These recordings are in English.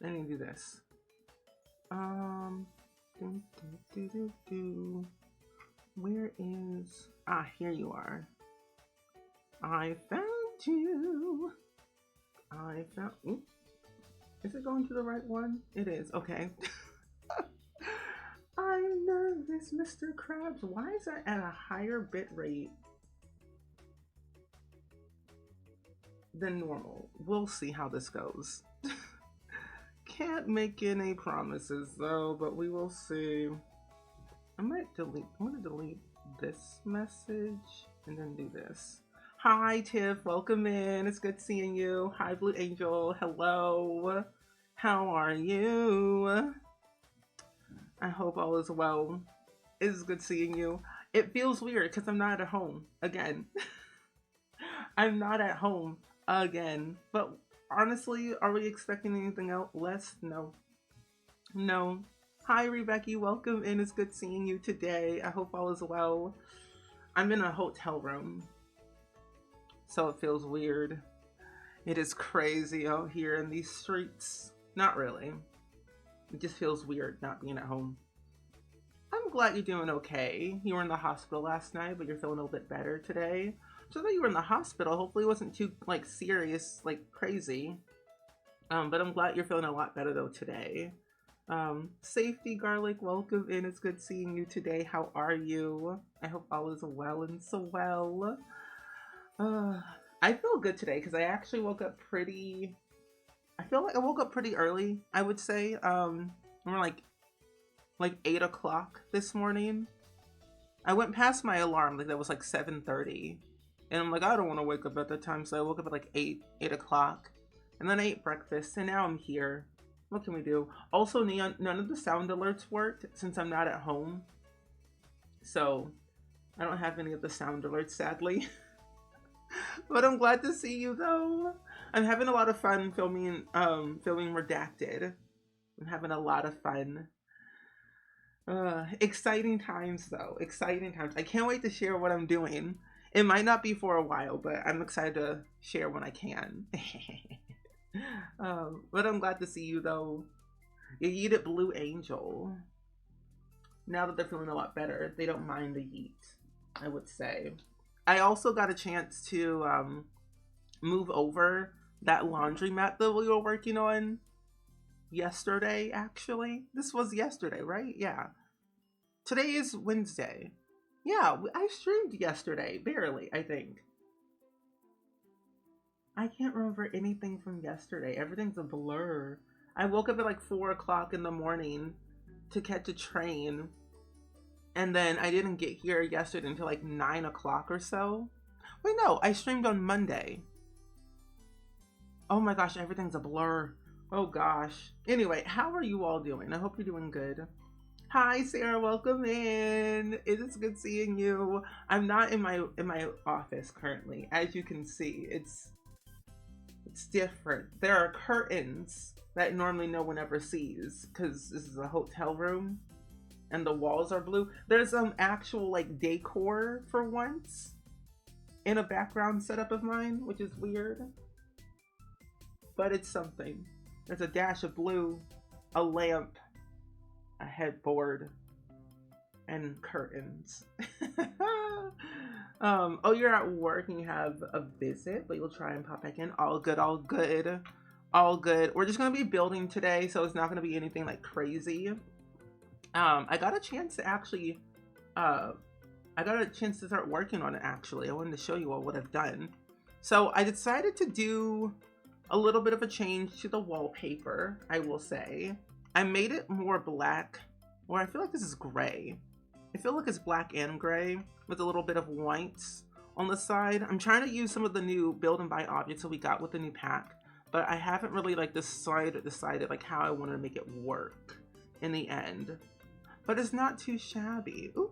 I need to do this. Do, do, do, do, do. Where is... Ah, here you are. I found you. I found... Ooh. Is it going to the right one? It is. Okay. I'm nervous, Mr. Krabs. Why is that at a higher bit rate than normal? We'll see how this goes. Can't make any promises though, but we will see. I'm gonna delete this message and then do this. Hi Tiff, welcome in. It's good seeing you. Hi Blue Angel, hello. How are you? I hope all is well. It's good seeing you. It feels weird because I'm not at home again. I'm not at home again. But honestly, are we expecting anything else? Less? No. No. Hi, Rebecca. Welcome in. It's good seeing you today. I hope all is well. I'm in a hotel room, so it feels weird. It is crazy out here in these streets. Not really. It just feels weird not being at home. I'm glad you're doing okay. You were in the hospital last night, but you're feeling a little bit better today. So that you were in the hospital, hopefully it wasn't too like serious, like crazy. But I'm glad you're feeling a lot better though today. Safety Garlic, welcome in. It's good seeing you today. How are you? I hope all is well and so well. I feel good today because I actually woke up pretty... I feel like I woke up pretty early, I would say. We're like 8 o'clock this morning. I went past my alarm, like that was like 7:30. And I'm like, I don't want to wake up at that time, so I woke up at like 8 o'clock. And then I ate breakfast, and now I'm here. What can we do? Also, Neon, none of the sound alerts worked since I'm not at home. So, I don't have any of the sound alerts, sadly. But I'm glad to see you, though. I'm having a lot of fun filming Redacted. I'm having a lot of fun. Exciting times, though. Exciting times. I can't wait to share what I'm doing. It might not be for a while, but I'm excited to share when I can. But I'm glad to see you, though. You eat at Blue Angel. Now that they're feeling a lot better, they don't mind the heat, I would say. I also got a chance to move over that laundromat that we were working on yesterday, actually. This was yesterday, right? Yeah. Today is Wednesday. Yeah, I streamed yesterday, barely, I think. I can't remember anything from yesterday. Everything's a blur. I woke up at like 4 o'clock in the morning to catch a train. And then I didn't get here yesterday until like 9 o'clock or so. Wait, no, I streamed on Monday. Oh my gosh, everything's a blur. Oh gosh. Anyway, how are you all doing? I hope you're doing good. Hi Sarah, welcome in. It is good seeing you. I'm not in my office currently. As you can see, it's different. There are curtains that normally no one ever sees because this is a hotel room and the walls are blue. There's some actual like decor for once in a background setup of mine, which is weird, but it's something. There's a dash of blue, a lamp, a headboard, and curtains. Oh, you're at work and you have a visit, but you'll try and pop back in. All good, all good, all good. We're just gonna be building today, so it's not gonna be anything like crazy. I got a chance to actually, start working on it actually. I wanted to show you all what I've done. So I decided to do a little bit of a change to the wallpaper, I will say. I made it more black, or I feel like this is gray. I feel like it's black and gray with a little bit of whites on the side. I'm trying to use some of the new build and buy objects that we got with the new pack, but I haven't really like decided like how I want to make it work in the end. But it's not too shabby. Ooh,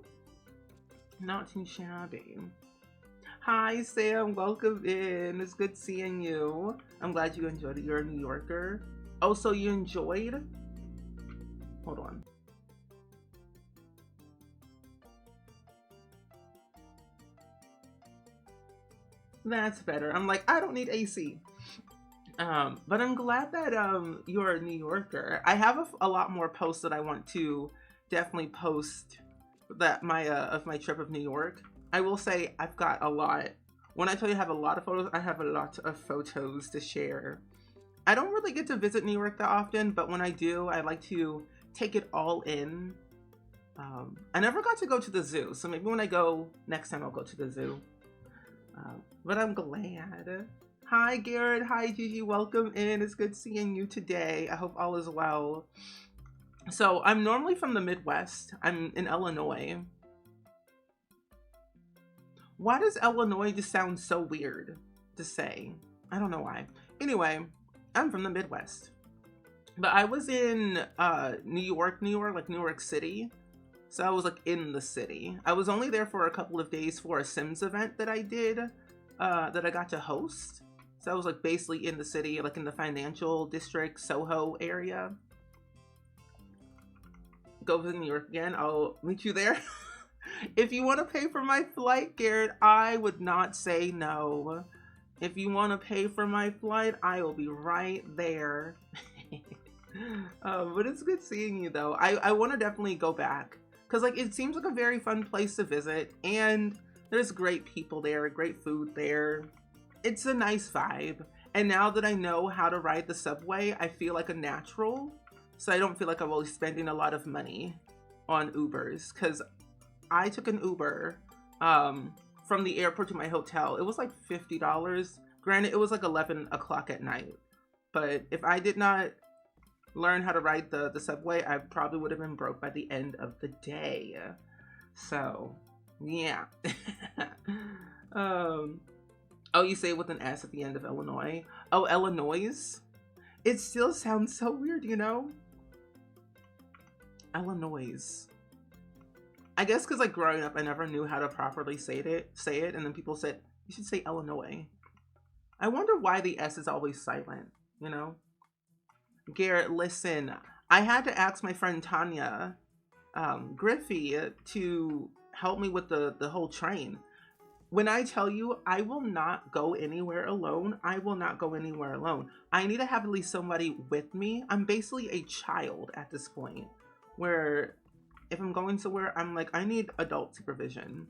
not too shabby. Hi Sam, welcome in. It's good seeing you. I'm glad you enjoyed it. You're a New Yorker. Oh, so you enjoyed? Hold on. That's better. I'm like, I don't need AC. But I'm glad that you're a New Yorker. I have a lot more posts that I want to definitely post that my of my trip of New York. I will say I've got a lot. When I tell you I have a lot of photos, I have a lot of photos to share. I don't really get to visit New York that often, but when I do, I like to take it all in. I never got to go to the zoo, so maybe when I go next time, I'll go to the zoo. But I'm glad. Hi, Garrett. Hi, Gigi. Welcome in. It's good seeing you today. I hope all is well. So, I'm normally from the Midwest. I'm in Illinois. Why does Illinois just sound so weird to say? I don't know why. Anyway, I'm from the Midwest. But I was in New York, like New York City. So I was like in the city. I was only there for a couple of days for a Sims event that I did, that I got to host. So I was like basically in the city, like in the financial district, Soho area. Go visit New York again. I'll meet you there. If you want to pay for my flight, Garrett, I would not say no. If you want to pay for my flight, I will be right there. But it's good seeing you though. I want to definitely go back. Because like it seems like a very fun place to visit. And there's great people there, great food there. It's a nice vibe. And now that I know how to ride the subway, I feel like a natural. So I don't feel like I'm always spending a lot of money on Ubers. Because I took an Uber from the airport to my hotel. It was like $50. Granted, it was like 11 o'clock at night. But if I did not learn how to ride the subway, I probably would have been broke by the end of the day. So, yeah. Oh, you say it with an S at the end of Illinois. Oh, Illinois? It still sounds so weird, you know? Illinois. I guess because like growing up, I never knew how to properly say it, and then people said, you should say Illinois. I wonder why the S is always silent, you know? Garrett, listen, I had to ask my friend Tanya Griffey to help me with the whole train. When I tell you I will not go anywhere alone, I will not go anywhere alone. I need to have at least somebody with me. I'm basically a child at this point, where if I'm going somewhere, I'm like, I need adult supervision.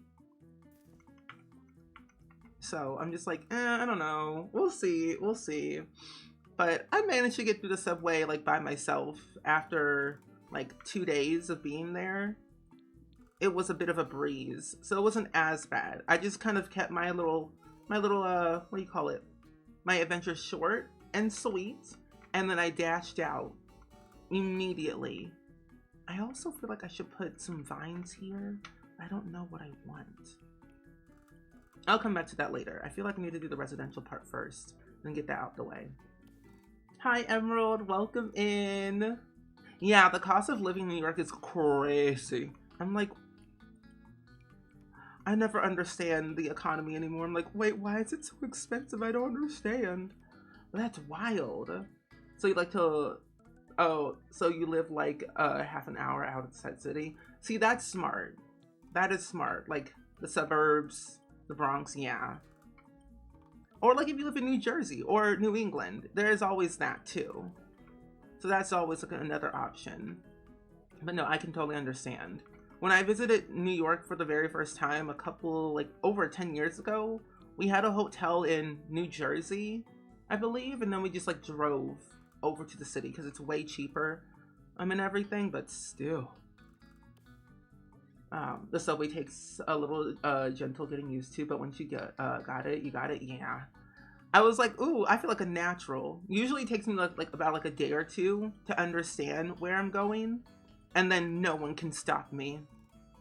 So I'm just like, I don't know. We'll see. We'll see. But I managed to get through the subway like by myself after like 2 days of being there. It was a bit of a breeze, so it wasn't as bad. I just kind of kept my little what do you call it? My adventure short and sweet, and then I dashed out immediately. I also feel like I should put some vines here. I don't know what I want. I'll come back to that later. I feel like I need to do the residential part first, and get that out the way. Hi, Emerald. Welcome in. Yeah, the cost of living in New York is crazy. I'm like, I never understand the economy anymore. I'm like, wait, why is it so expensive? I don't understand. That's wild. So you like to, oh, so you live like half an hour outside city? See, that's smart. That is smart. Like the suburbs, the Bronx, yeah. Or like if you live in New Jersey or New England, there's always that too. So that's always like another option. But no, I can totally understand. When I visited New York for the very first time, a couple, like over 10 years ago, we had a hotel in New Jersey, I believe. And then we just like drove over to the city because it's way cheaper and everything, but still. The subway takes a little gentle getting used to, but once you got it, yeah. I was like, ooh, I feel like a natural. Usually it takes me like about a day or two to understand where I'm going, and then no one can stop me.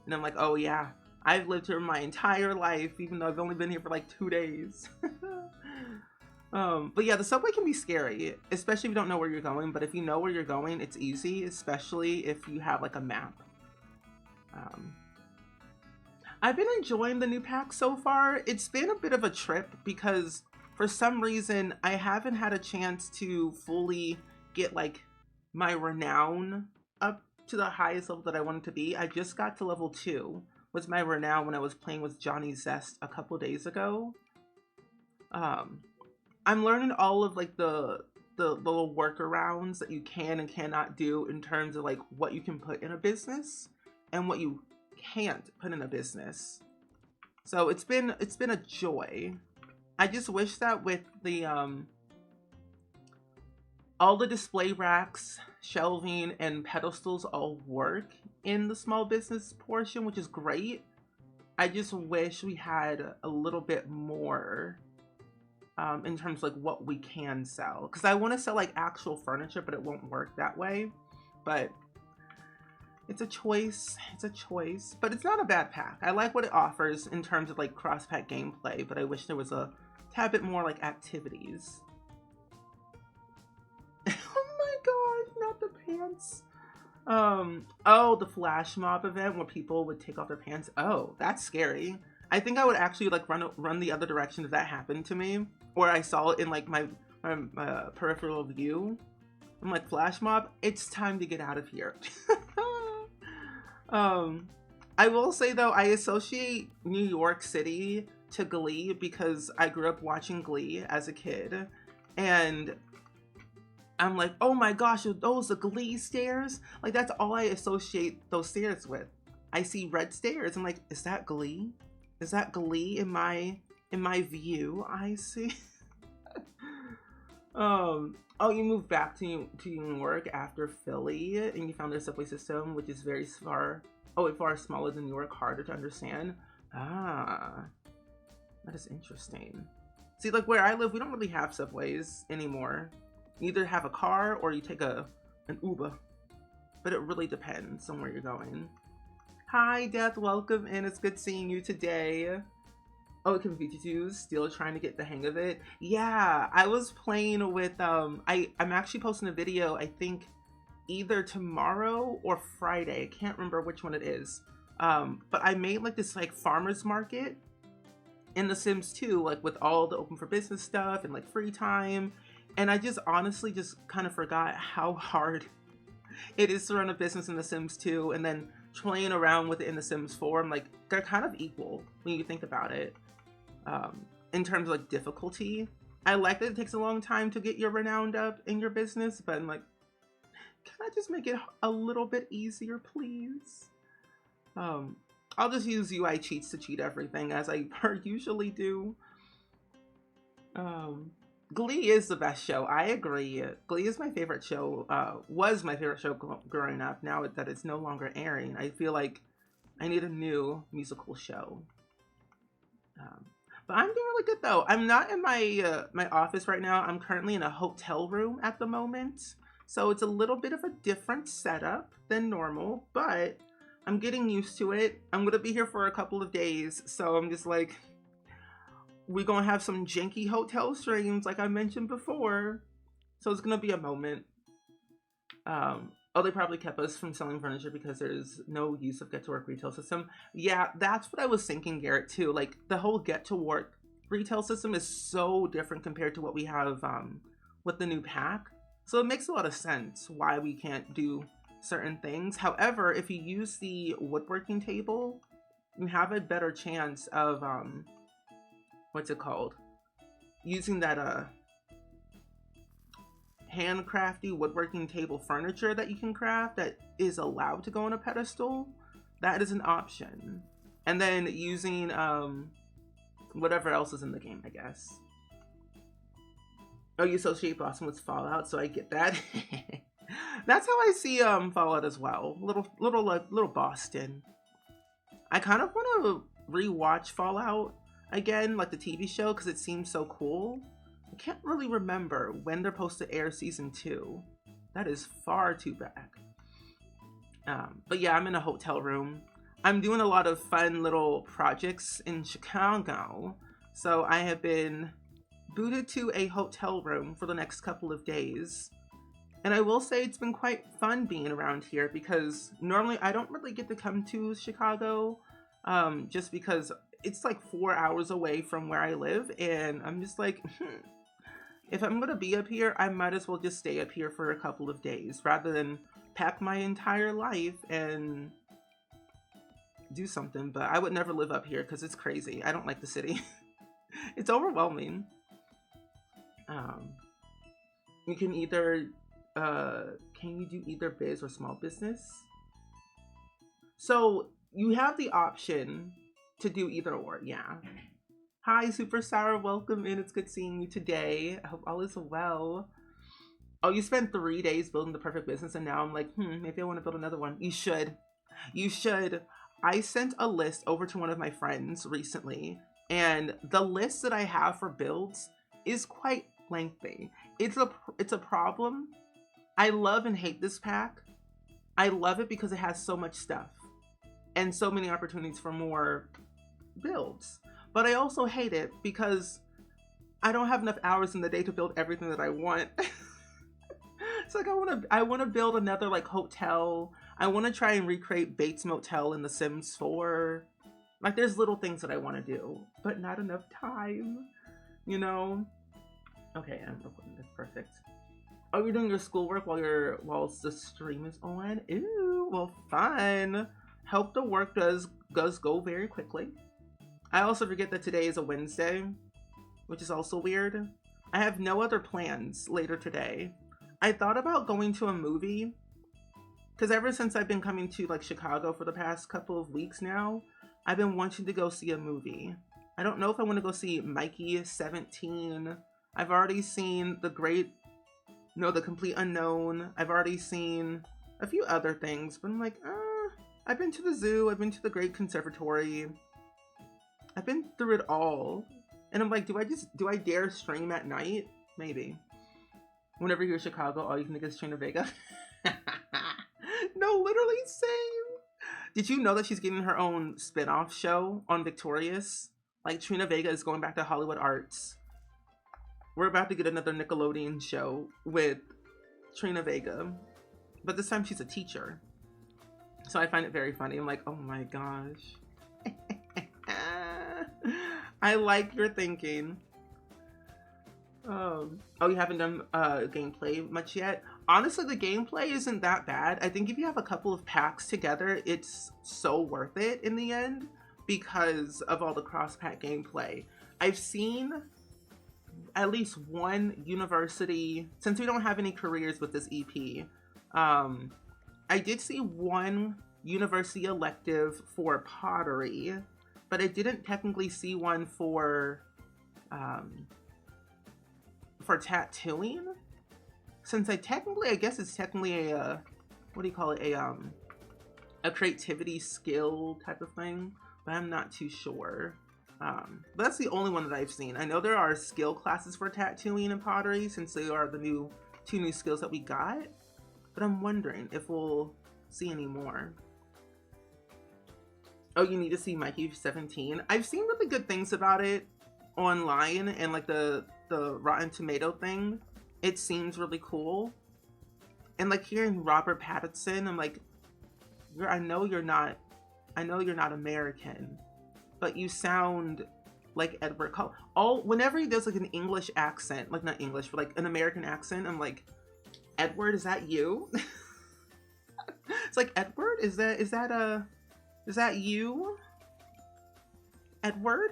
And I'm like, oh yeah, I've lived here my entire life, even though I've only been here for like 2 days. But yeah, the subway can be scary, especially if you don't know where you're going. But if you know where you're going, it's easy, especially if you have like a map. I've been enjoying the new pack so far. It's been a bit of a trip because for some reason I haven't had a chance to fully get like my renown up to the highest level that I wanted to be. I just got to level 2 was my renown when I was playing with Johnny Zest a couple days ago. I'm learning all of like the little workarounds that you can and cannot do in terms of like what you can put in a business and what you can't put in a business. So it's been a joy. I just wish that with the all the display racks, shelving, and pedestals all work in the small business portion, which is great. I just wish we had a little bit more in terms of like what we can sell. Because I want to sell like actual furniture, but it won't work that way. But it's a choice. It's a choice. But it's not a bad pack. I like what it offers in terms of like cross pack gameplay, but I wish there was a tad bit more like activities. Oh my god, not the pants. Oh, the flash mob event where people would take off their pants. Oh, that's scary. I think I would actually like run the other direction if that happened to me, or I saw it in like my peripheral view. I'm like, flash mob, it's time to get out of here. um, I will say though, I associate New York City to Glee because I grew up watching Glee as a kid, and I'm like, oh my gosh, are those the Glee stairs? Like that's all I associate those stairs with. I see red stairs. I'm like, is that Glee? Is that Glee in my view? I see. Oh, you moved back to New York after Philly, and you found their subway system, which is very far. Oh, it far smaller than New York, harder to understand. Ah, that is interesting. See, like where I live, we don't really have subways anymore. You either have a car or you take an Uber, but it really depends on where you're going. Hi, Death. Welcome in. It's good seeing you today. Oh, Convenice, still trying to get the hang of it. Yeah, I was playing with I'm actually posting a video, I think either tomorrow or Friday. I can't remember which one it is. But I made like this like farmers market in The Sims 2, like with all the open for business stuff and like free time. And I just honestly just kind of forgot how hard it is to run a business in The Sims 2, and then playing around with it in The Sims 4. I'm like, they're kind of equal when you think about it. In terms of like difficulty, I like that it takes a long time to get your renowned up in your business, but I'm like, can I just make it a little bit easier, please? I'll just use UI cheats to cheat everything as I usually do. Glee is the best show. I agree. Glee is my favorite show. Was my favorite show growing up. Now that it's no longer airing, I feel like I need a new musical show. But I'm doing really good though. I'm not in my office right now. I'm currently in a hotel room at the moment, so it's a little bit of a different setup than normal. But I'm getting used to it. I'm gonna be here for a couple of days, so I'm just like, we're gonna have some janky hotel streams, like I mentioned before. So it's gonna be a moment. Oh, they probably kept us from selling furniture because there's no use of get to work retail system. Yeah, that's what I was thinking, Garrett, too. Like the whole get to work retail system is so different compared to what we have with the new pack. So it makes a lot of sense why we can't do certain things. However, if you use the woodworking table, you have a better chance of what's it called? Using that handcrafty woodworking table furniture that you can craft that is allowed to go on a pedestal. That is an option. And then using whatever else is in the game, I guess. Oh, you associate Boston with Fallout, so I get that. That's how I see Fallout as well. Little Boston. I kind of want to rewatch Fallout again, like the TV show, because it seems so cool. I can't really remember when they're supposed to air season 2. That is far too back. But yeah, I'm in a hotel room. I'm doing a lot of fun little projects in Chicago. So I have been booted to a hotel room for the next couple of days. And I will say it's been quite fun being around here because normally I don't really get to come to Chicago just because it's like 4 hours away from where I live. And I'm just like, if I'm going to be up here, I might as well just stay up here for a couple of days rather than pack my entire life and do something. But I would never live up here because it's crazy. I don't like the city. It's overwhelming. Um, you can either, can you do either biz or small business? So you have the option to do either or, yeah. Hi, Super Sour. Welcome in. It's good seeing you today. I hope all is well. Oh, you spent 3 days building the perfect business, and now I'm like, maybe I want to build another one. You should. You should. I sent a list over to one of my friends recently, and the list that I have for builds is quite lengthy. It's a problem. I love and hate this pack. I love it because it has so much stuff and so many opportunities for more builds. But I also hate it because I don't have enough hours in the day to build everything that I want. It's like I want to build another like hotel. I want to try and recreate Bates Motel in The Sims 4. Like there's little things that I want to do, but not enough time, you know? Okay, I'm recording this. Perfect. Oh, you're doing your schoolwork while the stream is on? Ooh, well, fun. Hope the work does go very quickly. I also forget that today is a Wednesday, which is also weird. I have no other plans later today. I thought about going to a movie because ever since I've been coming to like Chicago for the past couple of weeks now, I've been wanting to go see a movie. I don't know if I want to go see Mikey 17. I've already seen The Complete Unknown. I've already seen a few other things, but I'm like, I've been to the zoo. I've been to the Great Conservatory. I've been through it all. And I'm like, do I dare stream at night? Maybe. Whenever you're in Chicago, all you can think is Trina Vega. No, literally same. Did you know that she's getting her own spin-off show on Victorious? Like Trina Vega is going back to Hollywood Arts. We're about to get another Nickelodeon show with Trina Vega. But this time she's a teacher. So I find it very funny. I'm like, oh my gosh. I like your thinking. Oh, you haven't done gameplay much yet? Honestly, the gameplay isn't that bad. I think if you have a couple of packs together, it's so worth it in the end because of all the cross-pack gameplay. I've seen at least one university, since we don't have any careers with this EP, I did see one university elective for pottery, but I didn't technically see one for tattooing, since I guess it's technically a, what do you call it, a creativity skill type of thing, but I'm not too sure. But that's the only one that I've seen. I know there are skill classes for tattooing and pottery, since they are the two new skills that we got, but I'm wondering if we'll see any more. Oh, you need to see Mikey 17. I've seen really good things about it online, and like the Rotten Tomato thing, it seems really cool. And like hearing Robert Pattinson, I'm like, I know you're not American, but you sound like Edward Cullen. Whenever he does like an English accent, like not English, but like an American accent, I'm like, Edward, is that you? It's like, Edward, is that you? Edward?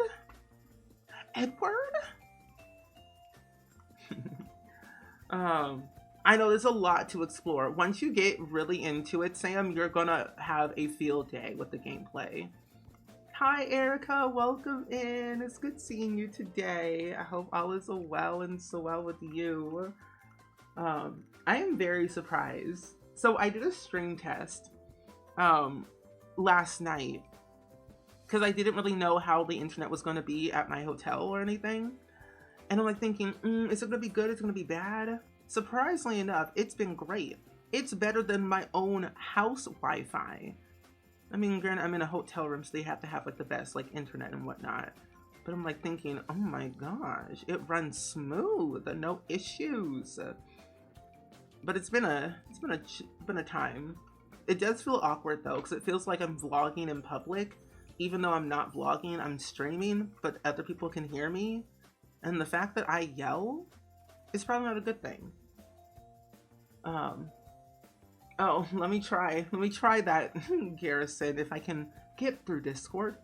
I know there's a lot to explore. Once you get really into it, Sam, you're gonna have a field day with the gameplay. Hi, Erica. Welcome in. It's good seeing you today. I hope all is well and so well with you. I am very surprised. So I did a stream test last night because I didn't really know how the internet was going to be at my hotel or anything. And I'm like thinking, is it going to be good? Is it going to be bad? Surprisingly enough, it's been great. It's better than my own house Wi-Fi. I mean, granted, I'm in a hotel room, so they have to have like the best like internet and whatnot. But I'm like thinking, oh my gosh, it runs smooth, no issues. But it's been a time. It does feel awkward though, because it feels like I'm vlogging in public, even though I'm not vlogging, I'm streaming, but other people can hear me. And the fact that I yell is probably not a good thing. Oh, let me try that, Garrison, if I can get through Discord.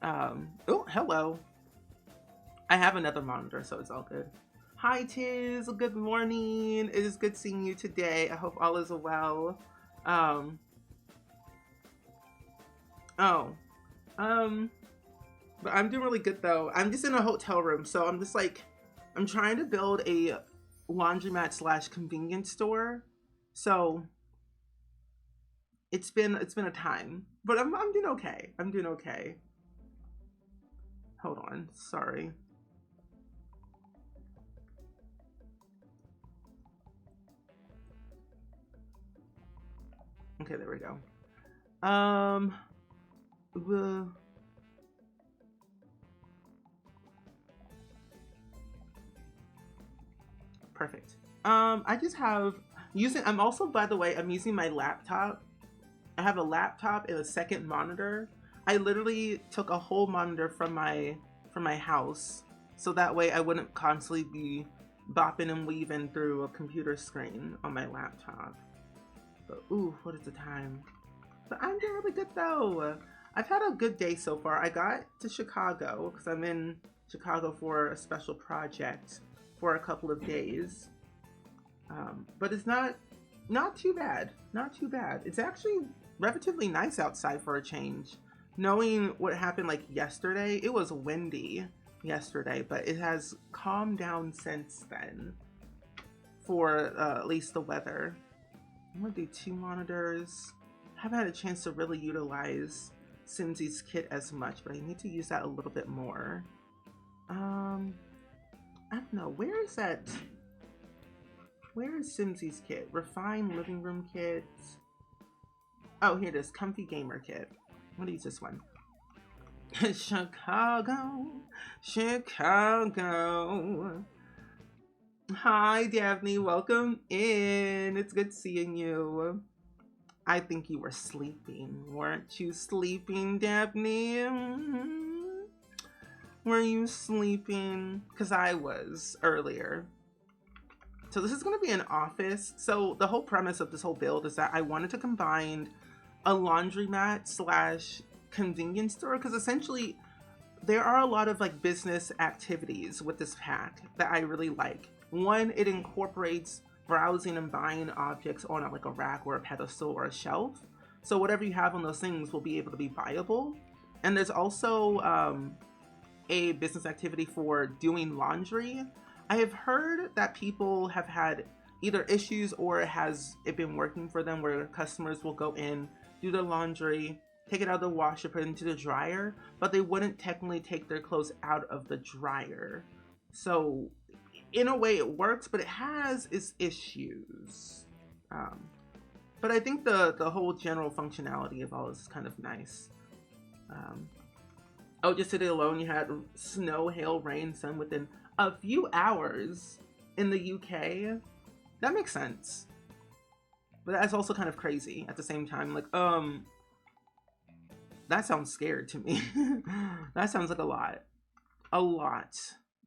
Oh, hello. I have another monitor, so it's all good. Hi Tiz, good morning. It is good seeing you today. I hope all is well. Um, oh, um, but I'm doing really good though. I'm just in a hotel room, so I'm just like, I'm trying to build a laundromat slash convenience store. So it's been a time, but I'm doing okay. I'm doing okay. Hold on, sorry. Okay, there we go. Um, the perfect. I just have using. I'm also, by the way, I'm using my laptop. I have a laptop and a second monitor. I literally took a whole monitor from my house, so that way I wouldn't constantly be bopping and weaving through a computer screen on my laptop. But ooh, what is the time? But I'm doing really good though. I've had a good day so far. I got to Chicago because I'm in Chicago for a special project for a couple of days. But it's not too bad. Not too bad. It's actually relatively nice outside for a change. Knowing what happened like yesterday, it was windy yesterday, but it has calmed down since then for at least the weather. I'm gonna do two monitors. Haven't had a chance to really utilize Simsy's kit as much, but I need to use that a little bit more. I don't know, where is that? Where is Simsy's kit? Refined living room kit. Oh, here it is. Comfy gamer kit. I'm gonna use this one. Chicago, Chicago. Hi, Daphne. Welcome in. It's good seeing you. I think you were sleeping. Weren't you sleeping, Daphne? Were you sleeping? Because I was earlier. So this is going to be an office. So the whole premise of this whole build is that I wanted to combine a laundromat slash convenience store, because essentially there are a lot of like business activities with this pack that I really like. One, it incorporates browsing and buying objects on like a rack or a pedestal or a shelf. So whatever you have on those things will be able to be buyable. And there's also a business activity for doing laundry. I have heard that people have had either issues or has it been working for them where customers will go in, do their laundry, take it out of the washer, put it into the dryer, but they wouldn't technically take their clothes out of the dryer. So in a way it works, but it has its issues. But I think the whole general functionality of all this is kind of nice. Oh, just today alone you had snow, hail, rain, sun within a few hours in the UK. That makes sense. But that's also kind of crazy at the same time. Like, that sounds scared to me. That sounds like a lot. A lot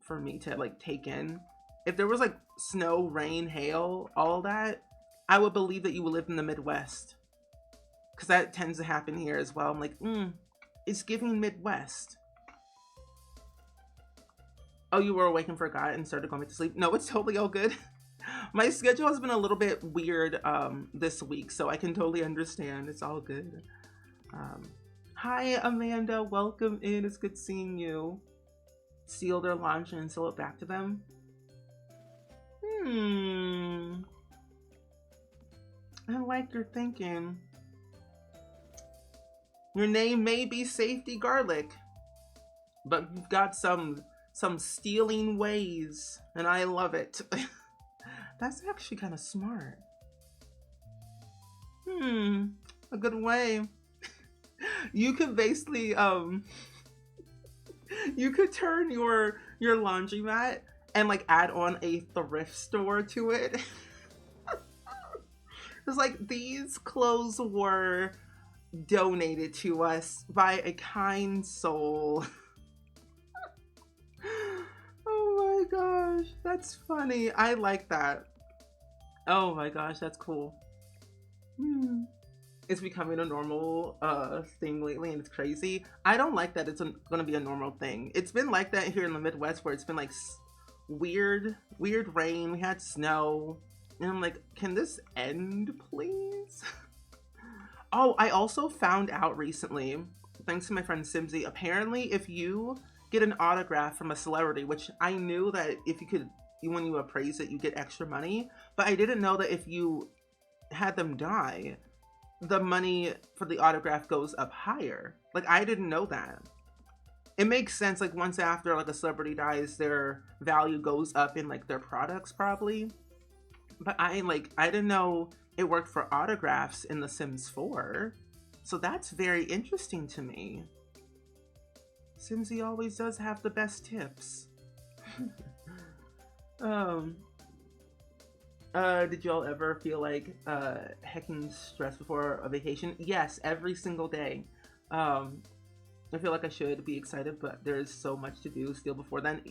for me to like take in. If there was like snow, rain, hail, all that, I would believe that you would live in the Midwest. Because that tends to happen here as well. I'm like, it's giving Midwest. Oh, you were awake and forgot and started going back to sleep? No, it's totally all good. My schedule has been a little bit weird this week, so I can totally understand. It's all good. Hi, Amanda. Welcome in. It's good seeing you. Seal their laundry and sell it back to them. I like your thinking. Your name may be Safety Garlic, but you've got some stealing ways, and I love it. That's actually kind of smart. A good way. You could basically you could turn your laundromat and like add on a thrift store to it. It's like, these clothes were donated to us by a kind soul. Oh my gosh, that's funny. I like that. Oh my gosh, that's cool. It's becoming a normal thing lately, and it's crazy. I don't like that it's gonna be a normal thing. It's been like that here in the Midwest, where it's been like weird rain. We had snow. And I'm like, can this end, please? Oh, I also found out recently, thanks to my friend Simsy, apparently if you get an autograph from a celebrity, which I knew that if you could, when you appraise it, you get extra money, but I didn't know that if you had them die, the money for the autograph goes up higher. Like, I didn't know that. It makes sense, like, once after, like, a celebrity dies, their value goes up in, like, their products, probably. But I didn't know it worked for autographs in The Sims 4. So that's very interesting to me. Simsy always does have the best tips. Did y'all ever feel like hecking stress before a vacation? Yes, every single day. I feel like I should be excited, but there's so much to do still before then.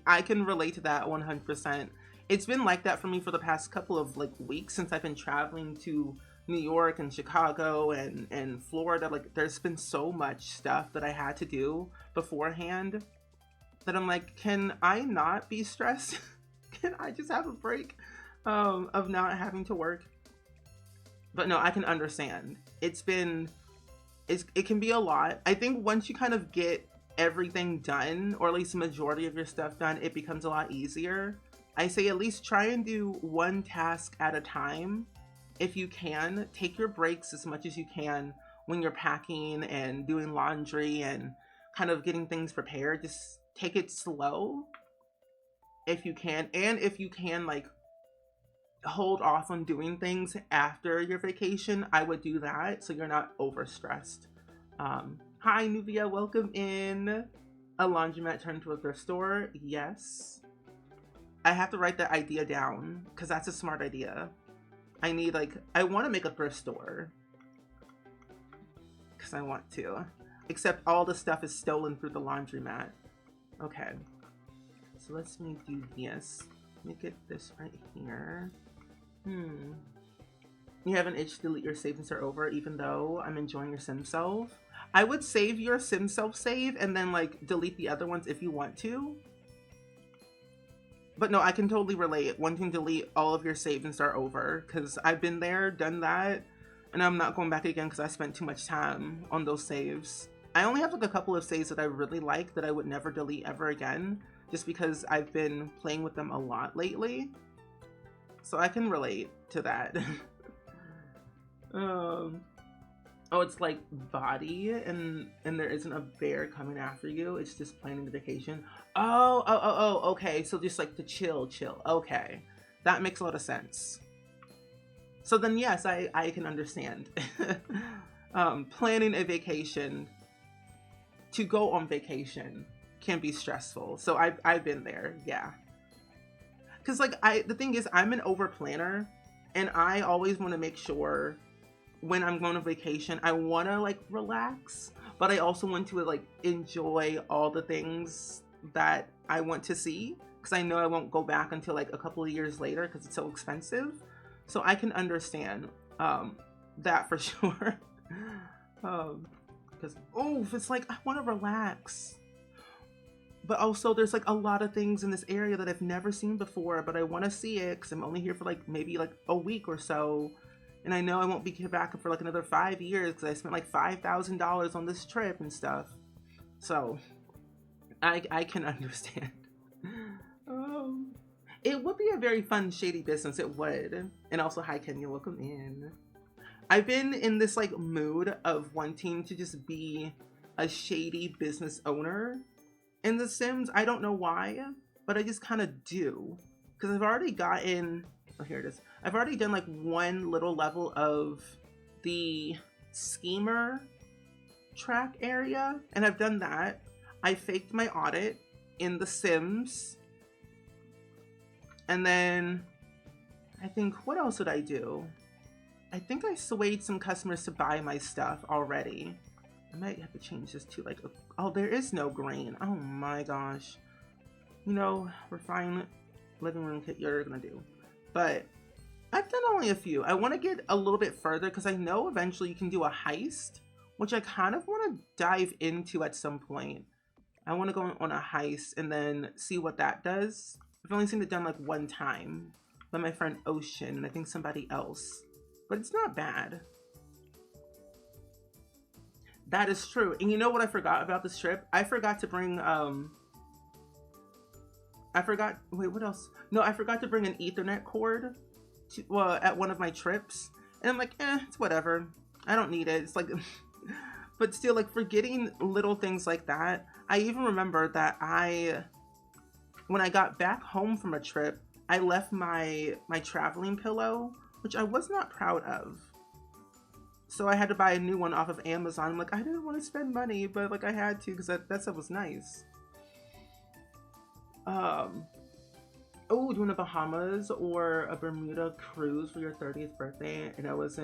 I can relate to that 100%. It's been like that for me for the past couple of like weeks since I've been traveling to New York and Chicago and Florida. Like, there's been so much stuff that I had to do beforehand that I'm like, can I not be stressed? Can I just have a break of not having to work? But no, I can understand. It can be a lot. I think once you kind of get everything done, or at least the majority of your stuff done, it becomes a lot easier. I say at least try and do one task at a time. If you can, take your breaks as much as you can when you're packing and doing laundry and kind of getting things prepared. Just take it slow if you can. And if you can, like, hold off on doing things after your vacation, I would do that so you're not overstressed. Hi, Nuvia, welcome in. A laundromat turned into a thrift store. Yes. I have to write that idea down because that's a smart idea. I want to make a thrift store because I want to. Except all the stuff is stolen through the laundromat. Okay. So let's do this. Let me get this right here. You have an itch to delete your save and start over even though I'm enjoying your sim self. I would save your sim self save and then like delete the other ones if you want to. But no, I can totally relate wanting to delete all of your save and start over because I've been there, done that, and I'm not going back again because I spent too much time on those saves. I only have like a couple of saves that I really like that I would never delete ever again just because I've been playing with them a lot lately. So I can relate to that. Oh, it's like body and there isn't a bear coming after you. It's just planning the vacation. Oh, okay. So just like to chill. Okay. That makes a lot of sense. So then yes, I can understand. Planning a vacation to go on vacation can be stressful. So I've been there, yeah. Cause like the thing is I'm an over planner and I always want to make sure when I'm going on vacation, I want to like relax, but I also want to like enjoy all the things that I want to see because I know I won't go back until like a couple of years later because it's so expensive. So I can understand that for sure. Because if it's like I want to relax, but also there's like a lot of things in this area that I've never seen before, but I want to see it because I'm only here for like maybe like a week or so. And I know I won't be back for like another 5 years because I spent like $5,000 on this trip and stuff. So I can understand. It would be a very fun, shady business. It would. And also, hi, Kenya, welcome in. I've been in this like mood of wanting to just be a shady business owner in The Sims. I don't know why, but I just kind of do. Because I've already gotten... Oh, here it is. I've already done like one little level of the schemer track area, and I've done that. I faked my audit in The Sims. And then I think, what else did I do? I think I swayed some customers to buy my stuff already. I might have to change this to like, oh, there is no green. Oh my gosh. You know, refine living room kit you're gonna do. But I've done only a few. I want to get a little bit further because I know eventually you can do a heist, which I kind of want to dive into at some point. I want to go on a heist and then see what that does. I've only seen it done like one time by my friend Ocean and I think somebody else, but it's not bad. That is true. And you know what I forgot about this trip? I forgot to bring wait, what else? No, I forgot to bring an Ethernet cord to, at one of my trips. And I'm like, it's whatever. I don't need it. It's like, but still, like, forgetting little things like that. I even remember that when I got back home from a trip, I left my traveling pillow, which I was not proud of. So I had to buy a new one off of Amazon. I'm like, I didn't want to spend money, but like I had to because that stuff was nice. Oh, doing the Bahamas or a Bermuda cruise for your 30th birthday, and I was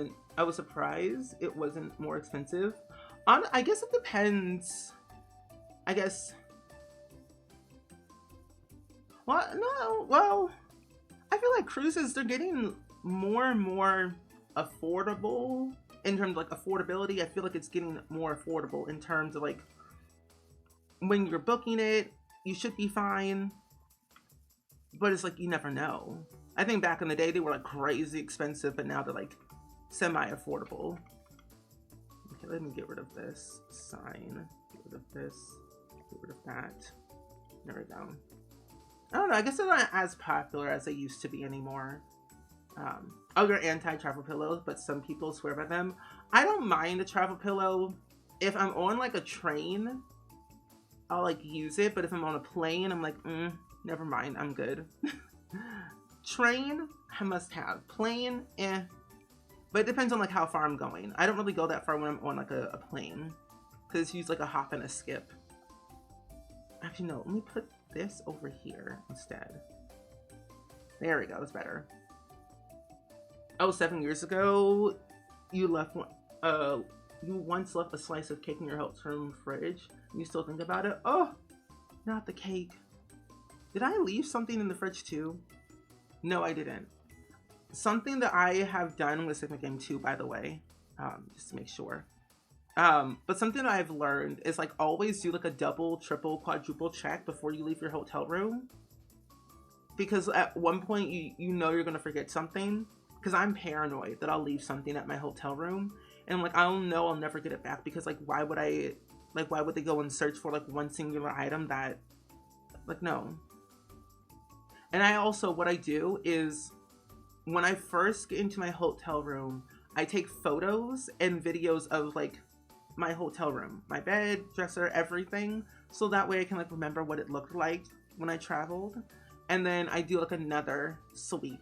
surprised it wasn't more expensive. I guess it depends. I guess. Well, no, well, I feel like cruises, they're getting more and more affordable in terms of like affordability. I feel like it's getting more affordable in terms of like when you're booking it, you should be fine. But it's like, you never know. I think back in the day, they were like crazy expensive, but now they're like semi-affordable. Okay, let me get rid of this sign. Get rid of this. Get rid of that. There we go. I don't know, I guess they're not as popular as they used to be anymore. Other anti-travel pillows, but some people swear by them. I don't mind a travel pillow. If I'm on like a train, I'll like use it, but if I'm on a plane, I'm like, never mind, I'm good. Train, I must have. Plane, but it depends on like how far I'm going. I don't really go that far when I'm on like a plane, because it's usually like a hop and a skip. Actually, no, let me put this over here instead. There we go, it's better. Oh, 7 years ago, you once left a slice of cake in your hotel room fridge. And you still think about it? Oh, not the cake. Did I leave something in the fridge too? No, I didn't. Something that I have done, I'm gonna save my game too, by the way, just to make sure. But something that I've learned is like always do like a double, triple, quadruple check before you leave your hotel room. Because at one point you know you're gonna forget something. Because I'm paranoid that I'll leave something at my hotel room. And I'm like, I'll know I'll never get it back, because like why would they go and search for like one singular item that, like, no. And I also, what I do is when I first get into my hotel room, I take photos and videos of like my hotel room, my bed, dresser, everything. So that way I can like remember what it looked like when I traveled. And then I do like another sweep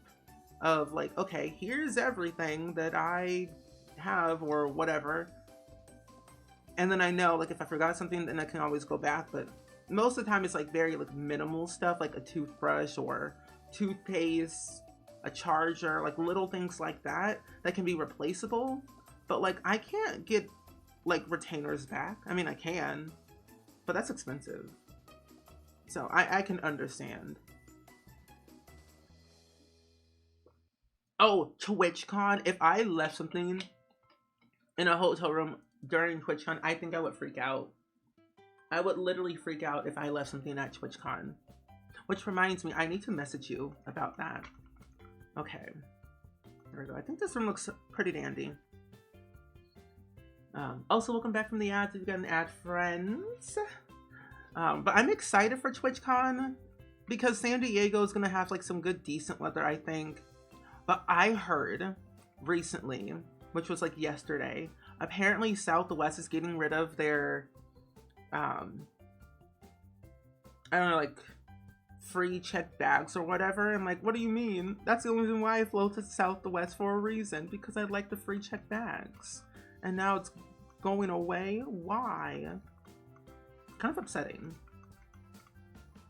of like, okay, here's everything that I have or whatever. And then I know like if I forgot something, then I can always go back. But most of the time it's like very like minimal stuff, like a toothbrush or toothpaste, a charger, like little things like that can be replaceable. But like I can't get like retainers back. I mean, I can, but that's expensive. So I can understand. Oh, TwitchCon. If I left something in a hotel room during TwitchCon, I think I would freak out. I would literally freak out if I left something at TwitchCon. Which reminds me, I need to message you about that. Okay. There we go. I think this room looks pretty dandy. Also, welcome back from the ads if you've got an ad, friends. But I'm excited for TwitchCon because San Diego is going to have like some good, decent weather, I think. But I heard recently, which was like yesterday, apparently Southwest is getting rid of their, I don't know, like free checked bags or whatever. I'm like, what do you mean? That's the only reason why I flew to Southwest, for a reason, because I like the free checked bags. And now it's going away? Why? Kind of upsetting.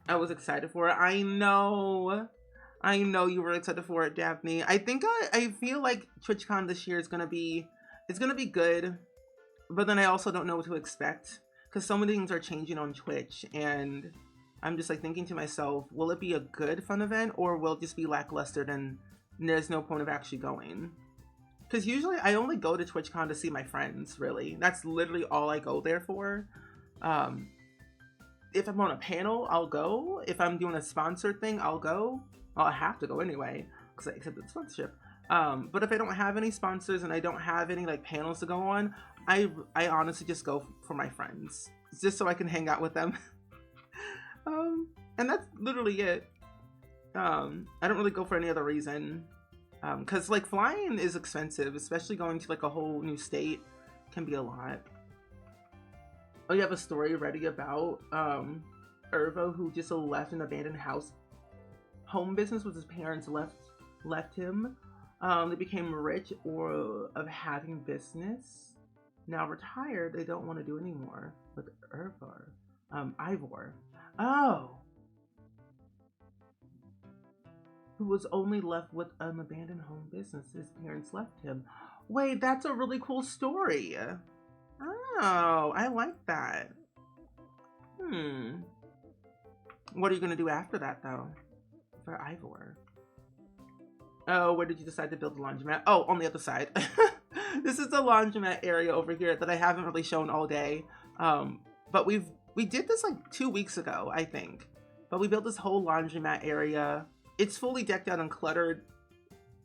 I was excited for it. I know you were excited for it, Daphne. I think I feel like TwitchCon this year is gonna be good, but then I also don't know what to expect because so many things are changing on Twitch, and I'm just like thinking to myself, will it be a good fun event or will it just be lackluster and there's no point of actually going? Because usually I only go to TwitchCon to see my friends, really. That's literally all I go there for. if I'm on a panel, I'll go. If I'm doing a sponsored thing, I'll go. Well, I have to go anyway because I accepted the sponsorship. But if I don't have any sponsors and I don't have any like panels to go on, I honestly just go for my friends, just so I can hang out with them. And that's literally it. I don't really go for any other reason. Because like flying is expensive, especially going to like a whole new state can be a lot. Oh, you have a story ready about Irvo, who just left an abandoned house home business with his parents left him. They became rich or of having business. Now retired, they don't want to do anymore with Ivor. Oh, who was only left with an abandoned home business. His parents left him. Wait, that's a really cool story. Oh, I like that. What are you gonna do after that though? For Ivor? Oh, where did you decide to build the laundromat? Oh, on the other side. This is the laundromat area over here that I haven't really shown all day. But we did this like 2 weeks ago, I think. But we built this whole laundromat area. It's fully decked out and cluttered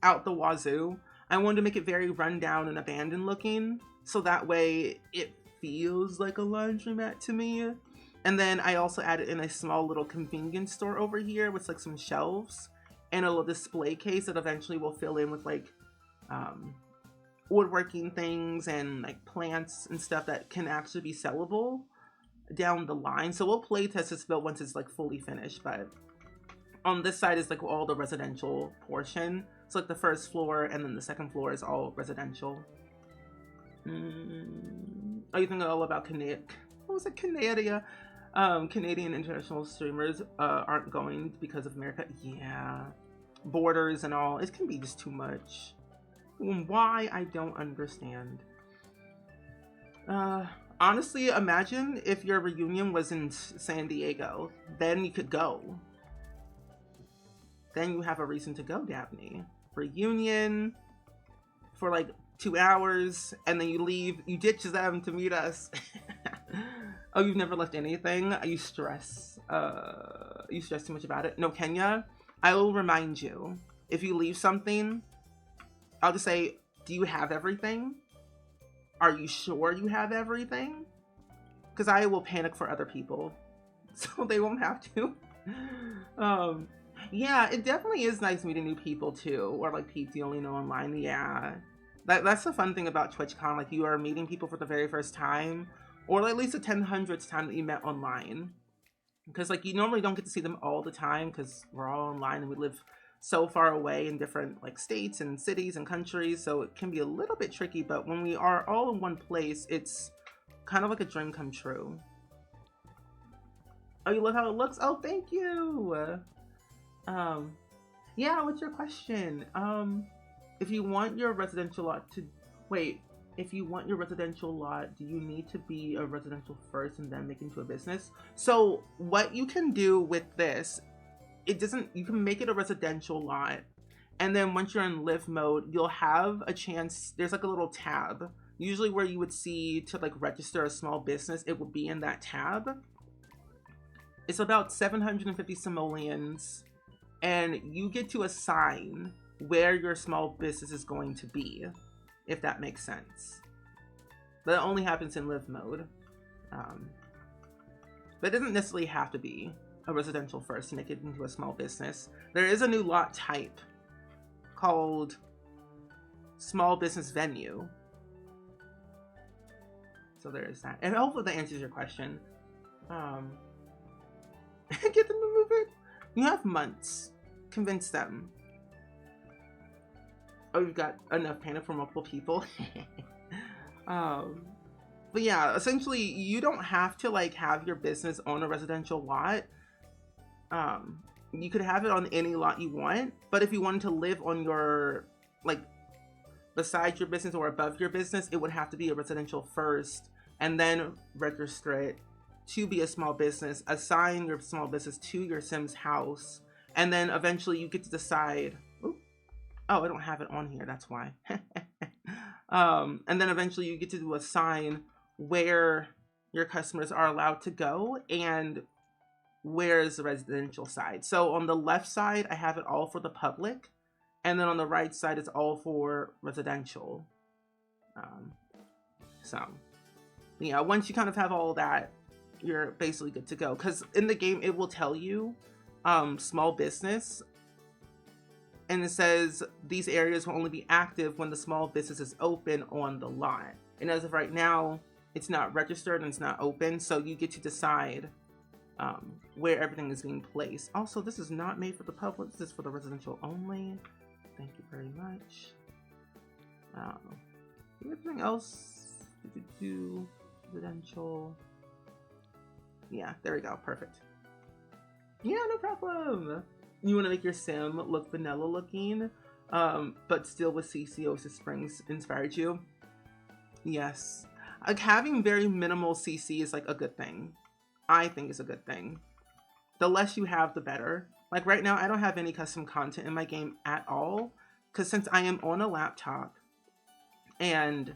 out the wazoo. I wanted to make it very rundown and abandoned looking, so that way it feels like a laundromat to me. And then I also added in a small little convenience store over here with like some shelves and a little display case that eventually will fill in with like woodworking things and like plants and stuff that can actually be sellable down the line. So we'll play test this build once it's like fully finished. But on this side is like all the residential portion. So like the first floor and then the second floor is all residential. Oh, you think all about Canada? What was it? Canada? Canadian international streamers aren't going because of America. Yeah, borders and all. It can be just too much. Why? I don't understand. Honestly, imagine if your reunion was in San Diego. Then you could go. Then you have a reason to go, Daphne. Reunion for like 2 hours, and then you leave. You ditch them to meet us. Oh, you've never left anything? You stress. You stress too much about it. No, Kenya. I will remind you. If you leave something, I'll just say, do you have everything? Are you sure you have everything? Because I will panic for other people, so they won't have to. Yeah, it definitely is nice meeting new people too, or like people you only know online. Yeah, that's the fun thing about TwitchCon. Like you are meeting people for the very first time, or like at least the 1000th time that you met online. Because like you normally don't get to see them all the time because we're all online and we live so far away in different like states and cities and countries, so it can be a little bit tricky. But when we are all in one place, it's kind of like a dream come true. Oh, you love how it looks? Oh, thank you. Yeah, what's your question? If you want your residential lot to wait, if you want your residential lot, do you need to be a residential first and then make it into a business? So what you can do with this, you can make it a residential lot, and then once you're in live mode, you'll have a chance. There's like a little tab, usually where you would see to like register a small business. It will be in that tab. It's about 750 simoleons, and you get to assign where your small business is going to be, if that makes sense. But it only happens in live mode. But it doesn't necessarily have to be a residential first to make it into a small business. There is a new lot type called small business venue. So there is that. And hopefully that answers your question. Get them to move it. You have months. Convince them. Oh, you've got enough panic for multiple people. But yeah, essentially you don't have to like have your business on a residential lot. You could have it on any lot you want, but if you wanted to live on your, like, beside your business or above your business, it would have to be a residential first, and then register it to be a small business, assign your small business to your Sim's house, and then eventually you get to decide, oh, I don't have it on here, that's why. And then eventually you get to assign where your customers are allowed to go, and where's the residential side. So on the left side, I have it all for the public, and then on the right side, it's all for residential. So yeah, once you kind of have all that, you're basically good to go. Because in the game, it will tell you small business, and it says these areas will only be active when the small business is open on the lot. And as of right now, it's not registered and it's not open, so you get to decide where everything is being placed. Also, this is not made for the public. This is for the residential only. Thank you very much. Everything else, residential. Yeah, there we go. Perfect. Yeah, no problem. You want to make your sim look vanilla looking, but still with CC Oasis Springs inspired you? Yes. Like, having very minimal CC is like a good thing. I think it's a good thing. The less you have, the better. Like right now, I don't have any custom content in my game at all, because since I am on a laptop and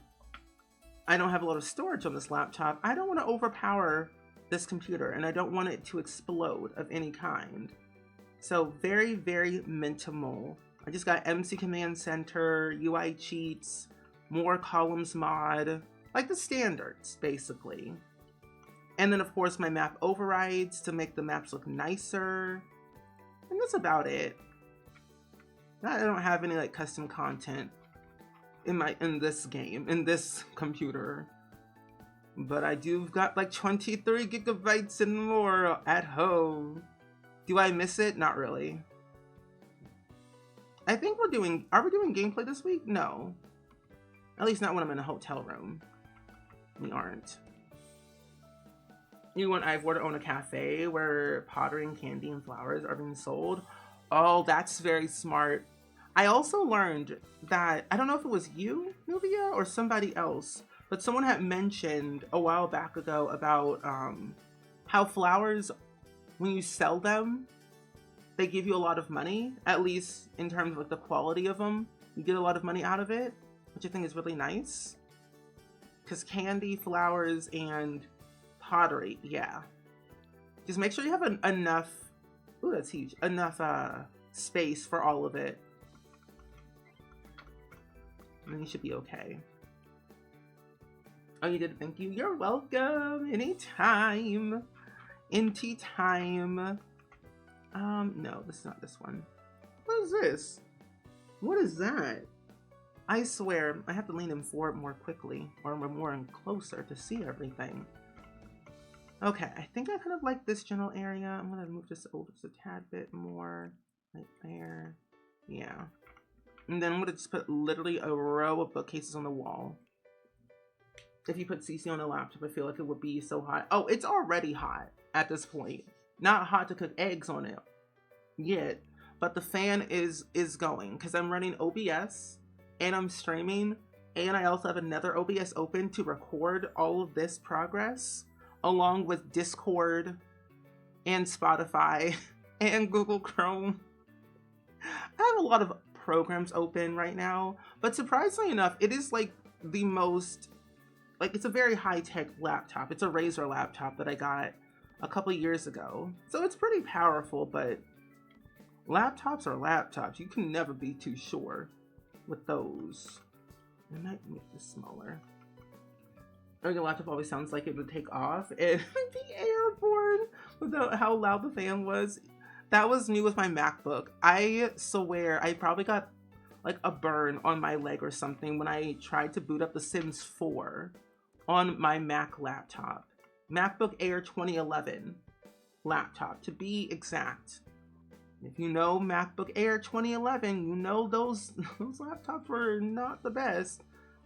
I don't have a lot of storage on this laptop, I don't want to overpower this computer, and I don't want it to explode of any kind. So very, very minimal. I just got MC Command Center, UI cheats, more columns mod, like the standards, basically. And then of course my map overrides to make the maps look nicer. And that's about it. I don't have any like custom content in this game, in this computer. But I do got like 23 gigabytes and more at home. Do I miss it? Not really. I think are we doing gameplay this week? No. At least not when I'm in a hotel room. We aren't. You and I've ordered on a cafe where pottery and candy and flowers are being sold. Oh, that's very smart. I also learned that, I don't know if it was you, Nubia, or somebody else, but someone had mentioned a while back ago about how flowers, when you sell them, they give you a lot of money, at least in terms of like the quality of them. You get a lot of money out of it, which I think is really nice. Because candy, flowers, and pottery, yeah. Just make sure you have enough, ooh, that's huge, enough space for all of it. And then you should be okay. Oh, you did? Thank you. You're welcome. Anytime. Tea time. No, this is not this one. What is this? What is that? I swear, I have to lean in forward more quickly, or more and closer to see everything. Okay, I think I kind of like this general area. I'm gonna move this over just a tad bit more. Right there. Yeah. And then I'm gonna just put literally a row of bookcases on the wall. If you put CC on a laptop, I feel like it would be so hot. Oh, it's already hot at this point. Not hot to cook eggs on it yet, but the fan is going because I'm running OBS and I'm streaming, and I also have another OBS open to record all of this progress along with Discord and Spotify and Google Chrome. I have a lot of programs open right now, but surprisingly enough, it is like the most, like, it's a very high-tech laptop. It's a Razer laptop that I got a couple years ago. So it's pretty powerful, but laptops are laptops. You can never be too sure with those. I might make this smaller. Your laptop always sounds like it would take off and be airborne with how loud the fan was. That was me with my MacBook. I swear I probably got like a burn on my leg or something when I tried to boot up The Sims 4 on my Mac laptop. MacBook Air 2011 laptop, to be exact. If you know MacBook Air 2011, you know those laptops were not the best.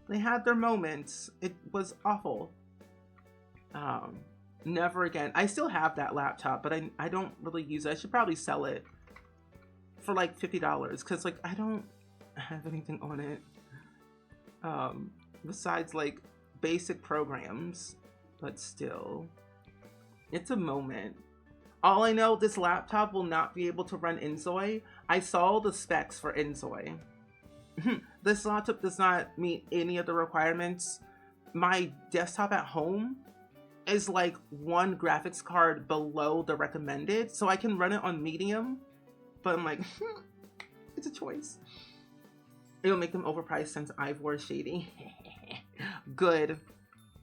They had their moments. It was awful. Never again. I still have that laptop, but I don't really use it. I should probably sell it for like $50 because like I don't have anything on it besides like basic programs, but still, it's a moment. All I know, this laptop will not be able to run Inzoi. I saw the specs for Inzoi. This laptop does not meet any of the requirements. My desktop at home is like one graphics card below the recommended, so I can run it on medium, but I'm like, it's a choice. It'll make them overpriced since Ivor is shady. Good.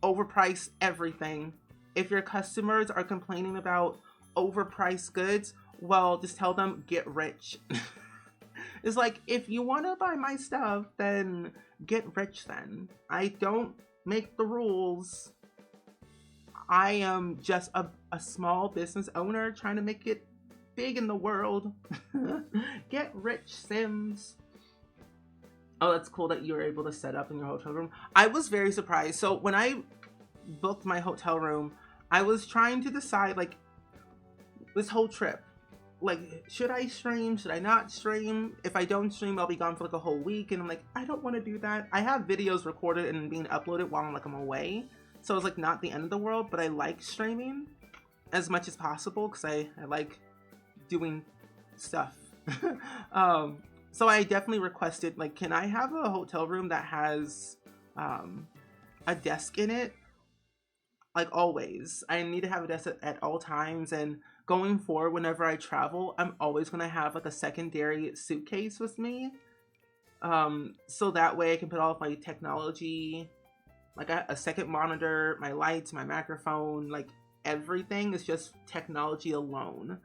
Overprice everything. If your customers are complaining about overpriced goods, well, just tell them get rich. It's like, if you want to buy my stuff, then get rich then. I don't make the rules. I am just a small business owner trying to make it big in the world. Get rich, Sims. Oh, that's cool that you were able to set up in your hotel room. I was very surprised. So when I booked my hotel room, I was trying to decide, like, this whole trip, like, should I stream? Should I not stream? If I don't stream, I'll be gone for like a whole week. And I'm like, I don't want to do that. I have videos recorded and being uploaded while I'm away. So it's like not the end of the world, but I like streaming as much as possible because I like doing stuff. So I definitely requested, like, can I have a hotel room that has a desk in it? Like, always. I need to have a desk at all times, and going forward, whenever I travel, I'm always going to have like a secondary suitcase with me. So that way I can put all of my technology, like a second monitor, my lights, my microphone, like everything is just technology alone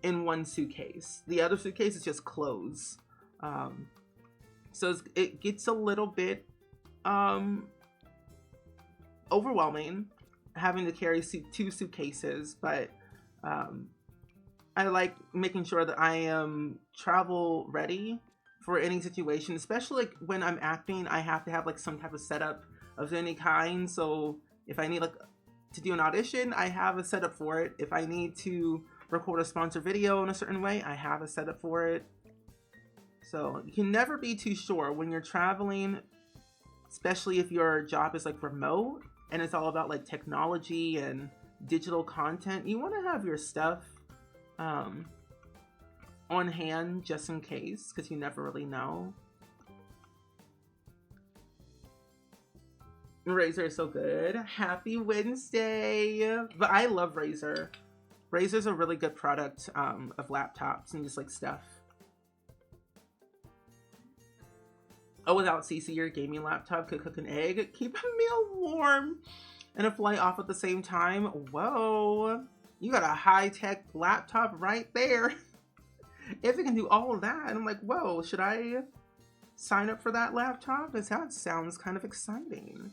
in one suitcase. The other suitcase is just clothes. So it gets a little bit overwhelming having to carry two suitcases, but I like making sure that I am travel ready for any situation, especially like when I'm acting. I have to have like some type of setup of any kind. So if I need like to do an audition, I have a setup for it. If I need to record a sponsored video in a certain way, I have a setup for it. So you can never be too sure when you're traveling, especially if your job is like remote and it's all about like technology and digital content. You want to have your stuff on hand just in case, because you never really know. Razer is so good. Happy Wednesday. But I love Razer. Razer's a really good product of laptops and just like stuff. Oh, without CC, your gaming laptop could cook an egg, keep a meal warm, and a flight off at the same time. Whoa, you got a high-tech laptop right there. If it can do all of that, I'm like, whoa, should I sign up for that laptop? Because that sounds kind of exciting.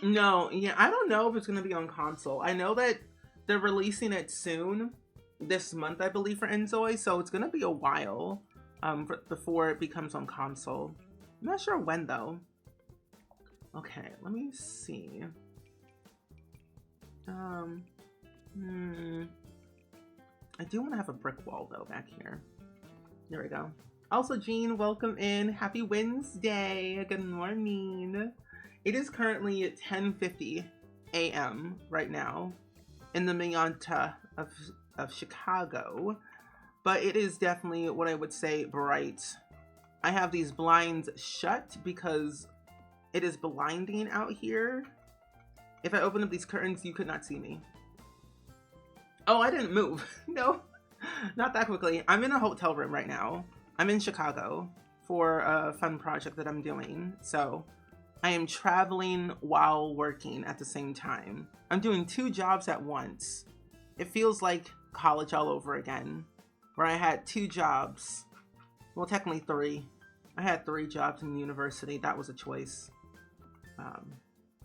No, yeah, I don't know if it's going to be on console. I know that they're releasing it soon, this month, I believe, for Enzoy, so it's going to be a while before it becomes on console. I'm not sure when, though. Okay, let me see. I do want to have a brick wall, though, back here. There we go. Also, Jean, welcome in. Happy Wednesday. Good morning. It is currently at 10:50 a.m. right now in the Minanta of Chicago, but it is definitely what I would say bright. I have these blinds shut because it is blinding out here. If I open up these curtains, you could not see me. Oh, I didn't move. No, not that quickly. I'm in a hotel room right now. I'm in Chicago for a fun project that I'm doing. So I am traveling while working at the same time. I'm doing 2 jobs at once. It feels like college all over again, where I had 2 jobs. Well, technically 3. I had 3 jobs in university. That was a choice.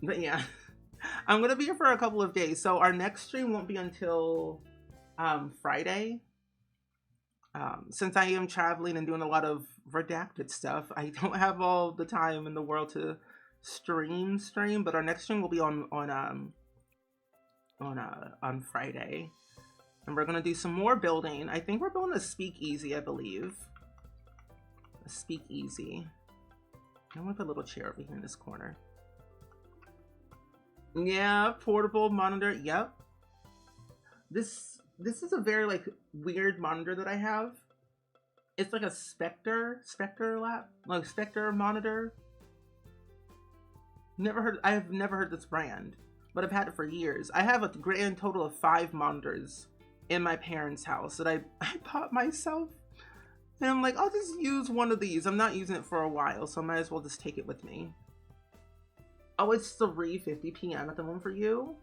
But yeah, I'm going to be here for a couple of days. So our next stream won't be until Friday. Since I am traveling and doing a lot of redacted stuff, I don't have all the time in the world to stream, but our next stream will be on Friday, and we're gonna do some more building. I think we're building a speakeasy, I believe. A speakeasy. I'm gonna put a little chair over here in this corner. Yeah, portable monitor. Yep. This is a very like weird monitor that I have. It's like a Spectre monitor. Never heard. I have never heard this brand, but I've had it for years. I have a grand total of 5 monitors in my parents' house that I bought myself. And I'm like, I'll just use one of these. I'm not using it for a while, so I might as well just take it with me. Oh, it's 3:50 p.m. at the moment for you?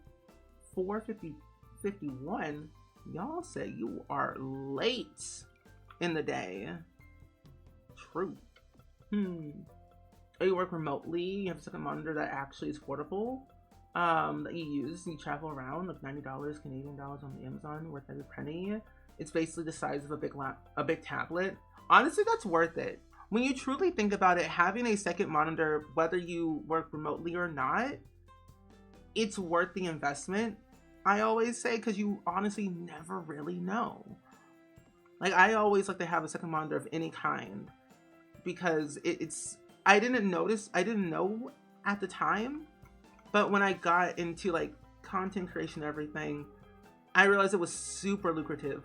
4:51? Y'all say you are late in the day. True. Oh, you work remotely, you have a second monitor that actually is portable, that you use, and you travel around, like $90 Canadian dollars on Amazon, worth every penny. It's basically the size of a big tablet. Honestly, that's worth it. When you truly think about it, having a second monitor, whether you work remotely or not, it's worth the investment, I always say, because you honestly never really know. Like, I always like to have a second monitor of any kind, because I didn't know at the time, but when I got into like content creation and everything, I realized it was super lucrative.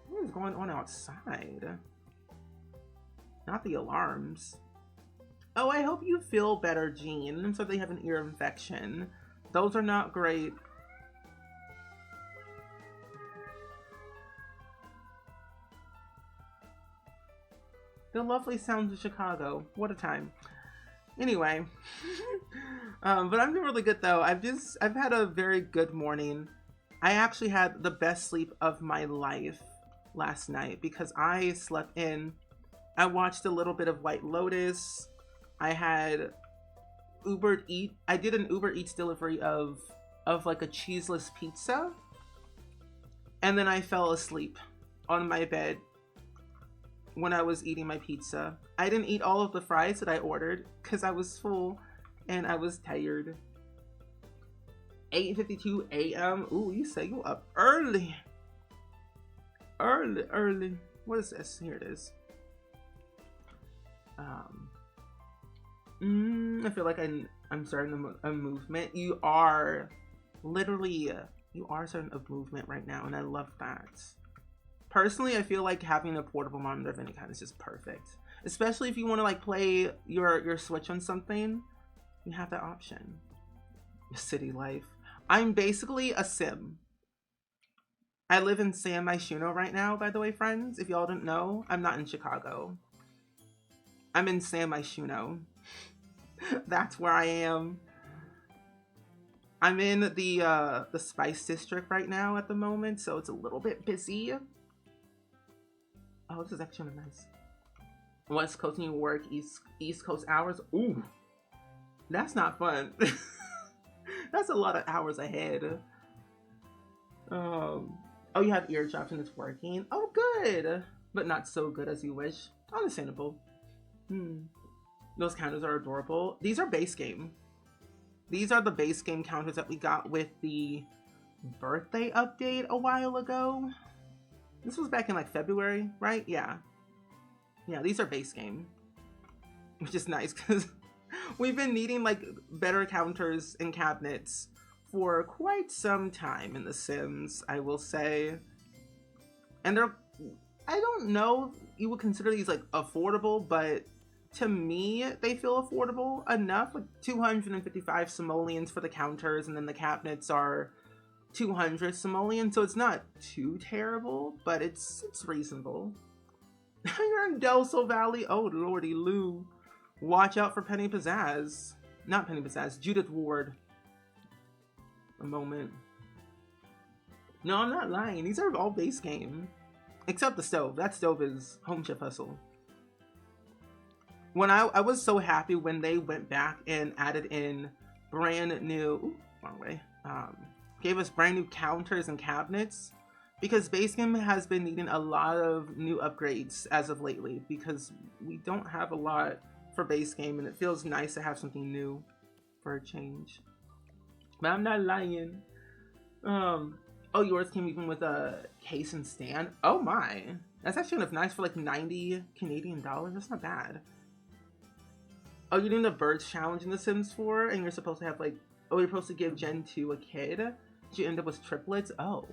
What is going on outside? Not the alarms. Oh, I hope you feel better, Jean. I'm sorry they have an ear infection. Those are not great. The lovely sounds of Chicago. What a time. Anyway, but I'm doing really good though. I've had a very good morning. I actually had the best sleep of my life last night because I slept in. I watched a little bit of White Lotus. I had Uber Eat. I did an Uber Eats delivery of like a cheeseless pizza, and then I fell asleep on my bed when I was eating my pizza. I didn't eat all of the fries that I ordered because I was full and I was tired. 8:52 a.m. Ooh, you say you up early. Early. What is this? Here it is. I feel like I'm starting a movement. You are starting a movement right now, and I love that. Personally, I feel like having a portable monitor of any kind is just perfect. Especially if you want to like play your Switch on something, you have that option. City life. I'm basically a sim. I live in San Myshuno right now, by the way, friends. If y'all didn't know, I'm not in Chicago. I'm in San Myshuno. That's where I am. I'm in the Spice District right now at the moment, so it's a little bit busy. Oh, this is actually nice. West Coast New York, East Coast hours. Ooh, that's not fun. That's a lot of hours ahead. Oh, you have eardrops and it's working. Oh, good, but not so good as you wish. Understandable. Those counters are adorable. These are base game. These are the base game counters that we got with the birthday update a while ago. This was back in like February, right? Yeah, these are base game, which is nice because we've been needing like better counters and cabinets for quite some time in The Sims, I will say. And I don't know you would consider these like affordable, but to me they feel affordable enough. Like 255 simoleons for the counters, and then the cabinets are 200 simoleons, so it's not too terrible, but it's reasonable. You're in Delso Valley. Oh lordy Lou. Watch out for Penny Pizzazz. Not Penny Pizzazz, Judith Ward. A moment. No, I'm not lying. These are all base game. Except the stove. That stove is Home Chef Hustle. When I was so happy when they went back and added in brand new... Ooh, wrong way. Gave us brand new counters and cabinets, because base game has been needing a lot of new upgrades as of lately, because we don't have a lot for base game, and it feels nice to have something new for a change. But I'm not lying. Oh, yours came even with a case and stand. Oh my, that's actually kind of nice for like 90 Canadian dollars. That's not bad. Oh, you're doing the birds challenge in The Sims 4, and you're supposed to have like, oh, you're supposed to give Gen 2 a kid. Did you end up with triplets? Oh.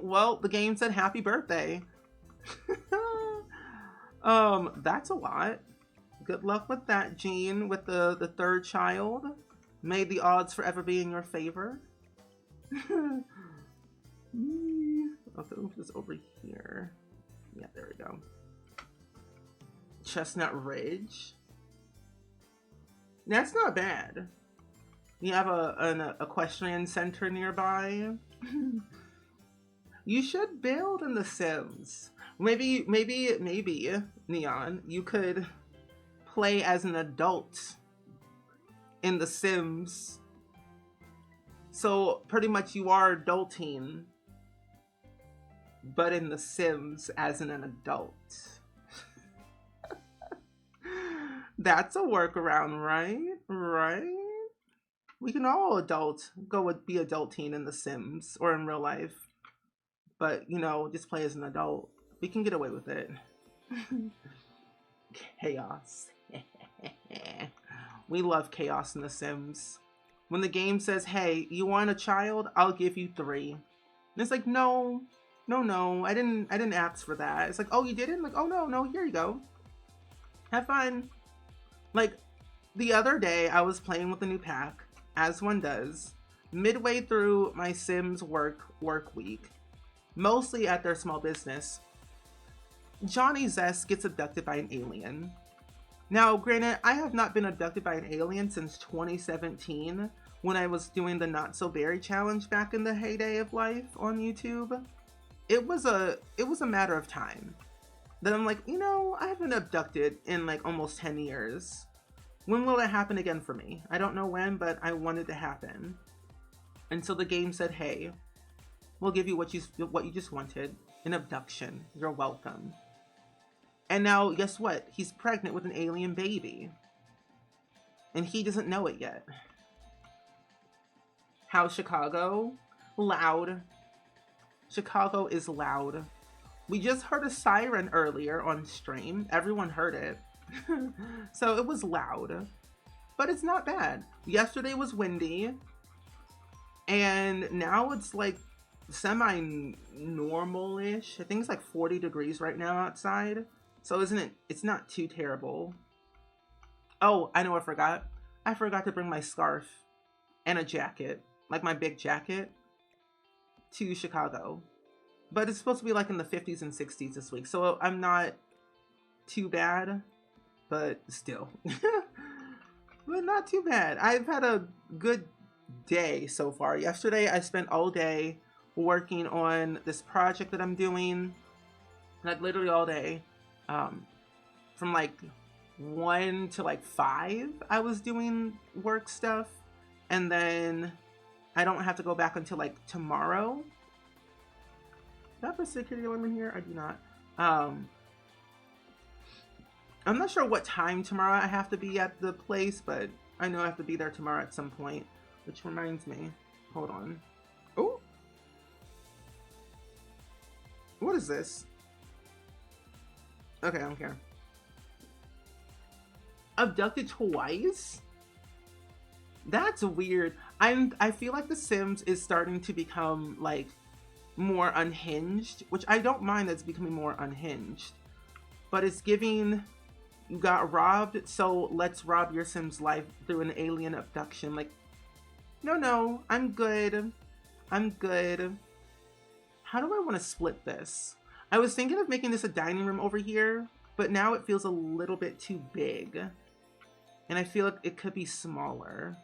Well, the game said happy birthday. That's a lot. Good luck with that, Jean, with the third child. May the odds forever be in your favor. Okay, move this over here. Yeah, there we go. Chestnut Ridge. That's not bad. You have an equestrian center nearby. You should build in The Sims. Maybe, Neon, you could play as an adult in The Sims. So pretty much you are adulting, but in The Sims as an adult. That's a workaround, right? Right? We can all be adulting in The Sims or in real life. But, just play as an adult. We can get away with it. Chaos. We love chaos in The Sims. When the game says, hey, you want a child? I'll give you 3. And it's like, no, I didn't ask for that. It's like, oh, you didn't? Like, oh, no, here you go. Have fun. Like, the other day, I was playing with a new pack, as one does, midway through my Sims work week, mostly at their small business. Johnny Zest gets abducted by an alien. Now, granted, I have not been abducted by an alien since 2017, when I was doing the Not So Berry challenge back in the heyday of life on YouTube. It was a matter of time. Then I'm like, I haven't been abducted in like almost 10 years. When will it happen again for me? I don't know when, but I want it to happen. And so the game said, hey, we'll give you what you just wanted, an abduction. You're welcome. And now, guess what? He's pregnant with an alien baby. And he doesn't know it yet. How's Chicago? Loud. Chicago is loud. We just heard a siren earlier on stream. Everyone heard it. So it was loud. But it's not bad. Yesterday was windy. And now it's like semi-normal-ish. I think it's like 40 degrees right now outside. So it's not too terrible. Oh, I know I forgot. I forgot to bring my scarf and a jacket, like my big jacket, to Chicago. But it's supposed to be like in the 50s and 60s this week. So I'm not too bad, but still. But not too bad. I've had a good day so far. Yesterday, I spent all day working on this project that I'm doing. Like literally all day. From like 1 to like 5, I was doing work stuff. And then I don't have to go back until like tomorrow. Do I have a security alarm in here? I do not. I'm not sure what time tomorrow I have to be at the place, but I know I have to be there tomorrow at some point. Which reminds me. Hold on. Oh! What is this? Okay, I don't care. Abducted twice? That's weird. I feel like The Sims is starting to become like more unhinged, which I don't mind that it's becoming more unhinged. But it's giving, you got robbed, so let's rob your Sim's life through an alien abduction. Like, no, I'm good. I'm good. How do I want to split this? I was thinking of making this a dining room over here, but now it feels a little bit too big. And I feel like it could be smaller.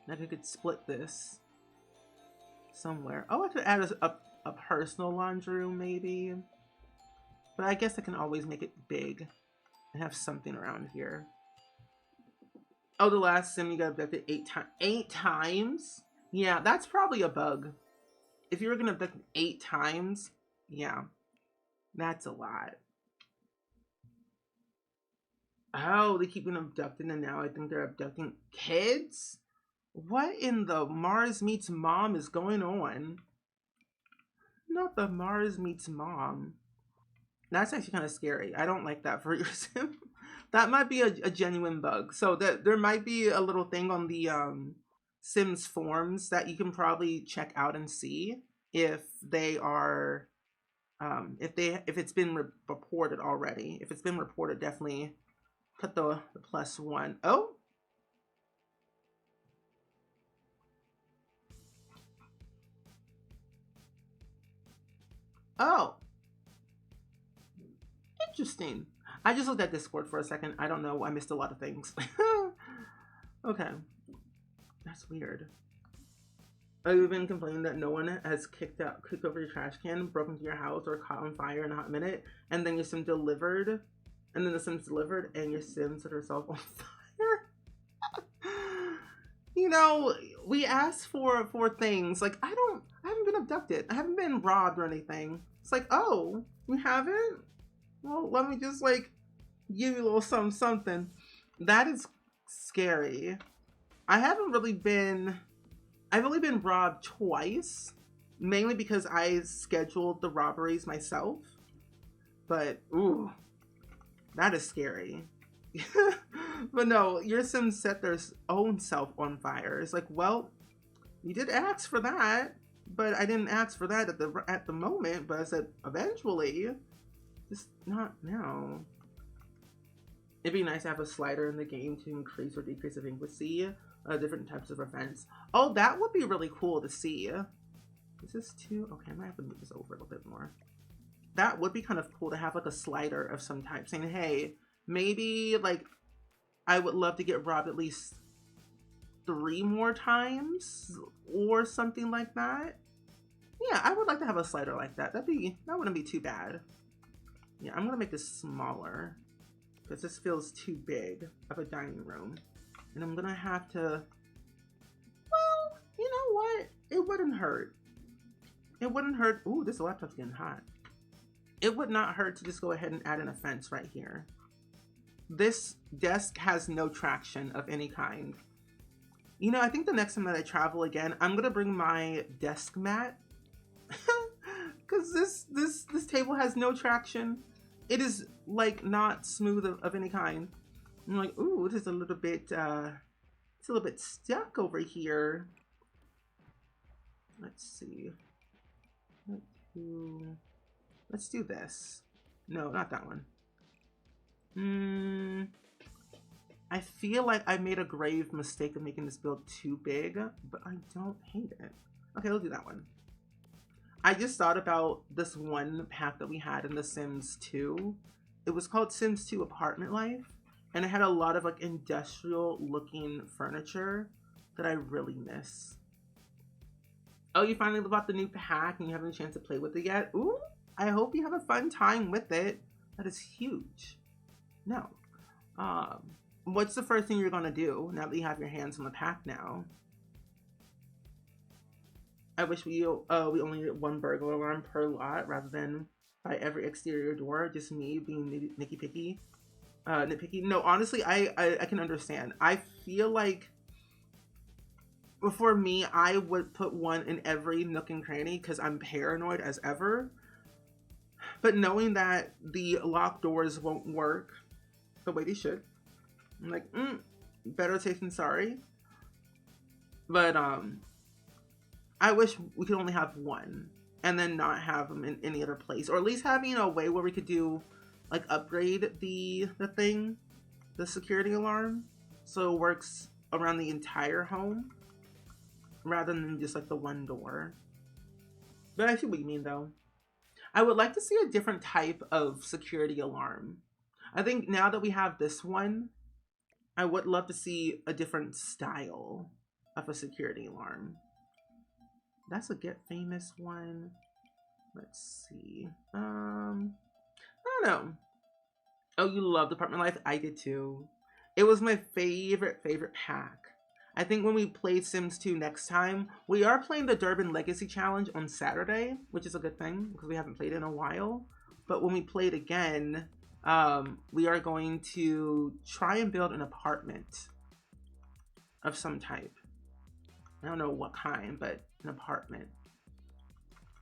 Like I could split this somewhere. Oh, I could add a personal laundry room maybe. But I guess I can always make it big and have something around here. Oh, the last sim you got abducted 8 times? Yeah, that's probably a bug. If you were gonna abduct 8 times, yeah, that's a lot. Oh, they keep getting abducted and now I think they're abducting kids? What in the Mars Meets Mom is going on? Not the Mars Meets Mom. That's actually kind of scary. I don't like that for your sim. That might be a genuine bug. So there might be a little thing on the Sims forums that you can probably check out and see if they are If it's been reported already. If it's been reported, definitely put the +1. Oh, oh, interesting. I just looked at Discord for a second. I don't know. I missed a lot of things. Okay, that's weird. I've been complaining that no one has kicked over your trash can, broken into your house, or caught on fire in a hot minute, and then your sim delivered, and then the sim's delivered, and your sim set herself on fire. You know, we asked for things like I haven't been abducted, I haven't been robbed or anything. It's like, oh, you haven't? Well, let me just like give you a little something. That is scary. I've only been robbed twice, mainly because I scheduled the robberies myself. But ooh, that is scary. But no, your Sims set their own self on fire. It's like, well, you did ask for that, but I didn't ask for that at the moment. But I said eventually, just not now. It'd be nice to have a slider in the game to increase or decrease delinquency, different types of offense. Oh, that would be really cool to see. Is this too? Okay, I might have to move this over a little bit more. That would be kind of cool to have like a slider of some type saying, hey, maybe like I would love to get robbed at least 3 more times or something like that. Yeah, I would like to have a slider like that. That wouldn't be too bad. Yeah, I'm gonna make this smaller because this feels too big of a dining room. And I'm gonna have to, well, you know what? It wouldn't hurt. It wouldn't hurt. Ooh, this laptop's getting hot. It would not hurt to just go ahead and add an offense right here. This desk has no traction of any kind. You know, I think the next time that I travel again, I'm gonna bring my desk mat. Because this table has no traction. It is like not smooth of any kind. I'm like, ooh, it is a little bit it's a little bit stuck over here. Let's see. Let's do this. No, not that one. I feel like I made a grave mistake of making this build too big, but I don't hate it. Okay, we'll do that one. I just thought about this one pack that we had in The Sims 2. It was called Sims 2 Apartment Life, and it had a lot of like industrial looking furniture that I really miss. Oh, you finally bought the new pack and you haven't had a chance to play with it yet? Ooh, I hope you have a fun time with it. That is huge. No. What's the first thing you're gonna do now that you have your hands on the pack now? I wish we only did 1 burglar alarm per lot rather than by every exterior door. Just me being nitpicky. No, honestly, I can understand. I feel like for me, I would put 1 in every nook and cranny because I'm paranoid as ever. But knowing that the locked doors won't work the way they should, I'm like, better safe than sorry. But I wish we could only have 1 and then not have them in any other place, or at least having a way where we could do like upgrade the security alarm so it works around the entire home rather than just like the 1 door. But I see what you mean though. I would like to see a different type of security alarm. I think now that we have this one, I would love to see a different style of a security alarm. That's a Get Famous one. Let's see. I don't know. Oh, you love Apartment Life? I did too. It was my favorite pack. I think when we play Sims 2 next time, we are playing the Durban Legacy Challenge on Saturday, which is a good thing because we haven't played in a while. But when we play it again, we are going to try and build an apartment of some type. I don't know what kind, but an apartment.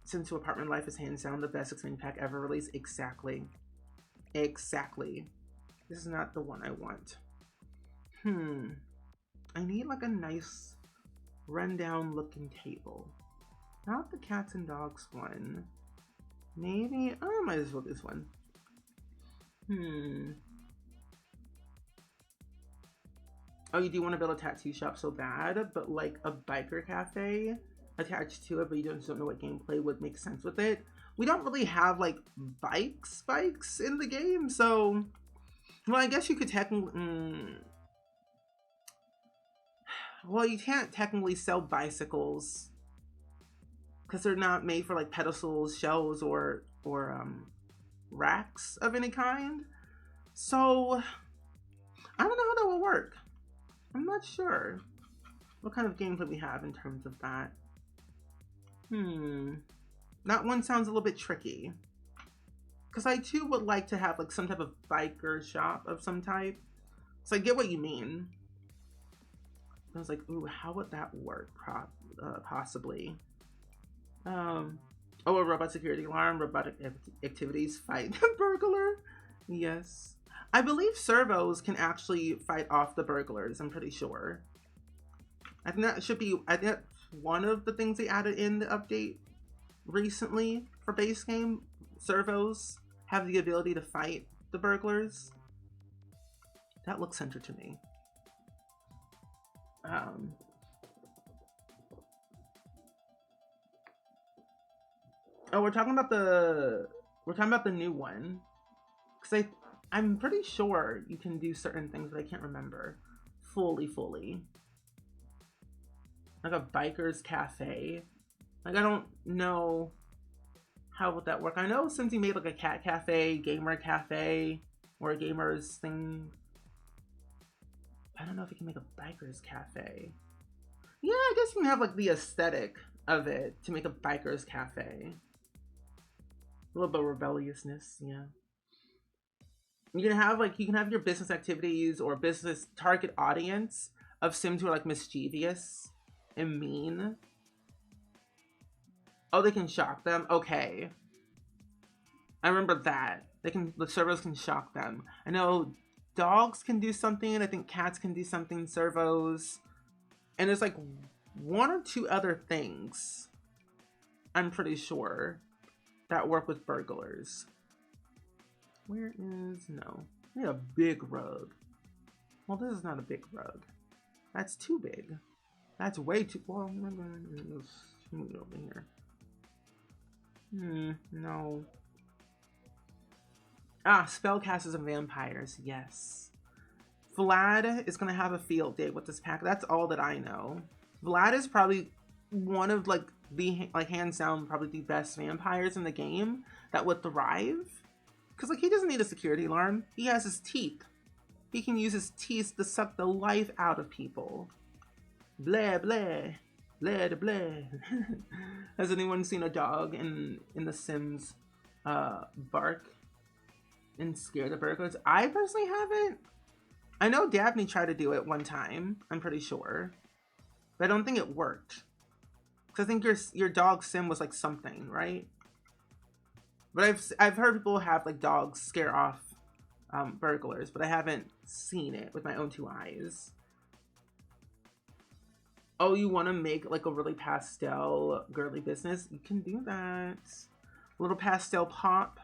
Sims 2 Apartment Life is hands down the best expansion pack ever released. Exactly. This is not the one I want. I need like a nice rundown looking table. Not the cats and dogs one. Maybe I might as well do this one. Oh, you do want to build a tattoo shop so bad, but like a biker cafe attached to it, but you just don't know what gameplay would make sense with it. We don't really have like bikes in the game, so well, I guess you could technically. Well, you can't technically sell bicycles because they're not made for like pedestals, shelves, or racks of any kind. So I don't know how that will work. I'm not sure what kind of gameplay we have in terms of that. That one sounds a little bit tricky. Because I too would like to have like some type of biker shop of some type. So I get what you mean. I was like, ooh, how would that work possibly? Oh, a robot security alarm, robotic activities, fight the burglar. Yes. I believe servos can actually fight off the burglars, I'm pretty sure. I think that should be, I think that's one of the things they added in the update recently for base game. Servos have the ability to fight the burglars. That looks center to me. Oh, we're talking about the new one. Because I'm pretty sure you can do certain things, but I can't remember fully. Like a biker's cafe. Like I don't know how would that work. I know since he made like a cat cafe, gamer cafe, or a gamer's thing. I don't know if you can make a biker's cafe. Yeah, I guess you can have like the aesthetic of it to make a biker's cafe. A little bit of rebelliousness, yeah. You can have your business activities or business target audience of Sims who are like mischievous and mean. Oh, they can shock them? Okay. I remember that. The servos can shock them. I know dogs can do something, I think cats can do something, servos. And there's like one or two other things, I'm pretty sure, that work with burglars. Where is, no. We have a big rug. Well, this is not a big rug. That's too big. That's way too, well, let's move it over here. No. Ah, spellcasters and vampires, yes. Vlad is gonna have a field day with this pack. That's all that I know. Vlad is probably one of like the, like hands down, probably the best vampires in the game that would thrive. Because like he doesn't need a security alarm. He has his teeth. He can use his teeth to suck the life out of people. Blah, blah. Blah, blah. Has anyone seen a dog in The Sims bark and scare the burglars? I personally haven't. I know Dabney tried to do it one time, I'm pretty sure. But I don't think it worked. Because I think your dog Sim was like something, right? But I've heard people have like dogs scare off burglars, but I haven't seen it with my own two eyes. Oh, you want to make like a really pastel girly business? You can do that. A little pastel pop.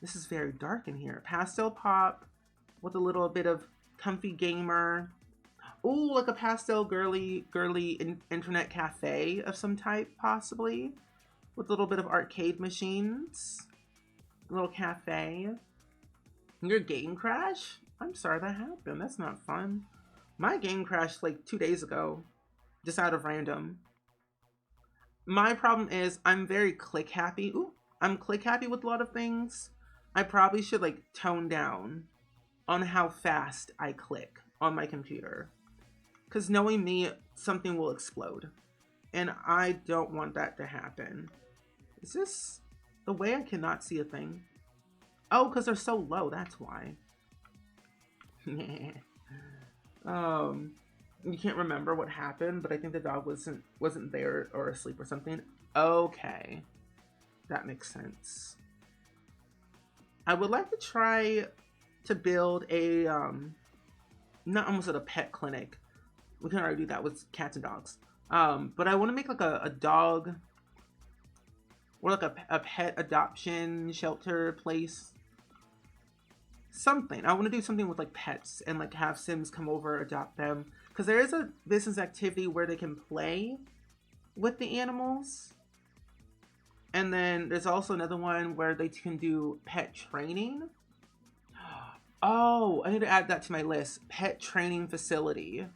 This is very dark in here. Pastel pop with a little bit of comfy gamer. Oh, like a pastel girly internet cafe of some type, possibly. With a little bit of arcade machines. A little cafe. Your game crash? I'm sorry that happened. That's not fun. My game crashed like 2 days ago. Just out of random. My problem is I'm very click happy. Ooh, I'm click happy with a lot of things. I probably should like tone down on how fast I click on my computer. Because knowing me, something will explode. And I don't want that to happen. Is this the way I cannot see a thing? Oh, because they're so low, that's why. You can't remember what happened, but I think the dog wasn't there or asleep or something. Okay. That makes sense. I would like to try to build a not almost at a pet clinic. We can already do that with cats and dogs. But I want to make like a dog or like a pet adoption shelter place. Something. I want to do something with like pets and like have Sims come over, adopt them. Because there is a business activity where they can play with the animals. And then there's also another one where they can do pet training. Oh, I need to add that to my list. Pet training facility.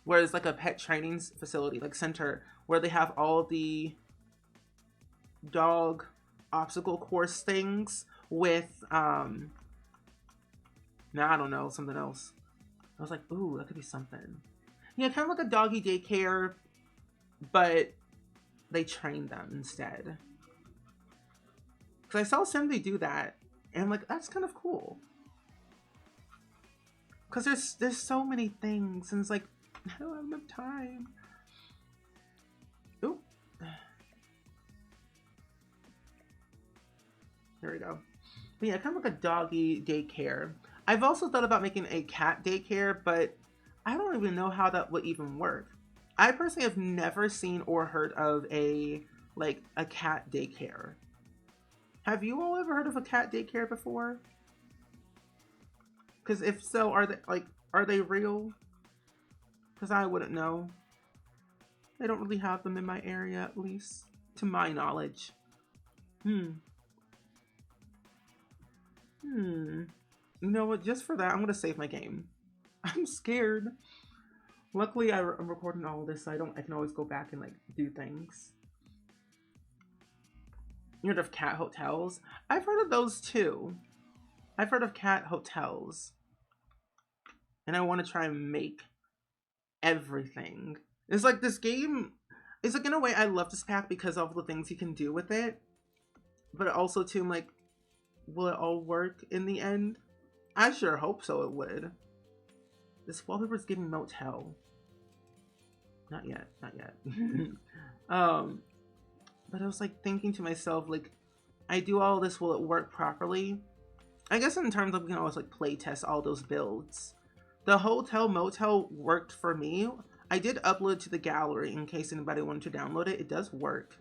Where it's like a pet training facility, like center, where they have all the dog obstacle course things with now I don't know, something else. I was like, ooh, that could be something. Yeah, kind of like a doggy daycare, but they train them instead. Because I saw somebody do that, and I'm like, that's kind of cool. Because there's so many things, and it's like, I don't have enough time. Ooh. There we go. But yeah, kind of like a doggy daycare. I've also thought about making a cat daycare, but I don't even know how that would even work. I personally have never seen or heard of a cat daycare. Have you all ever heard of a cat daycare before? Because if so, are they real? Because I wouldn't know. They don't really have them in my area, at least to my knowledge. You know what? Just for that, I'm gonna save my game. I'm scared. Luckily, I'm recording all this, so I can always go back and like do things. You heard of cat hotels? I've heard of those too. I've heard of cat hotels, and I want to try and make everything. It's like this game. It's like in a way I love this pack because of the things you can do with it, but also too, I'm like, will it all work in the end? I sure hope so it would. This wallpaper's giving motel. Not yet, not yet. But I was like thinking to myself, like, I do all this, will it work properly? I guess in terms of, you can always like play test all those builds. The hotel motel worked for me. I did upload to the gallery in case anybody wanted to download it. It does work.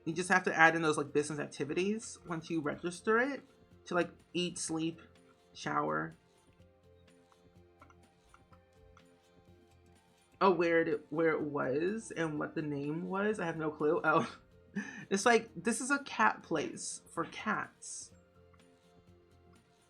You just have to add in those like business activities once you register it to like eat, sleep, shower. Oh, where it was and what the name was, I have no clue. Oh, it's like, this is a cat place for cats.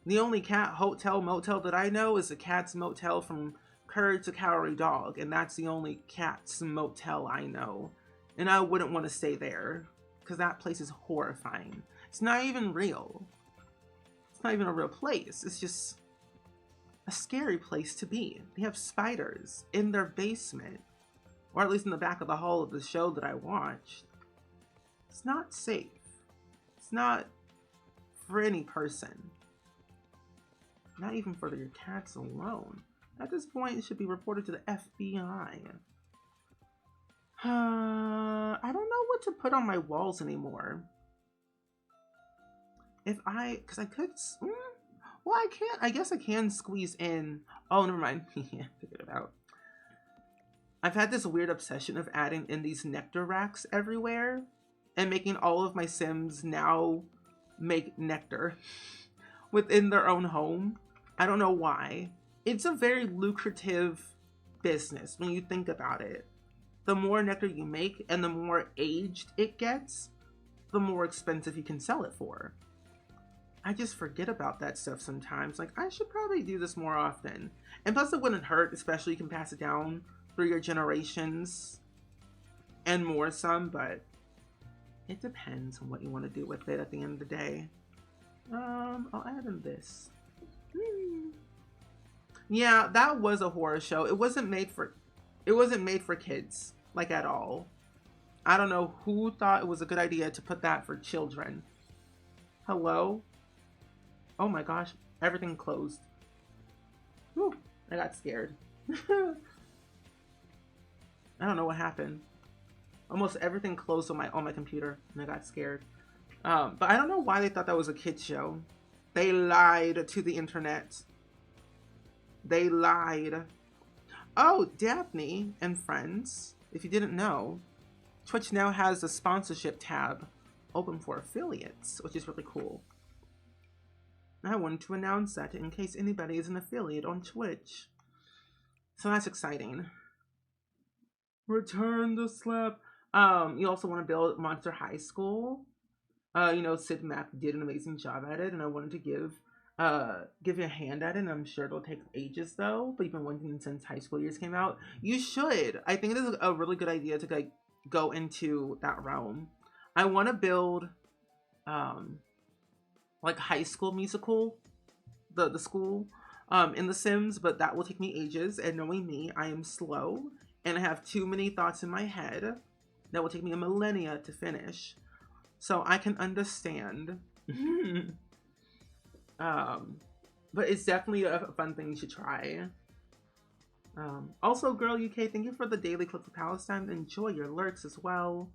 The only cat hotel motel that I know is a Cat's Motel from Courage the Cowardly Dog, and that's the only Cat's Motel I know. And I wouldn't want to stay there, because that place is horrifying. It's not even real. It's not even a real place. It's just a scary place to be. They have spiders in their basement, or at least in the back of the hall of the show that I watched. It's not safe. It's not for any person. Not even for your cats alone. At this point, it should be reported to the FBI. I don't know what to put on my walls anymore. Because I could, well, I can't, I guess I can squeeze in, oh, never mind, yeah, figured it out. I've had this weird obsession of adding in these nectar racks everywhere, and making all of my Sims now make nectar within their own home. I don't know why. It's a very lucrative business when you think about it. The more nectar you make and the more aged it gets, the more expensive you can sell it for. I just forget about that stuff sometimes. Like, I should probably do this more often. And plus it wouldn't hurt, especially you can pass it down through your generations and more some, but it depends on what you want to do with it at the end of the day. I'll add in this. Yeah, that was a horror show. It wasn't made for kids, like, at all. I don't know who thought it was a good idea to put that for children. Hello? Oh my gosh, everything closed. Whew, I got scared. I don't know what happened. Almost everything closed on my computer, and I got scared. But I don't know why they thought that was a kid's show. They lied to the internet. They lied. Oh, Daphne and friends, if you didn't know, Twitch now has a sponsorship tab open for affiliates, which is really cool. I wanted to announce that in case anybody is an affiliate on Twitch. So that's exciting. Return the slap. You also want to build Monster High School. You know, Sid Mac did an amazing job at it, and I wanted to give you a hand at it. And I'm sure it'll take ages though, but you've been wanting since high school years came out. You should. I think it is a really good idea to like go into that realm. I want to build like High School Musical, the school in The Sims, but that will take me ages, and knowing me, I am slow and I have too many thoughts in my head that will take me a millennia to finish. So I can understand. But it's definitely a fun thing you should try. Also, Girl UK, thank you for the daily clip for Palestine. Enjoy your lurks as well.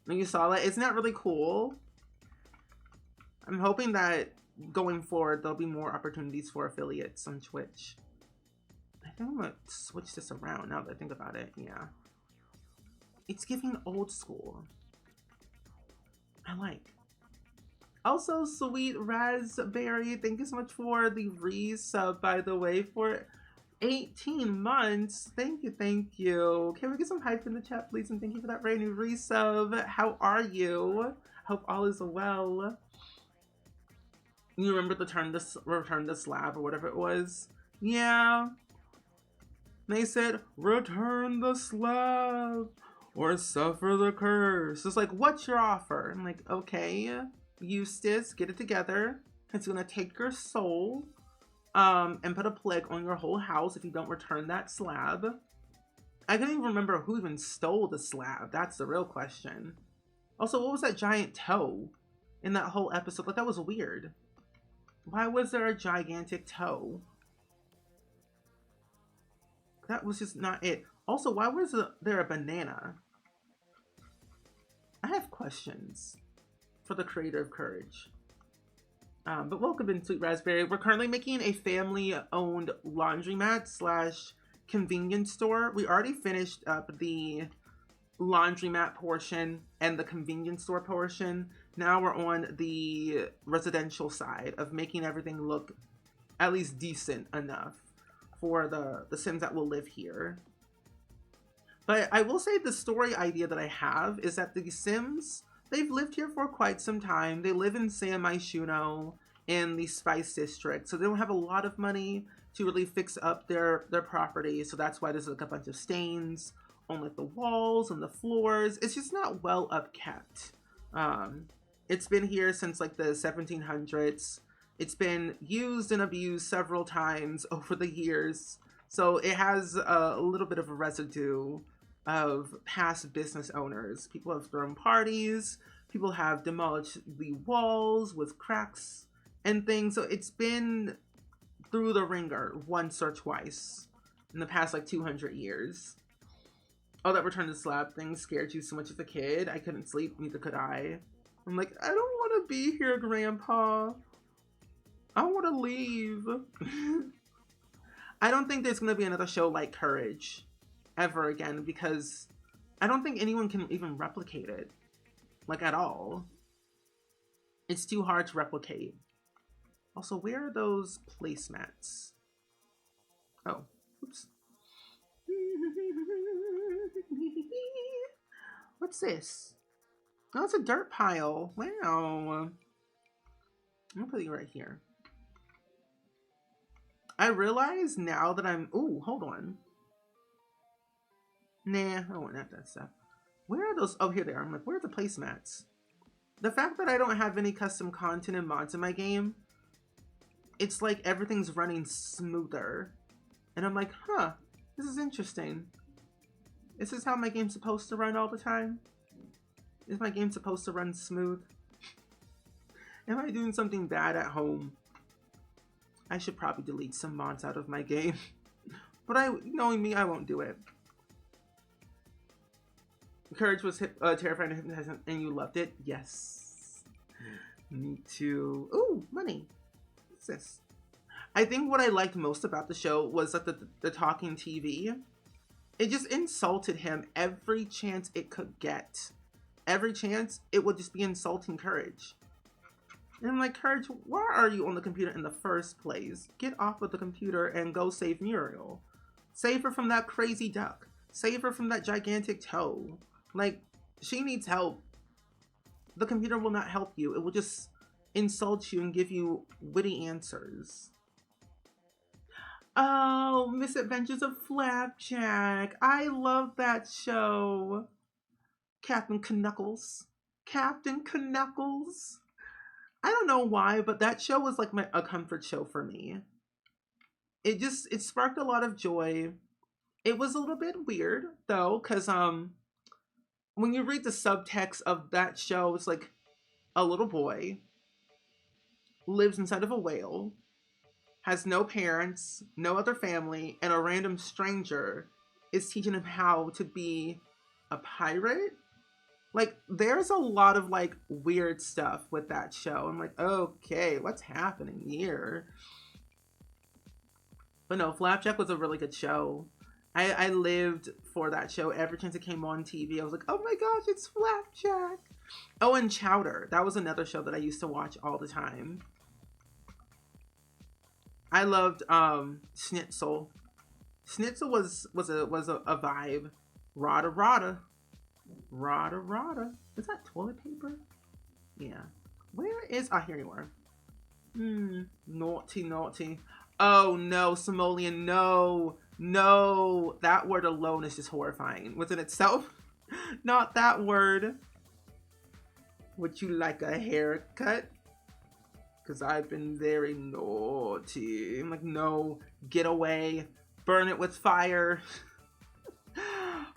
And you saw that. Isn't that really cool? I'm hoping that going forward, there'll be more opportunities for affiliates on Twitch. I think I'm gonna switch this around now that I think about it. Yeah. It's giving old school. I like. Also, Sweet Raspberry, thank you so much for the resub, by the way, for 18 months. Thank you, thank you. Can we get some hype in the chat, please? And thank you for that brand new resub. How are you? Hope all is well. You remember the return the slab or whatever it was? Yeah. They said, return the slab or suffer the curse. It's like, what's your offer? I'm like, okay, Eustace, get it together. It's gonna take your soul and put a plague on your whole house if you don't return that slab. I can't even remember who even stole the slab. That's the real question. Also, what was that giant toe in that whole episode? Like, that was weird. Why was there a gigantic toe? That was just not it. Also, why was there a banana? I have questions for the creator of Courage. But welcome in, Sweet Raspberry. We're currently making a family-owned laundromat slash convenience store. We already finished up the laundromat portion and the convenience store portion. Now we're on the residential side of making everything look at least decent enough for the Sims that will live here. But I will say the story idea that I have is that the Sims, they've lived here for quite some time. They live in San Myshuno in the Spice District, so they don't have a lot of money to really fix up their property. So that's why there's like a bunch of stains on like the walls and the floors. It's just not well upkept. It's been here since like the 1700s. It's been used and abused several times over the years. So it has a little bit of a residue of past business owners. People have thrown parties. People have demolished the walls with cracks and things. So it's been through the ringer once or twice in the past like 200 years. Oh, that return to slab thing scared you so much as a kid. I couldn't sleep, neither could I. I'm like, I don't want to be here, Grandpa. I want to leave. I don't think there's going to be another show like Courage ever again, because I don't think anyone can even replicate it, like at all. It's too hard to replicate. Also, where are those placemats? Oh, oops. What's this? Oh, it's a dirt pile. Wow. I'm gonna put you right here. I realize now that I'm... Ooh, hold on. Nah, I don't want that stuff. Where are those? Oh, here they are. I'm like, where are the placemats? The fact that I don't have any custom content and mods in my game, it's like everything's running smoother. And I'm like, huh, this is interesting. Is this how my game's supposed to run all the time? Is my game supposed to run smooth? Am I doing something bad at home? I should probably delete some mods out of my game. But knowing me, I won't do it. Courage was terrifying and you loved it? Yes. Me too. Ooh, money. What's this? I think what I liked most about the show was that the talking TV. It just insulted him every chance it could get. Every chance, it would just be insulting Courage. And I'm like, Courage, why are you on the computer in the first place? Get off of the computer and go save Muriel. Save her from that crazy duck. Save her from that gigantic toe. Like, she needs help. The computer will not help you. It will just insult you and give you witty answers. Oh, Misadventures of Flapjack. I love that show. Captain Knuckles. Captain Knuckles. I don't know why, but that show was like a comfort show for me. It sparked a lot of joy. It was a little bit weird though, because when you read the subtext of that show, it's like a little boy lives inside of a whale, has no parents, no other family, and a random stranger is teaching him how to be a pirate. Like, there's a lot of like weird stuff with that show. I'm like, okay, what's happening here? But no, Flapjack was a really good show. I lived for that show every chance it came on TV. I was like, oh my gosh, it's Flapjack. Oh, and Chowder. That was another show that I used to watch all the time. I loved Schnitzel. Schnitzel was a vibe. Rada Rada. Rada Rada. Is that toilet paper? Yeah. Where is... Ah, here you are. Naughty, naughty. Oh no, Simoleon, no. No. That word alone is just horrifying within itself. Not that word. Would you like a haircut? Because I've been very naughty. I'm like, no. Get away. Burn it with fire.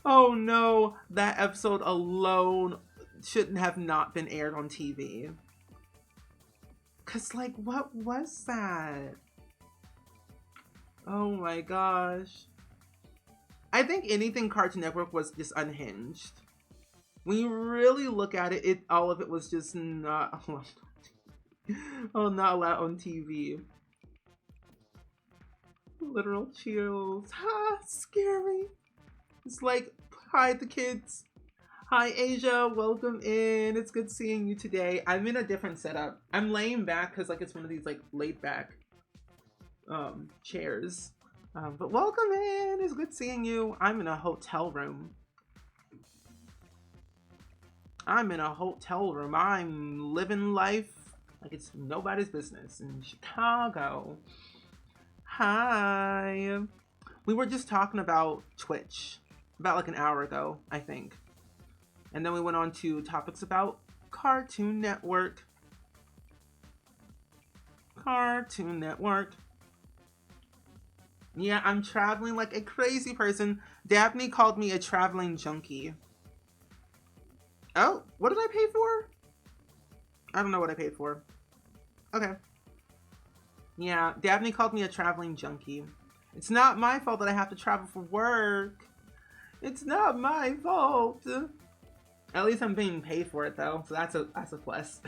Oh no, that episode alone shouldn't have not been aired on TV. Cause like, what was that? Oh my gosh. I think anything Cartoon Network was just unhinged. When you really look at it, all of it was just not not allowed on TV. Literal chills. Ha, scary. It's like, hi the kids. Hi Asia, welcome in. It's good seeing you today. I'm in a different setup. I'm laying back because like it's one of these like laid back chairs. But welcome in. It's good seeing you. I'm in a hotel room. I'm living life like it's nobody's business in Chicago. Hi. We were just talking about Twitch about like an hour ago, I think. And then we went on to topics about Cartoon Network. Cartoon Network. Yeah, I'm traveling like a crazy person. Daphne called me a traveling junkie. Oh, what did I pay for? I don't know what I paid for. Okay. Yeah, Daphne called me a traveling junkie. It's not my fault that I have to travel for work. It's not my fault. At least I'm being paid for it though, so that's a plus.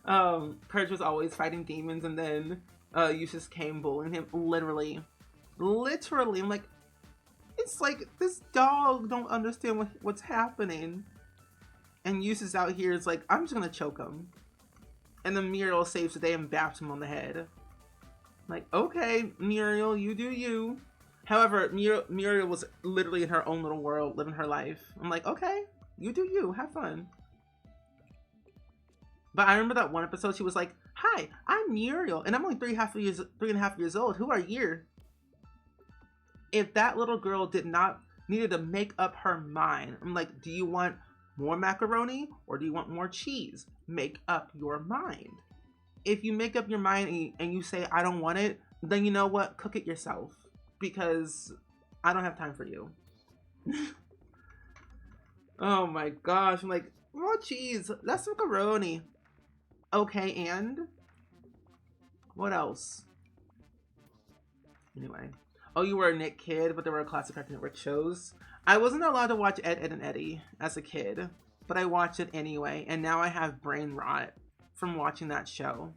Courage was always fighting demons, and then Eustace came bullying him. Literally. I'm like, it's like this dog don't understand what's happening. And Eustace out here is like, I'm just gonna choke him. And then Muriel saves the day and baps him on the head. Like, okay, Muriel, you do you. However, Muriel was literally in her own little world, living her life. I'm like, okay, you do you, have fun. But I remember that one episode, she was like, hi, I'm Muriel, and I'm only 3.5 years old. Who are you? If that little girl needed to make up her mind, I'm like, do you want more macaroni or do you want more cheese? Make up your mind. If you make up your mind and you say, I don't want it, then you know what? Cook it yourself. Because I don't have time for you. Oh my gosh. I'm like, more cheese. That's macaroni. Okay, and? What else? Anyway. Oh, you were a Nick kid, but there were classic Cartoon Network shows. I wasn't allowed to watch Ed, Edd and Eddy as a kid, but I watched it anyway, and now I have brain rot from watching that show.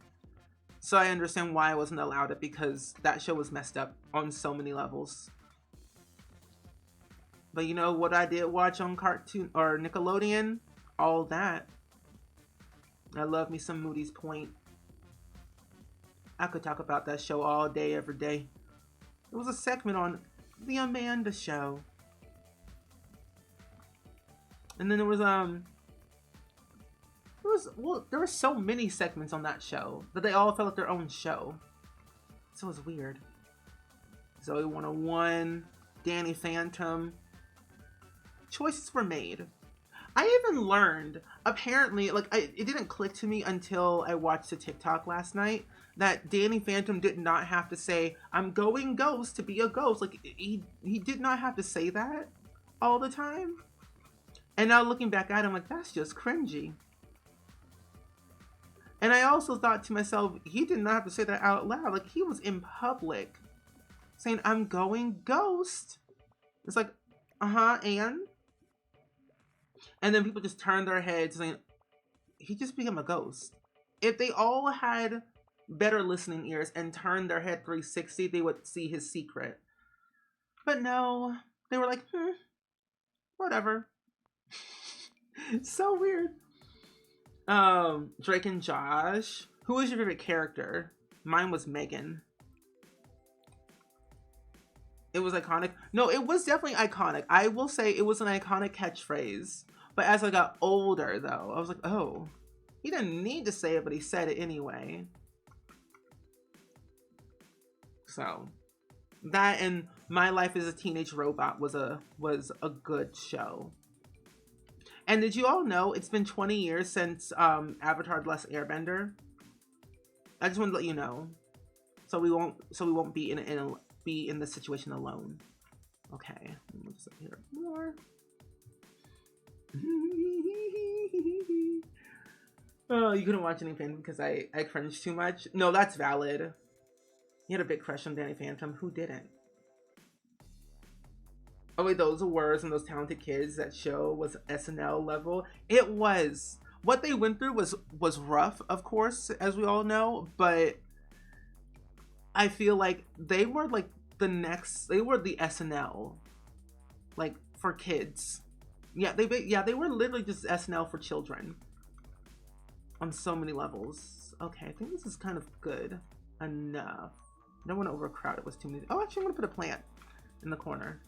So I understand why I wasn't allowed it, because that show was messed up on so many levels. But you know what I did watch on Cartoon or Nickelodeon? All that. I love me some Moody's Point. I could talk about that show all day, every day. It was a segment on The Amanda Show. And then there was there were so many segments on that show that they all felt like their own show. So it was weird. Zoe 101, Danny Phantom. Choices were made. I even learned, apparently, like, it didn't click to me until I watched the TikTok last night, that Danny Phantom did not have to say, I'm going ghost to be a ghost. Like, he did not have to say that all the time. And now looking back at him, like, that's just cringy. And I also thought to myself, he did not have to say that out loud. Like, he was in public saying, I'm going ghost. It's like, and then people just turned their heads saying, he just became a ghost. If they all had better listening ears and turned their head 360, they would see his secret. But no, they were like, whatever. So weird. Drake and Josh. Who was your favorite character? Mine was Megan. It was iconic. No, it was definitely iconic. I will say it was an iconic catchphrase. But as I got older, though, I was like, oh, he didn't need to say it, but he said it anyway. So, that and My Life as a Teenage Robot was a good show. And did you all know it's been 20 years since Avatar: The Last Airbender? I just wanted to let you know, so we won't be in this situation alone. Okay, let's up here more. Oh, you couldn't watch any Phantom because I cringed too much. No, that's valid. You had a big crush on Danny Phantom. Who didn't? Oh wait, those awards and those talented kids, that show was SNL level. It was. What they went through was rough, of course, as we all know, but I feel like they were like they were the SNL, like, for kids. Yeah, they were literally just SNL for children on so many levels. Okay, I think this is kind of good enough. I don't want to overcrowd it with too many. Oh, actually, I'm gonna put a plant in the corner.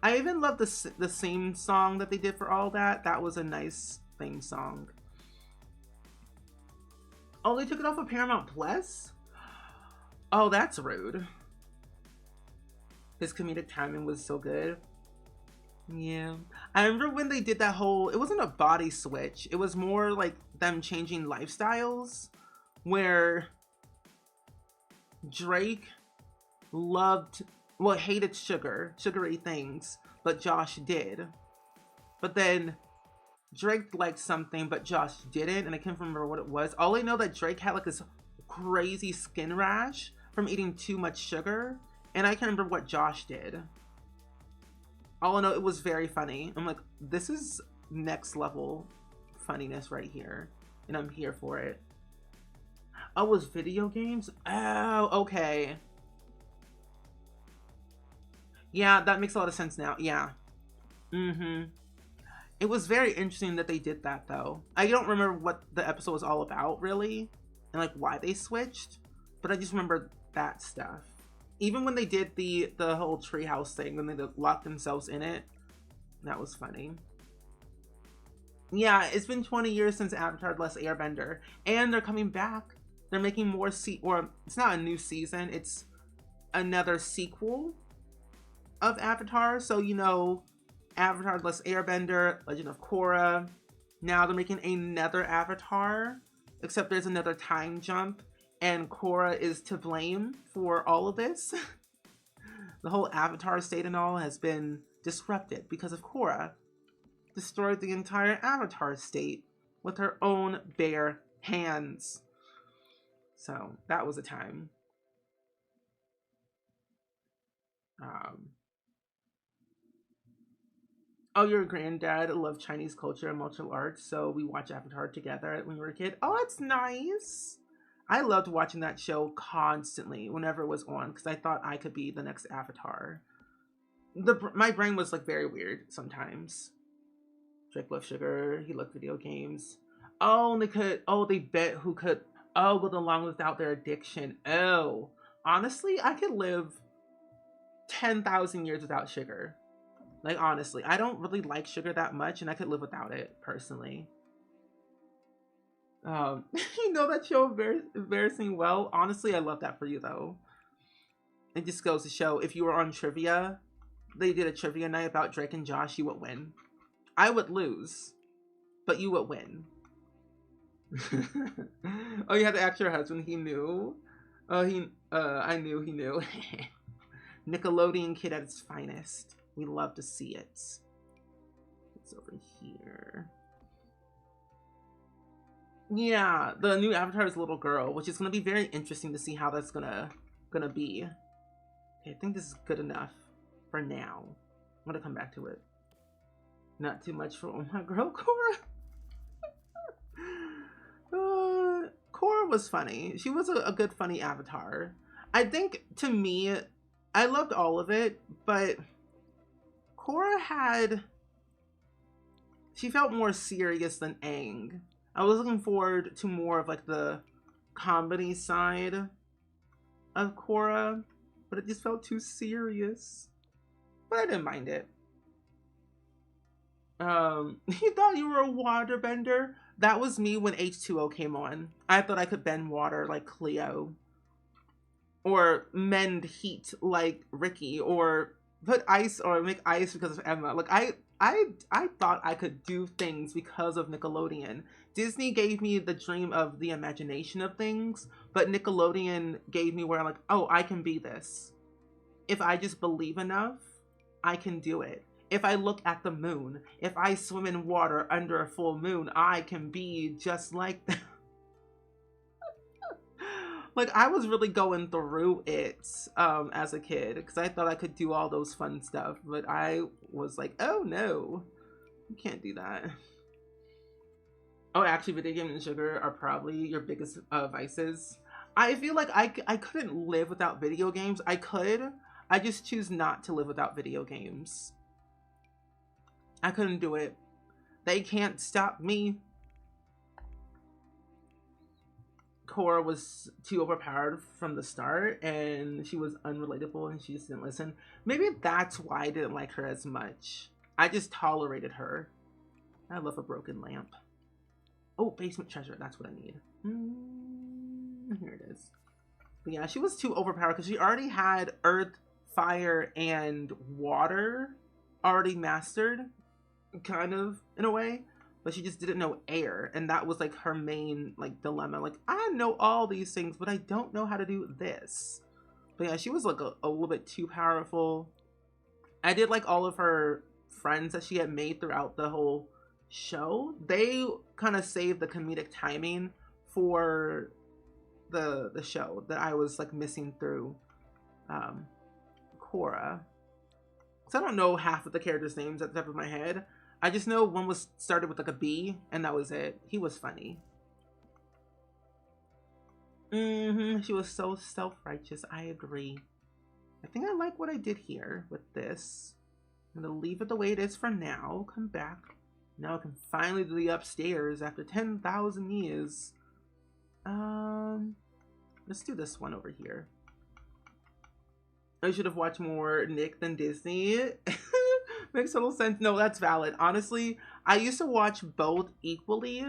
I even love the theme song that they did for all that. That was a nice theme song. Oh, they took it off of Paramount Plus? Oh, that's rude. His comedic timing was so good. Yeah. I remember when they did that whole, it wasn't a body switch. It was more like them changing lifestyles, where Drake hated sugary things, but Josh did. But then Drake liked something, but Josh didn't, and I can't remember what it was. All I know that Drake had like this crazy skin rash from eating too much sugar, and I can't remember what Josh did. All I know, it was very funny. I'm like, this is next level funniness right here, and I'm here for it. Oh, it was video games? Oh, okay. Yeah, that makes a lot of sense now. Yeah. It was very interesting that they did that, though. I don't remember what the episode was all about, really, and like why they switched, but I just remember that stuff. Even when they did the whole treehouse thing, when they locked themselves in it, that was funny. Yeah, it's been 20 years since Avatar: The Last Airbender, and they're coming back. They're making more or it's not a new season, it's another sequel of Avatar. So, you know, Avatar: The Last Airbender, Legend of Korra. Now they're making another Avatar, except there's another time jump, and Korra is to blame for all of this. The whole Avatar state and all has been disrupted because of Korra. Destroyed the entire Avatar state with her own bare hands. So that was a time. Oh, your granddad loved Chinese culture and martial arts, so we watched Avatar together when we were a kid. Oh, that's nice. I loved watching that show constantly whenever it was on because I thought I could be the next Avatar. My brain was like very weird sometimes. Drake loved sugar. He loved video games. Oh, and they could. Oh, they bet who could. Oh, go along without their addiction. Oh, honestly, I could live 10,000 years without sugar. Like honestly, I don't really like sugar that much, and I could live without it personally. You know that show embarrassing well. Honestly, I love that for you though. It just goes to show if you were on trivia, they did a trivia night about Drake and Josh, you would win. I would lose, but you would win. Oh, you had to ask your husband. He knew. I knew he knew. Nickelodeon kid at its finest. We love to see it. It's over here. Yeah, the new Avatar is a little girl, which is gonna be very interesting to see how that's gonna be. Okay, I think this is good enough for now. I'm gonna come back to it. Not too much for my girl Cora. Cora was funny. She was a good funny Avatar. I think to me, I loved all of it, but Cora she felt more serious than Aang. I was looking forward to more of like the comedy side of Cora, but it just felt too serious. But I didn't mind it. You thought you were a waterbender? That was me when H2O came on. I thought I could bend water like Cleo. Or mend heat like Ricky. Or put ice or make ice because of Emma. Like I thought I could do things because of Nickelodeon. Disney gave me the dream of the imagination of things, but Nickelodeon gave me where I'm like, oh, I can be this. If I just believe enough, I can do it. If I look at the moon, if I swim in water under a full moon, I can be just like that. Like, I was really going through it as a kid because I thought I could do all those fun stuff, but I was like, oh no, you can't do that. Oh, actually, video games and sugar are probably your biggest vices. I feel like I couldn't live without video games. I could. I just choose not to live without video games. I couldn't do it. They can't stop me. Cora was too overpowered from the start, and she was unrelatable, and she just didn't listen. Maybe that's why I didn't like her as much. I just tolerated her. I love a broken lamp. Oh, basement treasure. That's what I need. Here it is. But yeah, she was too overpowered because she already had earth, fire, and water already mastered, kind of, in a way. But she just didn't know air, and that was like her main like dilemma. Like, I know all these things, but I don't know how to do this. But yeah, she was like a little bit too powerful. I did like all of her friends that she had made throughout the whole show. They kind of saved the comedic timing for the show that I was like missing through Cora. So I don't know half of the characters' names at the top of my head. I just know one was started with like a B, and that was it. He was funny. She was so self-righteous. I agree. I think I like what I did here with this. I'm gonna leave it the way it is for now. Come back. Now I can finally do the upstairs after 10,000 years. Let's do this one over here. I should have watched more Nick than Disney. Makes total sense. No, that's valid. Honestly, I used to watch both equally,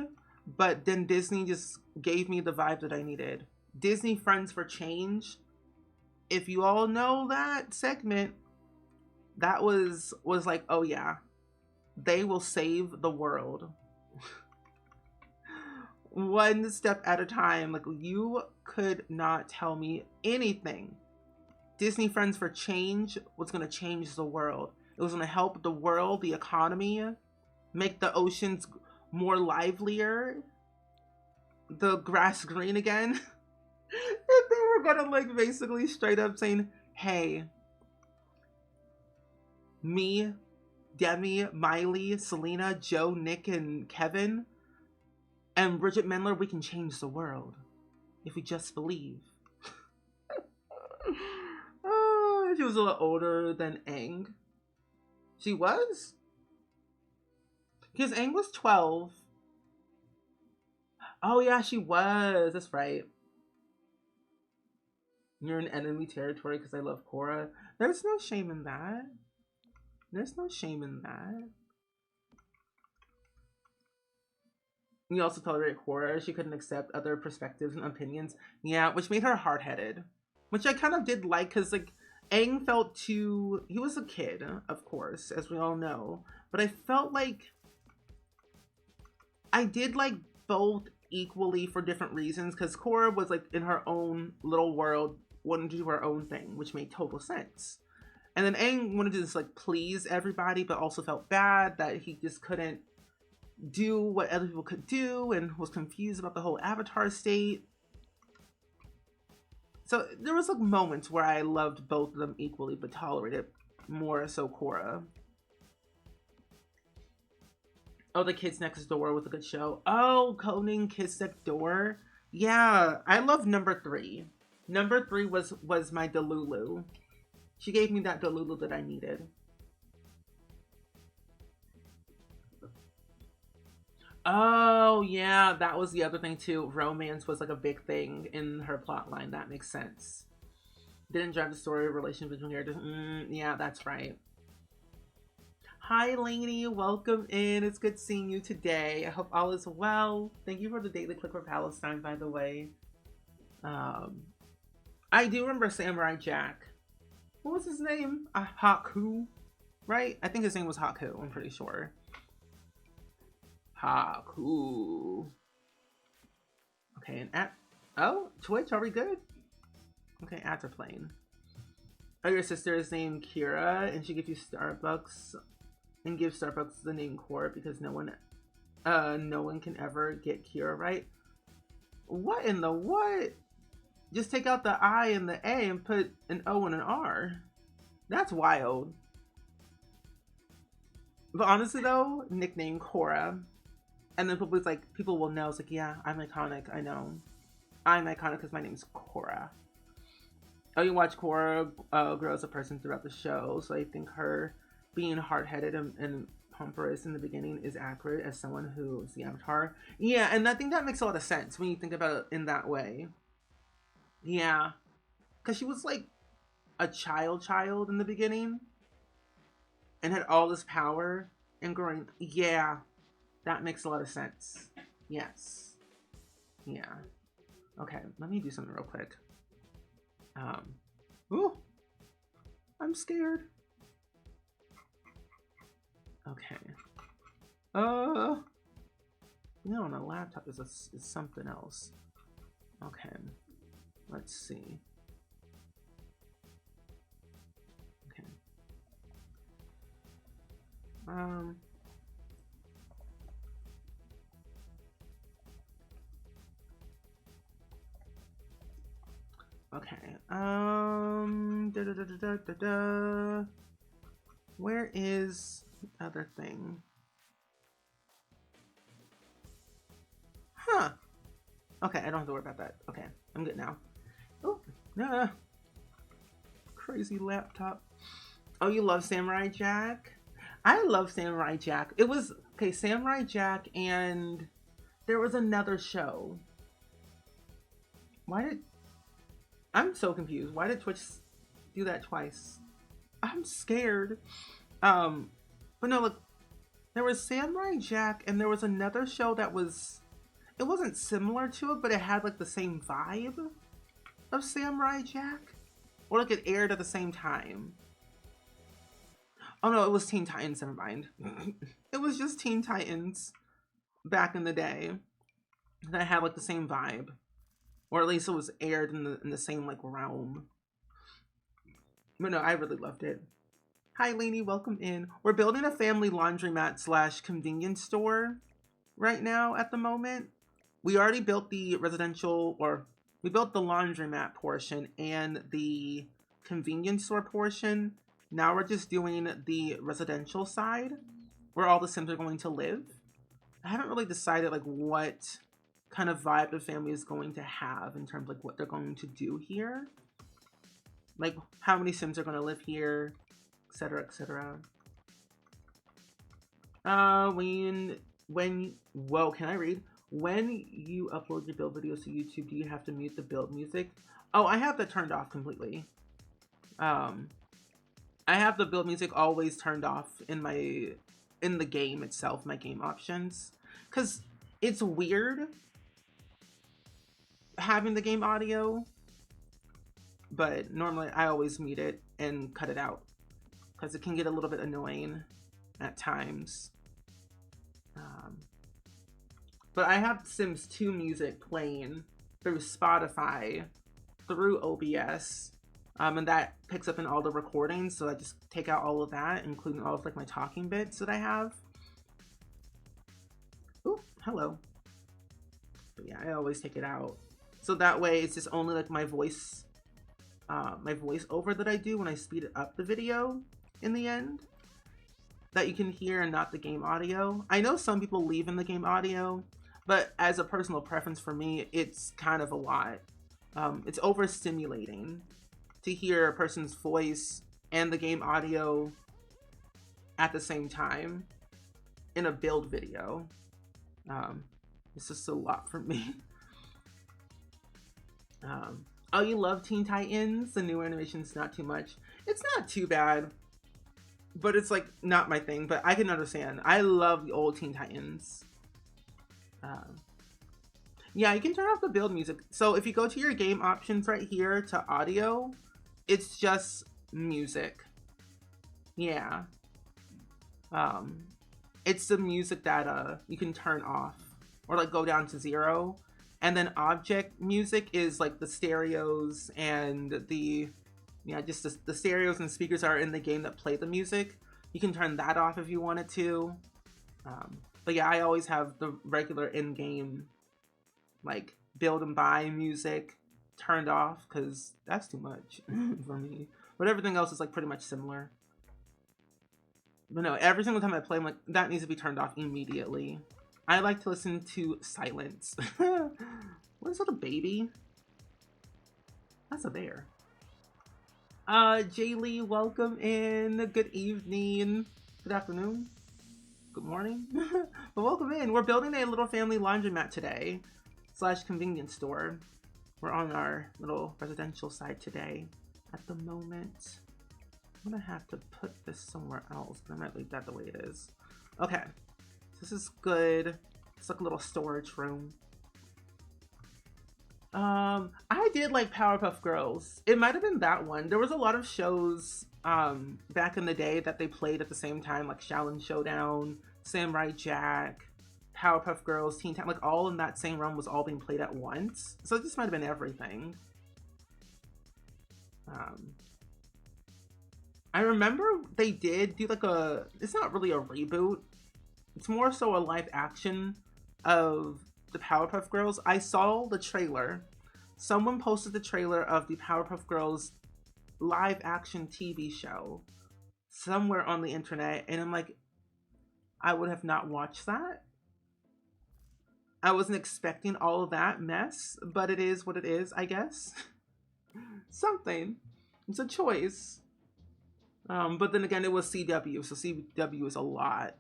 but then Disney just gave me the vibe that I needed. Disney Friends for Change. If you all know that segment, that was like, oh yeah, they will save the world. One step at a time. Like, you could not tell me anything. Disney Friends for Change was going to change the world. It was going to help the world, the economy, make the oceans more livelier, the grass green again. If they were going to like basically straight up saying, hey, me, Demi, Miley, Selena, Joe, Nick, and Kevin, and Bridget Mendler, we can change the world. if we just believe. She was a little older than Aang. She was? Because Aang was 12. Oh yeah, she was. That's right. You're in enemy territory because I love Korra. There's no shame in that. There's no shame in that. You also tolerate Korra. She couldn't accept other perspectives and opinions. Yeah, which made her hard-headed. Which I kind of did like, because, like, Aang felt too... He was a kid, of course, as we all know. But I felt like... I did like both equally for different reasons, because Korra was, like, in her own little world, wanted to do her own thing, which made total sense. And then Aang wanted to just, like, please everybody, but also felt bad that he just couldn't do what other people could do and was confused about the whole Avatar state. So there was, like, moments where I loved both of them equally, but tolerated more so Korra. Oh, The Kids Next Door was a good show. Oh, Conan Kids Next Door. Yeah, I love number 3. Number 3 was my Delulu. She gave me that Delulu that I needed. Oh, yeah, that was the other thing too. Romance was like a big thing in her plotline. That makes sense. Didn't drive the story relation between characters. Yeah, that's right. Hi, Lainey. Welcome in. It's good seeing you today. I hope all is well. Thank you for the daily click for Palestine, by the way. I do remember Samurai Jack. What was his name? Haku, right? I think his name was Haku. I'm pretty sure. Haku. Okay, and at... Oh, Twitch, are we good? Okay, ads are playing. Oh, your sister is named Kira, and she gives you Starbucks, and gives Starbucks the name Korra because no one can ever get Kira right. What in the what? Just take out the I and the A and put an O and an R. That's wild. But honestly though, nickname Korra. And then people will know. It's like, yeah, I'm iconic. I know. I'm iconic because my name's Korra. Oh, you watch Korra grow as a person throughout the show. So I think her being hard-headed and pompous in the beginning is accurate as someone who's the Avatar. Yeah, and I think that makes a lot of sense when you think about it in that way. Yeah. Because she was like a child in the beginning. And had all this power and growing. Yeah. That makes a lot of sense. Yes. Yeah. Okay, let me do something real quick. Ooh! I'm scared. Okay. On a laptop is something else. Okay. Let's see. Okay. Okay. Where is the other thing? Huh. Okay, I don't have to worry about that. Okay, I'm good now. Oh, nah. Crazy laptop. Oh, you love Samurai Jack? I love Samurai Jack. It was, okay, Samurai Jack and there was another show. I'm so confused. Why did Twitch do that twice? I'm scared. But no, look, there was Samurai Jack and there was another show that was, it wasn't similar to it, but it had like the same vibe of Samurai Jack. Or like it aired at the same time. Oh no, it was Teen Titans, never mind. It was just Teen Titans back in the day that had like the same vibe. Or at least it was aired in the same like realm. But no, I really loved it. Hi Lainey, welcome in. We're building a family laundromat / convenience store right now at the moment. We already built the residential, or we built the laundromat portion and the convenience store portion. Now we're just doing the residential side where all the Sims are going to live. I haven't really decided like what kind of vibe the family is going to have in terms of like what they're going to do here, like how many Sims are going to live here, etc., etc. When whoa, can I read? When you upload your build videos to YouTube, do you have to mute the build music? Oh, I have that turned off completely. I have the build music always turned off in the game itself, my game options, because it's weird having the game audio, but normally I always mute it and cut it out because it can get a little bit annoying at times. But I have Sims 2 music playing through Spotify, through OBS, and that picks up in all the recordings, so I just take out all of that, including all of like my talking bits that I have. Ooh, hello. But yeah, I always take it out. So that way it's just only like my voice over that I do when I speed up the video in the end that you can hear, and not the game audio. I know some people leave in the game audio, but as a personal preference for me, it's kind of a lot. It's overstimulating to hear a person's voice and the game audio at the same time in a build video. It's just a lot for me. Oh, you love Teen Titans? The new animation's not too much. It's not too bad, but it's like not my thing, but I can understand. I love the old Teen Titans. Yeah, you can turn off the build music. So if you go to your game options right here to audio, it's just music. Yeah. It's the music that you can turn off or like go down to 0. And then object music is like the stereos and the, yeah, just the stereos and speakers are in the game that play the music. You can turn that off if you wanted to. But yeah, I always have the regular in-game like build and buy music turned off because that's too much for me. But everything else is like pretty much similar. But no, every single time I play, I'm like, that needs to be turned off immediately. I like to listen to silence. What is that, a baby? That's a bear. Jaylee, welcome in. Good evening. Good afternoon. Good morning. But welcome in. We're building a little family laundromat today, / convenience store. We're on our little residential side today at the moment. I'm gonna have to put this somewhere else, but I might leave that the way it is. Okay, this is good. It's like a little storage room. I did like Powerpuff Girls. It might have been that one. There was a lot of shows back in the day that they played at the same time, like Shaolin Showdown, Samurai Jack, Powerpuff Girls, Teen Time, like all in that same realm was all being played at once. So this might have been everything. I remember they did do like it's not really a reboot. It's more so a live action of the Powerpuff Girls. I saw the trailer. Someone posted the trailer of the Powerpuff Girls live action TV show somewhere on the internet, and I'm like, I would have not watched that. I wasn't expecting all of that mess, but it is what it is, I guess. Something. It's a choice. But then again, it was CW, so CW is a lot.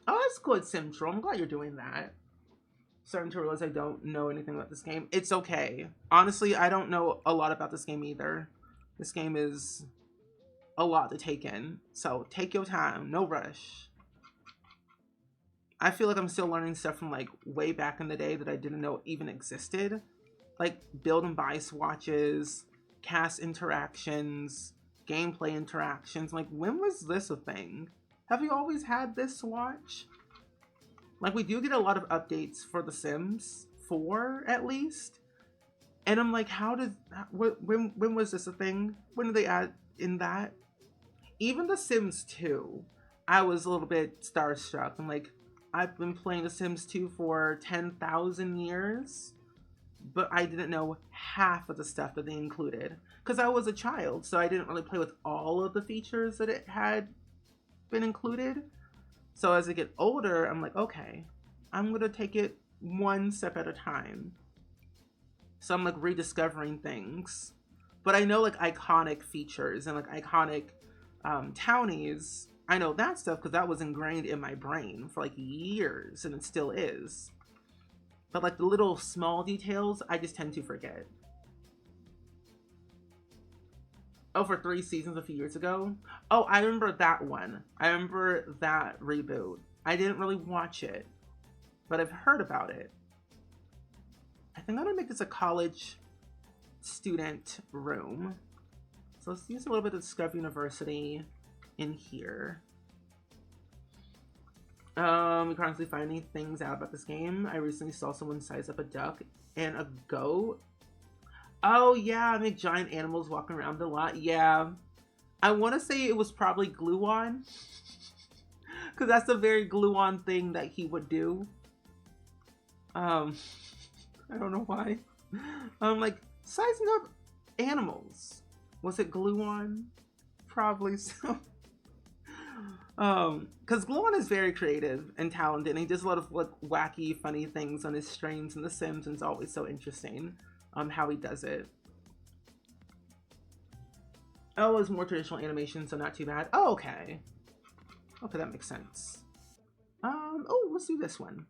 Oh, that's good, Simtro. I'm glad you're doing that. Starting to realize I don't know anything about this game. It's okay. Honestly, I don't know a lot about this game either. This game is a lot to take in. So take your time. No rush. I feel like I'm still learning stuff from like way back in the day that I didn't know even existed. Like build and buy swatches, cast interactions, gameplay interactions. Like, when was this a thing? Have you always had this swatch? Like, we do get a lot of updates for The Sims 4, at least. And I'm like, when was this a thing? When did they add in that? Even The Sims 2, I was a little bit starstruck. I'm like, I've been playing The Sims 2 for 10,000 years, but I didn't know half of the stuff that they included. Because I was a child, so I didn't really play with all of the features that it had been included. So as I get older, I'm like, okay, I'm going to take it one step at a time. So I'm like rediscovering things. But I know like iconic features and like iconic townies. I know that stuff because that was ingrained in my brain for like years, and it still is. But like the little small details, I just tend to forget. Oh, for 3 seasons a few years ago? Oh, I remember that one. I remember that reboot. I didn't really watch it, but I've heard about it. I think I'm gonna make this a college student room. So let's use a little bit of Discover University in here. We constantly finding things out about this game. I recently saw someone size up a duck and a goat. Oh yeah, make giant animals walking around a lot. Yeah. I want to say it was probably Glue-On. Because that's a very Glue-On thing that he would do. I don't know why. Like, sizing up animals. Was it Glue-On? Probably so. Because Glue-On is very creative and talented, and he does a lot of like wacky, funny things on his streams, and The Sims, and it's always so interesting how he does it. Oh, it's more traditional animation, so not too bad. Oh, okay. Okay, that makes sense. Oh, let's do this one.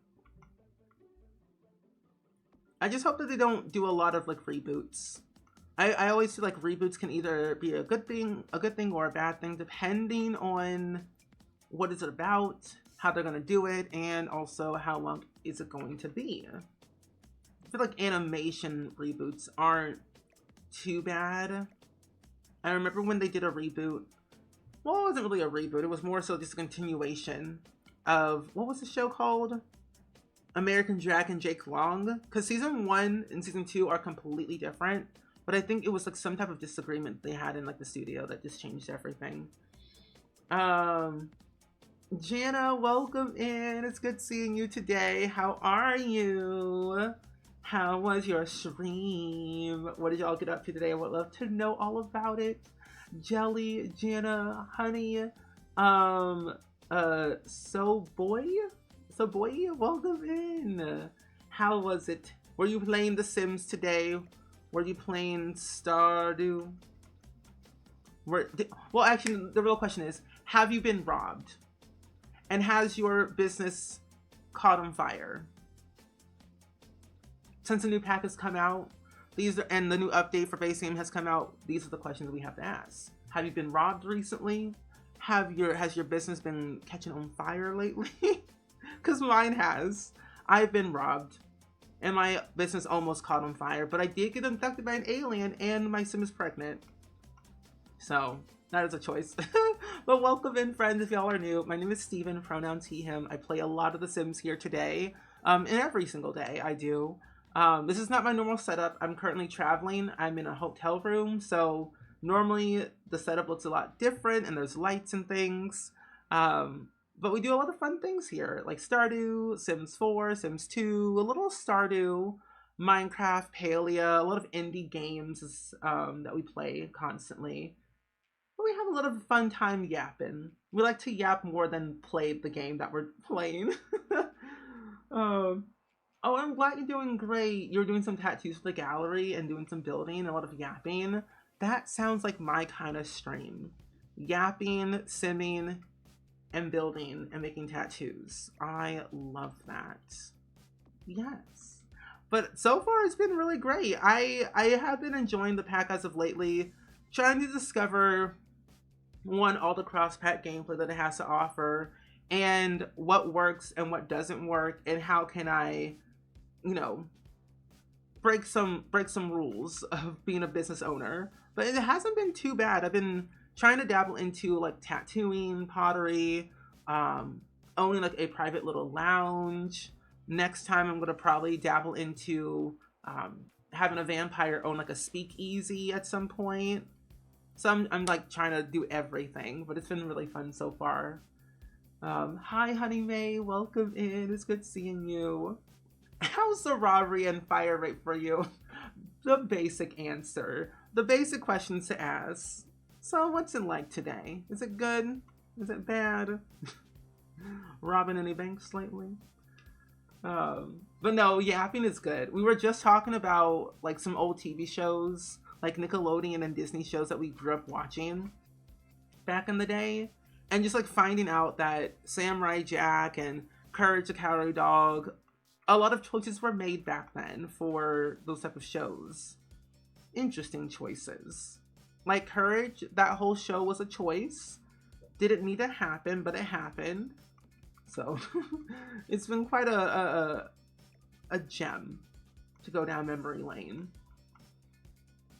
I just hope that they don't do a lot of like reboots. I always feel like reboots can either be a good thing or a bad thing, depending on what is it about, how they're gonna do it, and also how long is it going to be. I feel like animation reboots aren't too bad. I remember when they did a reboot. Well, it wasn't really a reboot. It was more so just a continuation of, what was the show called? American Dragon Jake Long. Because season 1 and season 2 are completely different. But I think it was like some type of disagreement they had in like the studio that just changed everything. Jana, welcome in. It's good seeing you today. How are you? How was your stream? What did y'all get up to today? I would love to know all about it. Jelly, Jana, Honey, so boy, welcome in. How was it? Were you playing The Sims today? Were you playing Stardew? Well, actually, the real question is, have you been robbed? And has your business caught on fire? Since the new pack has come out, and the new update for base game has come out, these are the questions we have to ask. Have you been robbed recently? Has your business been catching on fire lately? Because mine has. I've been robbed, and my business almost caught on fire, but I did get abducted by an alien, and my sim is pregnant. So, that is a choice. But welcome in, friends, if y'all are new. My name is Steven, pronouns he, him. I play a lot of The Sims here today, and every single day I do. This is not my normal setup. I'm currently traveling. I'm in a hotel room, so normally the setup looks a lot different, and there's lights and things. But we do a lot of fun things here, like Stardew, Sims 4, Sims 2, a little Stardew, Minecraft, Palia, a lot of indie games that we play constantly. But we have a lot of fun time yapping. We like to yap more than play the game that we're playing. Oh, I'm glad you're doing great. You're doing some tattoos for the gallery and doing some building, a lot of yapping. That sounds like my kind of stream. Yapping, simming, and building and making tattoos. I love that. Yes. But so far it's been really great. I have been enjoying the pack as of lately, trying to discover all the cross-pack gameplay that it has to offer, and what works and what doesn't work, and how can I, break some rules of being a business owner. But it hasn't been too bad. I've been trying to dabble into like tattooing, pottery, owning like a private little lounge. Next time I'm gonna probably dabble into having a vampire own like a speakeasy at some point. So I'm like trying to do everything, but it's been really fun so far. Hi Honey May, welcome in. It's good seeing you. How's the robbery and fire rate for you? The basic answer. The basic questions to ask. So what's it like today? Is it good? Is it bad? Robbing any banks slightly. But no, yapping is good. We were just talking about like some old TV shows, like Nickelodeon and Disney shows that we grew up watching back in the day, and just like finding out that Samurai Jack and Courage the Cowardly Dog, a lot of choices were made back then for those type of shows. Interesting choices. Like Courage, that whole show was a choice. Didn't need to happen, but it happened. So it's been quite a gem to go down memory lane.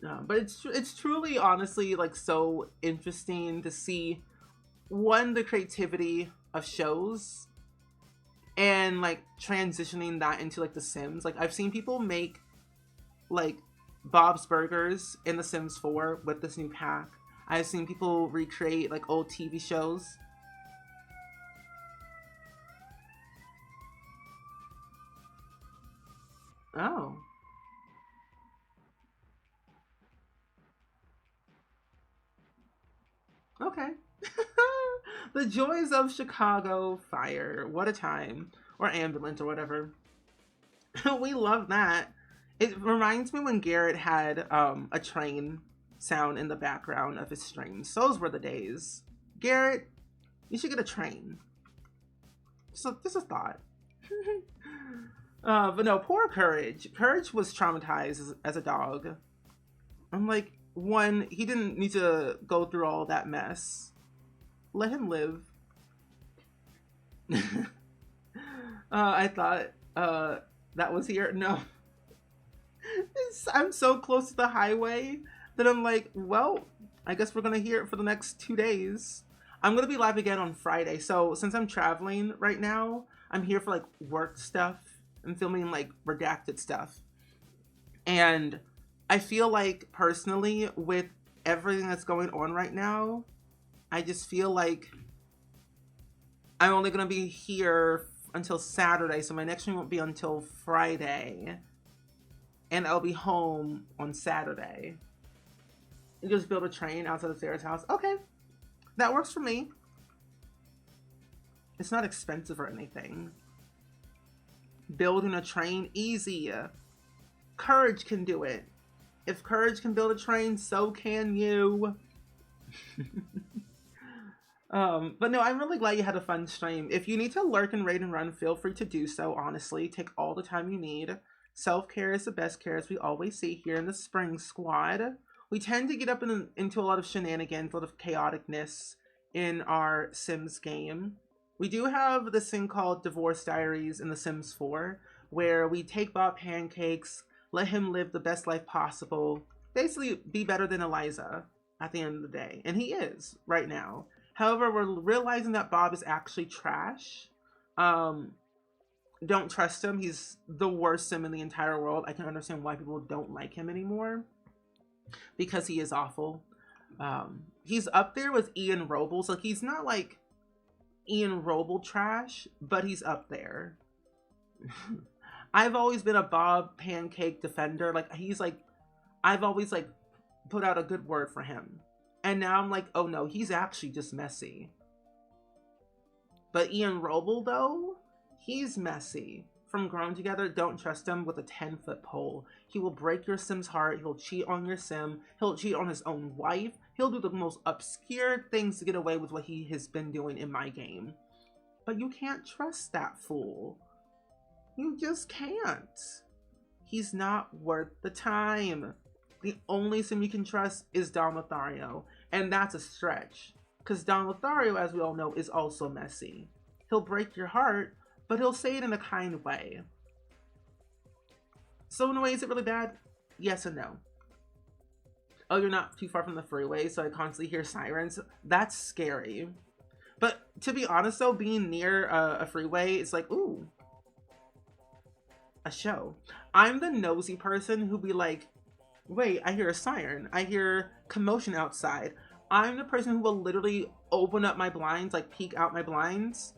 But it's truly, honestly, like so interesting to see one, the creativity of shows and like transitioning that into like The Sims. Like I've seen people make like Bob's Burgers in The Sims 4 with this new pack. I've seen people recreate like old TV shows. Oh, okay. The joys of Chicago fire. What a time. Or ambulance or whatever. We love that. It reminds me when Garrett had a train sound in the background of his streams. Those were the days. Garrett, you should get a train. So just a thought. But no, poor Courage. Courage was traumatized as a dog. I'm like, one, he didn't need to go through all that mess. Let him live. I thought that was here. No. I'm so close to the highway that I'm like, well, I guess we're going to hear it for the next 2 days. I'm going to be live again on Friday. So since I'm traveling right now, I'm here for like work stuff. I'm filming like redacted stuff. And I feel like personally with everything that's going on right now, I just feel like I'm only going to be here until Saturday. So my next stream won't be until Friday. And I'll be home on Saturday. You just build a train outside of Sarah's house. Okay. That works for me. It's not expensive or anything. Building a train, easy. Courage can do it. If Courage can build a train, so can you. But no, I'm really glad you had a fun stream. If you need to lurk and raid and run, feel free to do so, honestly. Take all the time you need. Self-care is the best care, as we always see here in the Spring Squad. We tend to get up into a lot of shenanigans, a lot of chaoticness in our Sims game. We do have this thing called Divorce Diaries in The Sims 4, where we take Bob Pancakes, let him live the best life possible, basically be better than Eliza at the end of the day. And he is, right now. However, we're realizing that Bob is actually trash. Don't trust him. He's the worst sim in the entire world. I can understand why people don't like him anymore. Because he is awful. He's up there with Ian Robles. Like, he's not like Ian Roble trash, but he's up there. I've always been a Bob Pancake defender. Like, he's like, I've always like put out a good word for him. And now I'm like, oh no, he's actually just messy. But Ian Roble though, he's messy. From Grown Together, don't trust him with a 10-foot pole. He will break your Sim's heart. He'll cheat on your Sim. He'll cheat on his own wife. He'll do the most obscure things to get away with what he has been doing in my game. But you can't trust that fool. You just can't. He's not worth the time. The only Sim you can trust is Don Lothario. And that's a stretch. Because Don Lothario, as we all know, is also messy. He'll break your heart, but he'll say it in a kind way. So in a way, is it really bad? Yes and no. Oh, you're not too far from the freeway, so I constantly hear sirens. That's scary. But to be honest though, being near a freeway, it's like, ooh, a show. I'm the nosy person who be like, wait, I hear a siren. I hear commotion outside. I'm the person who will literally open up my blinds, like peek out my blinds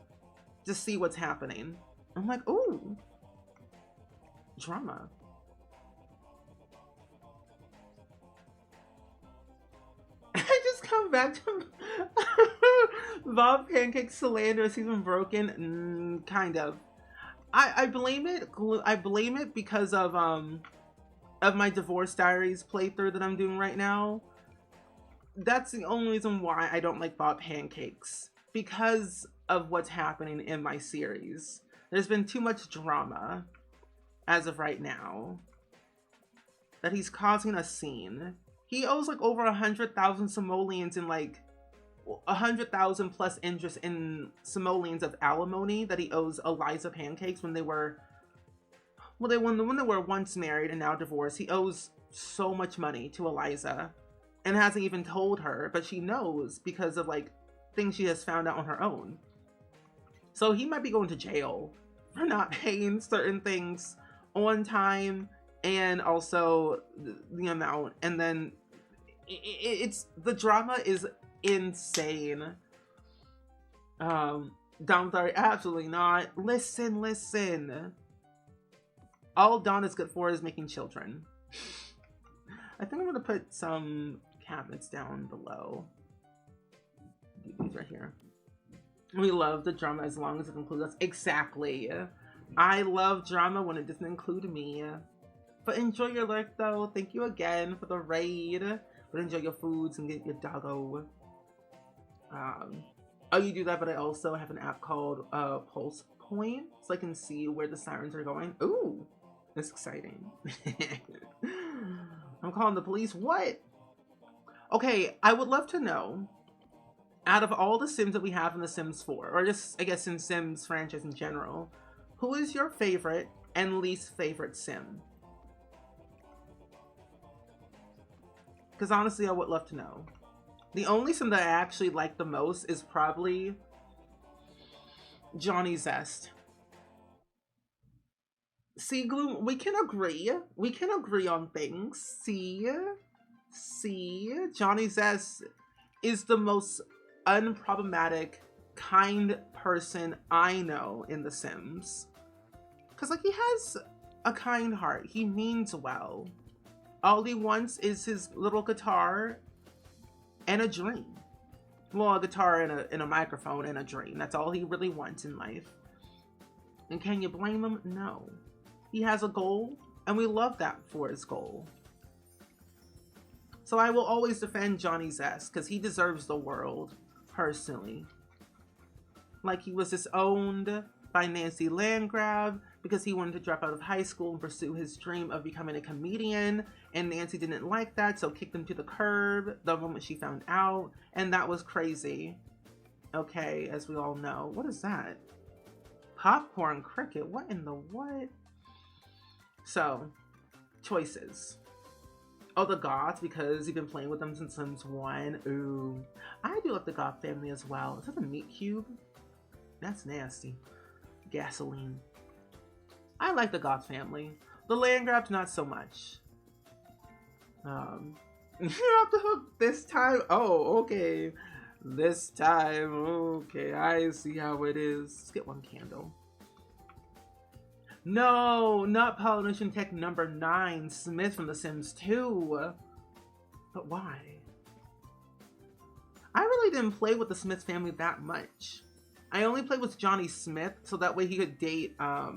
to see what's happening. I'm like, ooh, drama. I just come back to Bob Pancake's slander is even broken. Kind of. I blame it. I blame it because of my Divorce Diaries playthrough that I'm doing right now. That's the only reason why I don't like Bob Pancakes, because of what's happening in my series. There's been too much drama as of right now that he's causing a scene. He owes like over 100,000 simoleons in like 100,000 plus interest in simoleons of alimony that he owes Eliza Pancakes when they were when they were once married and now divorced. He owes so much money to Eliza and hasn't even told her, but she knows because of like things she has found out on her own. So he might be going to jail for not paying certain things on time, and also the amount. And then it's the drama is insane. Domithari, absolutely not. Listen. All Dawn is good for is making children. I think I'm gonna put some cabinets down below. These right here. We love the drama as long as it includes us. Exactly. I love drama when it doesn't include me. But enjoy your lurk though. Thank you again for the raid. But enjoy your foods and get your doggo. Oh, you do that, but I also have an app called Pulse Point, so I can see where the sirens are going. Ooh, that's exciting. I'm calling the police. What? Okay, I would love to know, out of all the Sims that we have in The Sims 4, or just, I guess, in Sims franchise in general, who is your favorite and least favorite Sim? Because honestly, I would love to know. The only Sim that I actually like the most is probably Johnny Zest. See, Gloom, we can agree. We can agree on things. See, Johnny Zest is the most unproblematic, kind person I know in The Sims. Because, like, he has a kind heart. He means well. All he wants is his little guitar and a dream. Well, a guitar and a microphone and a dream. That's all he really wants in life. And can you blame him? No. He has a goal, and we love that for his goal. So I will always defend Johnny Zest, because he deserves the world, personally. Like, he was disowned by Nancy Landgraf because he wanted to drop out of high school and pursue his dream of becoming a comedian, and Nancy didn't like that, so kicked him to the curb the moment she found out, and that was crazy. Okay, as we all know. What is that? Popcorn cricket? What in the what? So, choices. Oh, the Goths, because you've been playing with them since Sims 1. Ooh. I do like the Goth family as well. Is that a meat cube? That's nasty. Gasoline. I like the Goth family. The Landgrafs, not so much. You're off the hook this time? Oh, okay. This time, okay. I see how it is. Let's get one candle. No, not Polynesian Tech number 9, Smith from The Sims 2. But why? I really didn't play with the Smith family that much. I only played with Johnny Smith, so that way he could date, oh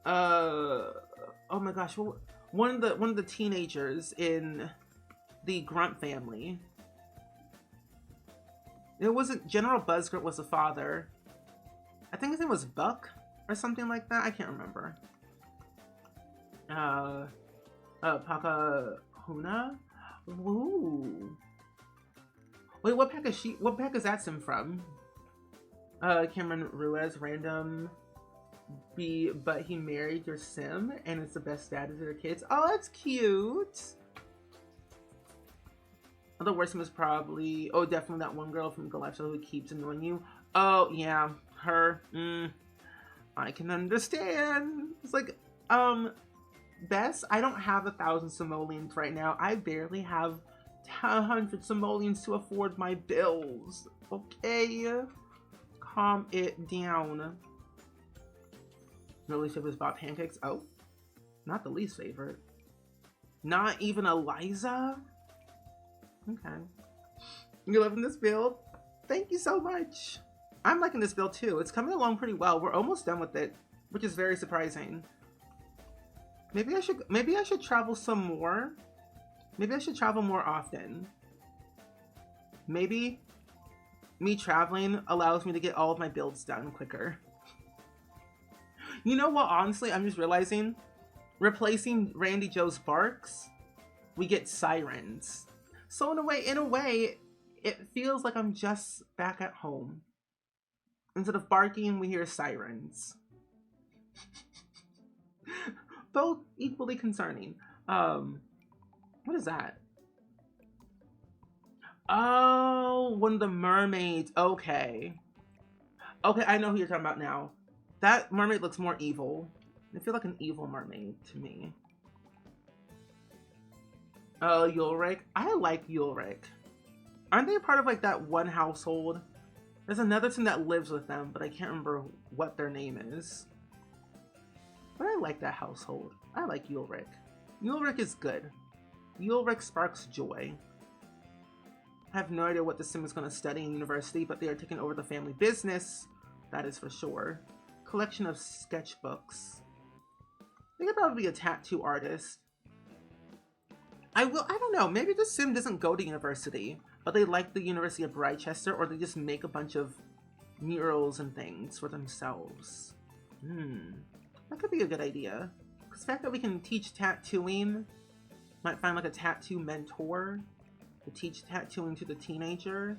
my gosh, one of the teenagers in the Grunt family. It wasn't, General Buzzgurt was the father. I think his name was Buck or something like that. I can't remember. Pakahuna? Ooh. Wait, what pack is she? What pack is that Sim from? Cameron Ruiz, random B, but he married your Sim and it's the best dad to their kids. Oh, that's cute. The worst Sim is probably, oh, definitely that one girl from Galaxia who keeps annoying you. Oh, yeah, her. I can understand. It's like, Bess, I don't have 1,000 simoleons right now. I barely have 100 simoleons to afford my bills. Okay? Calm it down. No least favorite is Bob Pancakes. Oh, not the least favorite. Not even Eliza? Okay. You loving this build? Thank you so much. I'm liking this build too. It's coming along pretty well. We're almost done with it, which is very surprising. Maybe I should travel some more. Maybe I should travel more often. Maybe me traveling allows me to get all of my builds done quicker. You know what, honestly, I'm just realizing, replacing Randy Joe's barks, we get sirens. So in a way, it feels like I'm just back at home. Instead of barking, we hear sirens. Both equally concerning. What is that? Oh, one of the mermaids. Okay. Okay, I know who you're talking about now. That mermaid looks more evil. I feel like an evil mermaid to me. Oh, Ulrich. I like Ulrich. Aren't they a part of like that one household? There's another team that lives with them, but I can't remember what their name is. But I like that household. I like Ulrich. Ulrich is good. Ulrich sparks joy. I have no idea what the sim is going to study in university, but they are taking over the family business. That is for sure. Collection of sketchbooks. They could probably be a tattoo artist. I don't know, maybe the sim doesn't go to university, but they like the University of Rochester, or they just make a bunch of murals and things for themselves. That could be a good idea. Because the fact that we can teach tattooing, might find like a tattoo mentor to teach tattooing to the teenager.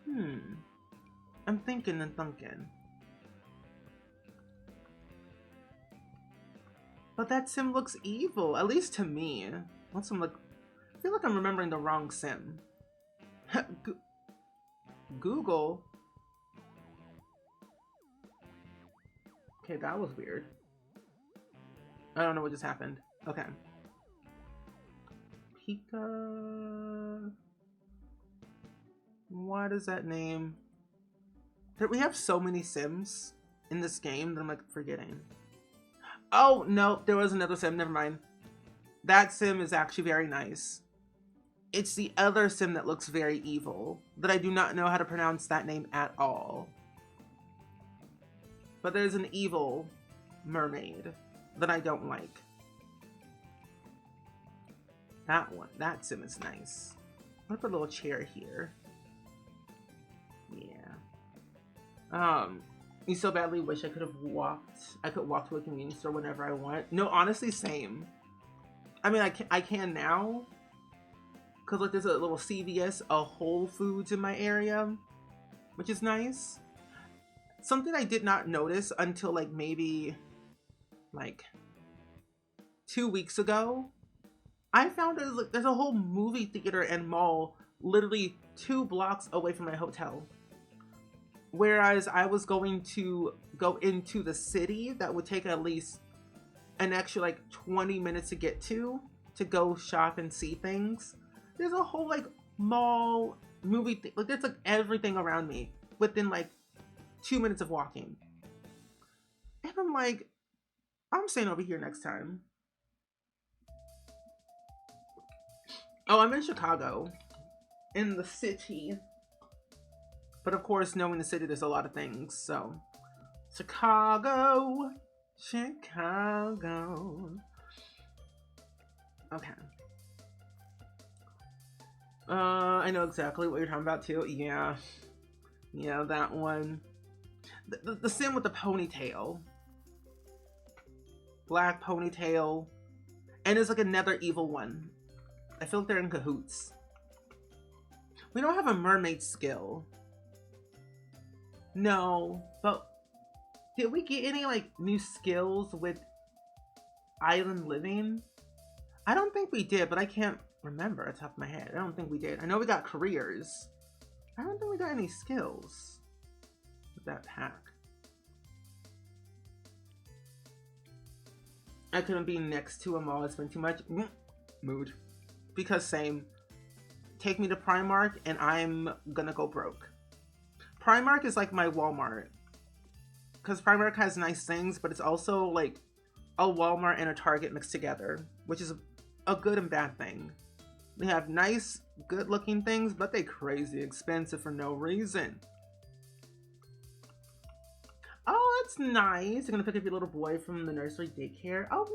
I'm thinking and thinking. But that sim looks evil, at least to me. What's some look? I feel like I'm remembering the wrong sim. Google. Okay, that was weird. I don't know what just happened. Okay. Pika. What is that name? We have so many sims in this game that I'm like forgetting. Oh, no, there was another sim. Never mind. That sim is actually very nice. It's the other sim that looks very evil, that I do not know how to pronounce that name at all. But there's an evil mermaid that I don't like. That one. That sim is nice. I'll put a little chair here. Yeah. You so badly wish I could have walked. I could walk to a convenience store whenever I want. No, honestly, same. I mean, I can now. Because like there's a little CVS, a Whole Foods in my area. Which is nice. Something I did not notice until like maybe like 2 weeks ago. I found there's a whole movie theater and mall literally 2 blocks away from my hotel. Whereas I was going to go into the city that would take at least an extra like 20 minutes to get to go shop and see things. There's a whole like mall, movie, like there's like everything around me within like 2 minutes of walking. And I'm like, I'm staying over here next time. Oh, I'm in Chicago, in the city. But of course, knowing the city, there's a lot of things, so. Chicago. Okay. I know exactly what you're talking about too. Yeah. Yeah, that one. The sim with the ponytail. Black ponytail. And there's like another evil one. I feel like they're in cahoots. We don't have a mermaid skill. No, but did we get any like new skills with island living? I don't think we did, but I can't remember at the top of my head. I don't think we did. I know we got careers. I don't think we got any skills with that pack. I couldn't be next to a mall. It's been too much mood. Because same. Take me to Primark and I'm gonna go broke. Primark is like my Walmart. Because Primark has nice things, but it's also like a Walmart and a Target mixed together. Which is a good and bad thing. They have nice, good-looking things, but they crazy expensive for no reason. Oh, that's nice. You're gonna pick up your little boy from the nursery daycare. Oh,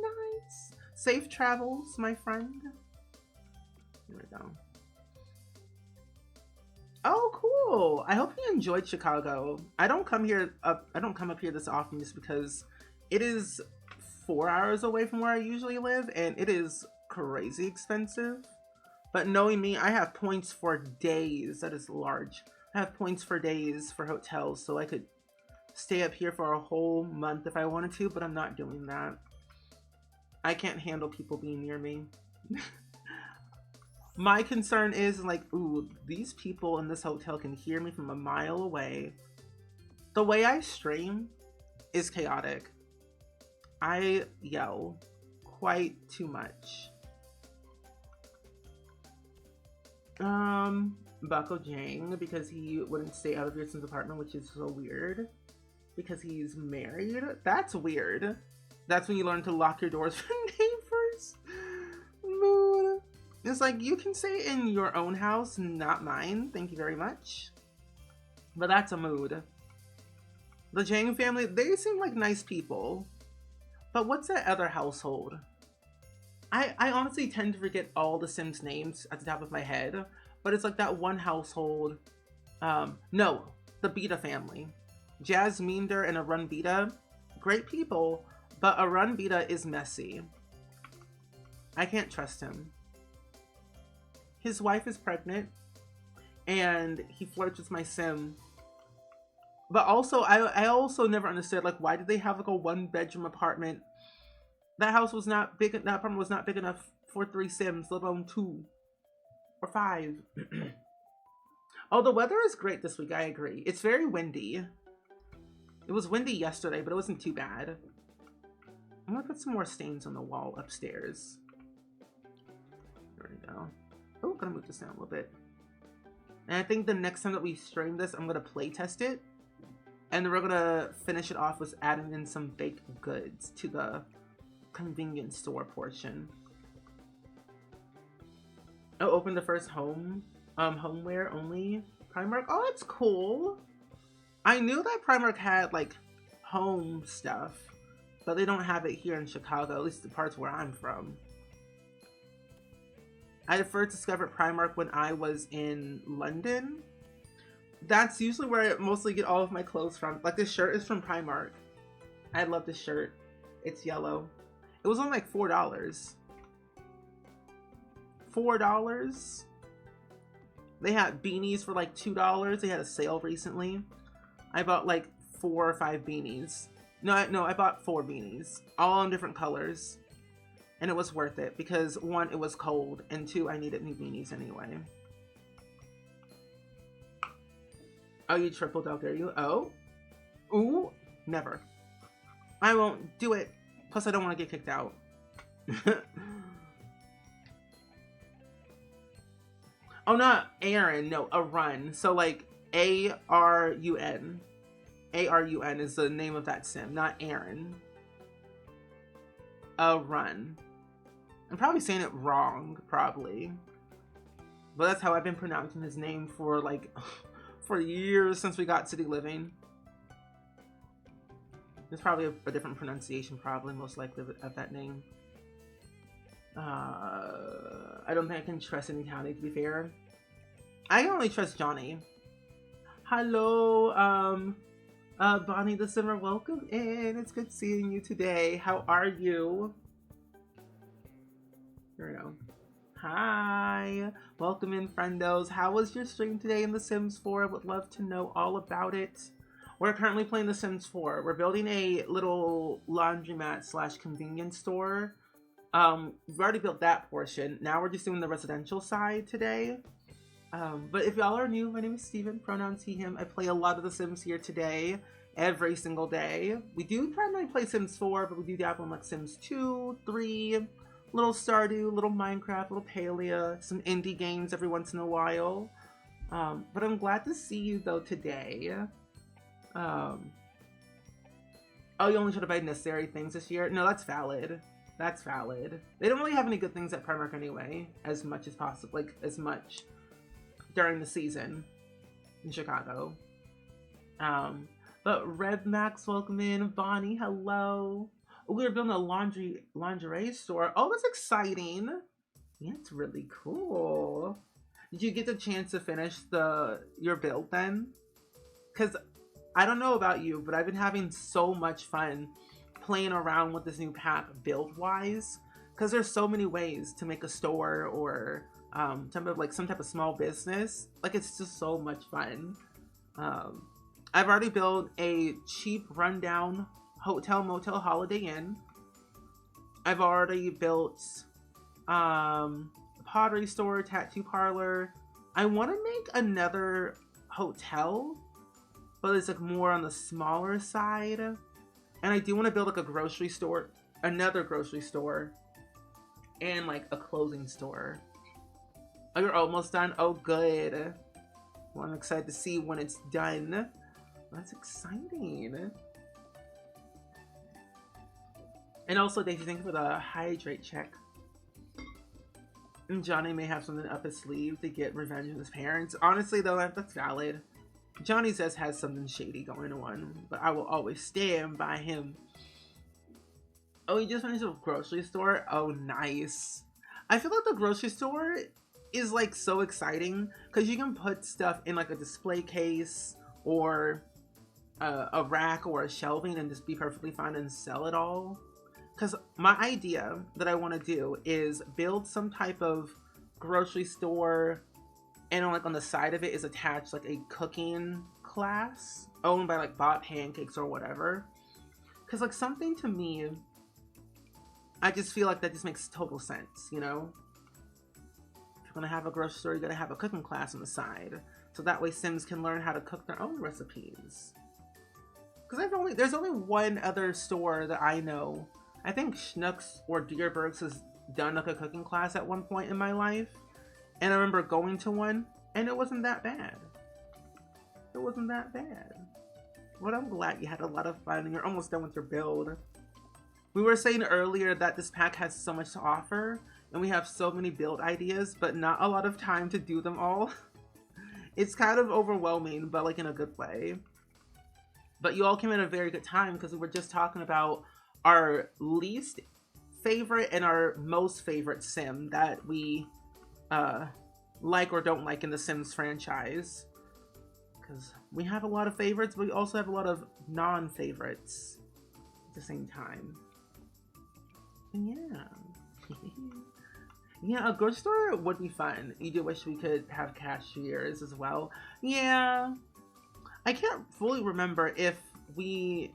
nice. Safe travels, my friend. Here we go. Oh, cool. I hope you enjoyed Chicago. I don't come up here this often just because it is 4 hours away from where I usually live, and it is crazy expensive. But knowing me, I have points for days. That is large. I have points for days for hotels, so I could stay up here for a whole month if I wanted to, but I'm not doing that. I can't handle people being near me. My concern is like, ooh, these people in this hotel can hear me from a mile away. The way I stream is chaotic. I yell quite too much. Bucko Jang, because he wouldn't stay out of your son's apartment, which is so weird. Because he's married? That's weird. That's when you learn to lock your doors for neighbors. Mood. It's like, you can stay in your own house, not mine. Thank you very much. But that's a mood. The Jang family, they seem like nice people. But what's that other household? I honestly tend to forget all the Sims names at the top of my head. But it's like that one household. No, the Beta family. Jasminder and Arun Beta, great people, but Arun Beta is messy. I can't trust him. His wife is pregnant, and he flirts with my sim. But also, I also never understood, like, why did they have like a 1-bedroom apartment? That house was not big. That apartment was not big enough for 3 sims, let alone 2 or 5. Oh, the weather is great this week. I agree. It's very windy. It was windy yesterday, but it wasn't too bad. I'm gonna put some more stains on the wall upstairs. There we go. Oh, I'm gonna move this down a little bit. And I think the next time that we stream this, I'm gonna play test it. And then we're gonna finish it off with adding in some baked goods to the convenience store portion. Oh, open the first homeware only Primark. Oh, that's cool. I knew that Primark had like home stuff, but they don't have it here in Chicago, at least the parts where I'm from. I first discovered Primark when I was in London. That's usually where I mostly get all of my clothes from. Like, this shirt is from Primark. I love this shirt. It's yellow. It was only like $4. $4. They had beanies for like $2. They had a sale recently. I bought like 4 or 5 beanies. No, I bought 4 beanies, all in different colors. And it was worth it because 1, it was cold, and 2, I needed new beanies anyway. Oh, you triple dog, are you? Oh? Ooh, never. I won't do it. Plus, I don't want to get kicked out. Oh, not Aaron. No, Arun. So, like, A-R-U-N. A-R-U-N is the name of that sim, not Aaron. Arun. I'm probably saying it wrong, probably. But that's how I've been pronouncing his name for, like, for years since we got City Living. There's probably a different pronunciation, probably, most likely, of that name. I don't think I can trust any county, to be fair. I can only trust Johnny. Hello, Bonnie the Simmer, welcome in. It's good seeing you today. How are you? There we go. Hi. Welcome in, friendos. How was your stream today in The Sims 4? I would love to know all about it. We're currently playing The Sims 4. We're building a little laundromat slash convenience store. We've already built that portion. Now we're just doing the residential side today. But if y'all are new, my name is Steven, pronouns he, him. I play a lot of The Sims here today, every single day. We do primarily play Sims 4, but we do dabble in like Sims 2, 3, little Stardew, little Minecraft, little Palia, some indie games every once in a while. But I'm glad to see you though today. Oh, you only try to buy necessary things this year? No, that's valid. That's valid. They don't really have any good things at Primark anyway, as much as possible, like as much during the season in Chicago. But Red Max, welcome in. Bonnie, hello. We're building a lingerie store. Oh, that's exciting. Yeah, it's really cool. Did you get the chance to finish your build then? Because I don't know about you, but I've been having so much fun playing around with this new pack build wise, because there's so many ways to make a store or some type of small business. Like, it's just so much fun. I've already built a cheap rundown hotel motel Holiday Inn. I've already built a pottery store, tattoo parlor. I want to make another hotel, but it's like more on the smaller side. And I do want to build like a grocery store, another grocery store, and like a clothing store. Oh, you're almost done? Oh, good. Well, I'm excited to see when it's done. That's exciting. And also, Daisy, thank you for the hydrate check. And Johnny may have something up his sleeve to get revenge on his parents. Honestly, though, that's valid. Johnny says has something shady going on, but I will always stand by him. Oh, you just finished a grocery store? Oh, nice. I feel like the grocery store is like so exciting because you can put stuff in like a display case or a rack or a shelving and just be perfectly fine and sell it all. Because my idea that I want to do is build some type of grocery store, and on the side of it is attached like a cooking class owned by like Bot Pancakes or whatever. Because like something to me, I just feel like that just makes total sense, you know? If you're gonna have a grocery store, you're gonna have a cooking class on the side, so that way Sims can learn how to cook their own recipes. Because there's only one other store that I know. I think Schnucks or Deerbergs has done like a cooking class at one point in my life. And I remember going to one, and it wasn't that bad. It wasn't that bad. But I'm glad you had a lot of fun and you're almost done with your build. We were saying earlier that this pack has so much to offer, and we have so many build ideas, but not a lot of time to do them all. It's kind of overwhelming, but like in a good way. But you all came at a very good time because we were just talking about our least favorite and our most favorite sim that we like or don't like in the Sims franchise. Because we have a lot of favorites, but we also have a lot of non-favorites at the same time. And yeah. Yeah, a grocery store would be fun. You do wish we could have cashiers as well. Yeah. I can't fully remember if we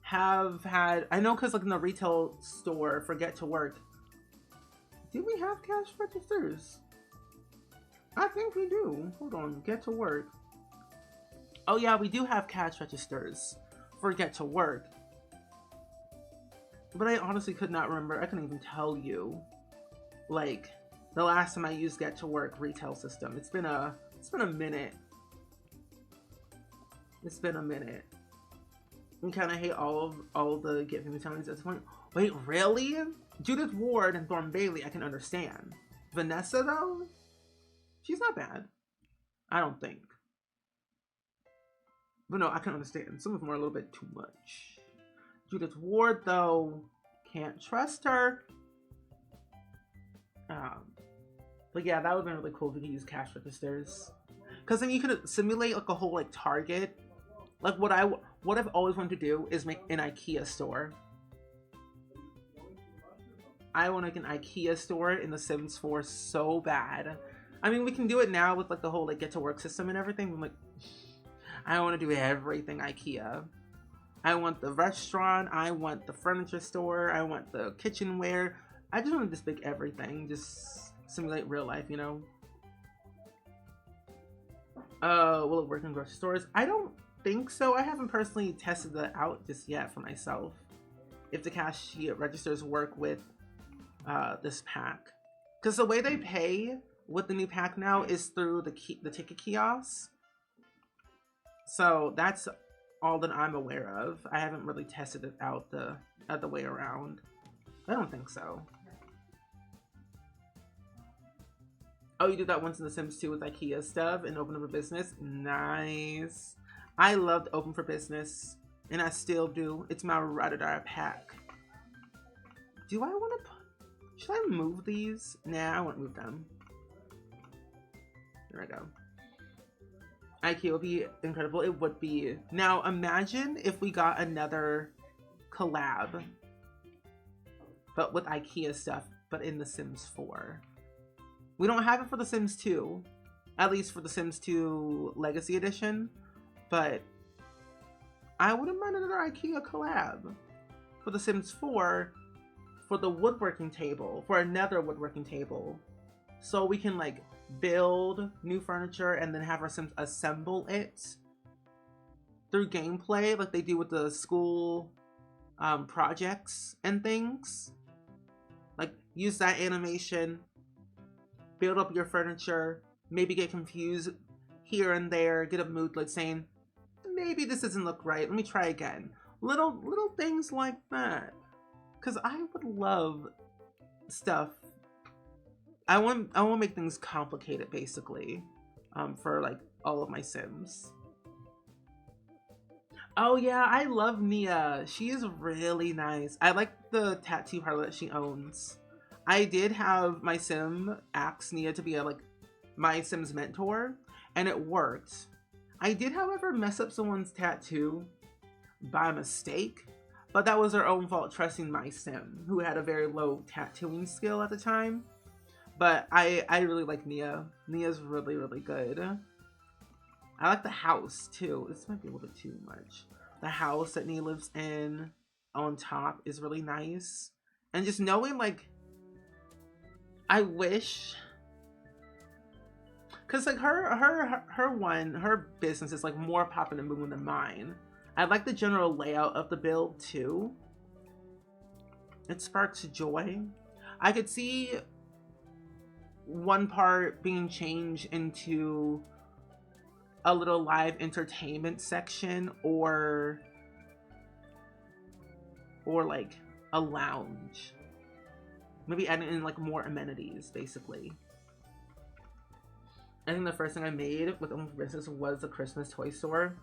have had, I know because like in the retail store for Get to Work, do we have cash registers? I think we do. Hold on, Get to Work. Oh yeah, we do have cash registers for Get to Work. But I honestly could not remember. I couldn't even tell you, like, the last time I used Get to Work retail system. It's been a minute. It's been a minute. I kind of hate all the Get Me Tony's at this point. Wait, really? Judith Ward and Thorn Bailey, I can understand. Vanessa, though? She's not bad. I don't think. But no, I can understand. Some of them are a little bit too much. Judith Ward, though, can't trust her. But yeah, that would have been really cool if we could use cash registers. Because then you could simulate like a whole like Target. Like what I've always wanted to do is make an IKEA store. I want like an IKEA store in The Sims 4 so bad. I mean, we can do it now with like the whole like Get to Work system and everything. I'm like, I want to do everything IKEA. I want the restaurant. I want the furniture store. I want the kitchenware. I just want to just make everything. Just simulate real life, you know? Will it work in grocery stores? I don't think so. I haven't personally tested that out just yet for myself. If the cash registers work with this pack. Because the way they pay with the new pack now is through the ticket kiosks. So that's all that I'm aware of. I haven't really tested it out the other way around. I don't think so. Oh, you did that once in The Sims 2 with IKEA stuff and open up a business? Nice. I loved Open for Business, and I still do. It's my ride or die pack. Do I want to... Should I move these? Nah, I won't move them. There we go. IKEA would be incredible. It would be. Now, imagine if we got another collab, but with IKEA stuff, but in The Sims 4. We don't have it for The Sims 2, at least for The Sims 2 Legacy Edition, but I wouldn't mind another IKEA collab for The Sims 4 for the woodworking table, for another woodworking table, so we can like build new furniture and then have our Sims assemble it through gameplay like they do with the school projects and things. Like use that animation, build up your furniture, maybe get confused here and there, get a mood like saying, maybe this doesn't look right, let me try again. Little things like that. Because I would love stuff. I want to make things complicated, basically, for like all of my Sims. Oh yeah, I love Nia. She is really nice. I like the tattoo parlor that she owns. I did have my Sim ask Nia to be like my Sim's mentor, and it worked. I did, however, mess up someone's tattoo by mistake, but that was their own fault trusting my Sim, who had a very low tattooing skill at the time. But I really like Nia. Nia's really, really good. I like the house, too. This might be a little bit too much. The house that Nia lives in on top is really nice. And just knowing, like, I wish... Because, like, her business is, like, more popping and moving than mine. I like the general layout of the build, too. It sparks joy. I could see one part being changed into a little live entertainment section or like a lounge. Maybe adding in like more amenities, basically. I think the first thing I made with Open for Business was a Christmas toy store.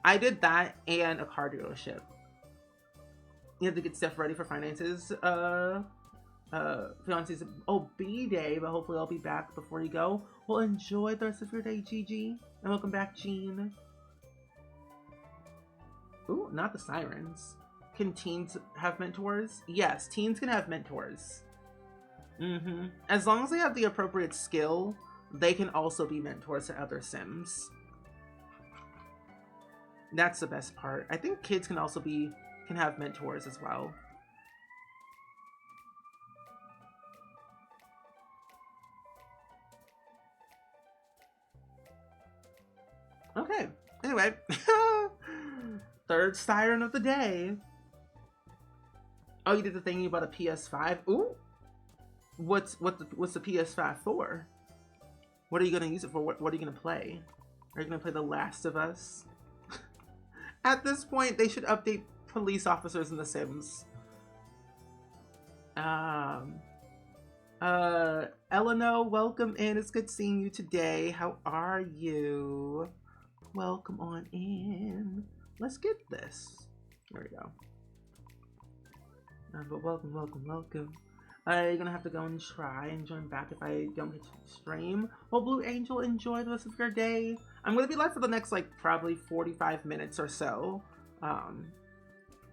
I did that and a car dealership. You have to get stuff ready for finances. Fiance's B-Day, but hopefully I'll be back before you go. Well, enjoy the rest of your day, Gigi. And welcome back, Jean. Ooh, not the sirens. Can teens have mentors? Yes, teens can have mentors. As long as they have the appropriate skill, they can also be mentors to other Sims. That's the best part. I think kids can also can have mentors as well. Okay, anyway. Third siren of the day. Oh, you did the thing about a PS5? Ooh. What's the PS5 for? What are you gonna use it for? What are you gonna play? Are you gonna play The Last of Us? At this point, they should update police officers in The Sims. Eleanor, welcome in. It's good seeing you today. How are you? Welcome on in. Let's get this. There we go. But welcome. You're gonna have to go and try and join back if I don't get to stream. Well, Blue Angel, enjoy the rest of your day. I'm gonna be live for the next, like, probably 45 minutes or so.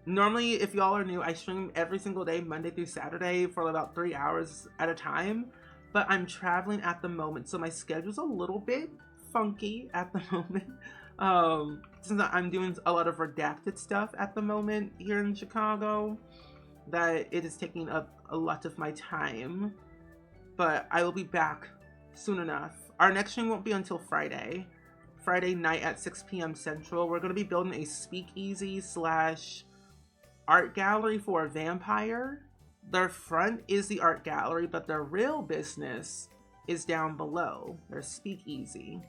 Normally, if y'all are new, I stream every single day, Monday through Saturday, for about 3 hours at a time. But I'm traveling at the moment, so my schedule's a little bit funky at the moment. Since I'm doing a lot of redacted stuff at the moment here in Chicago, that it is taking up a lot of my time. But I will be back soon enough. Our next stream won't be until Friday night at 6 p.m. Central. We're going to be building a speakeasy / art gallery for a vampire. Their front is the art gallery, but their real business is down below. Their speakeasy.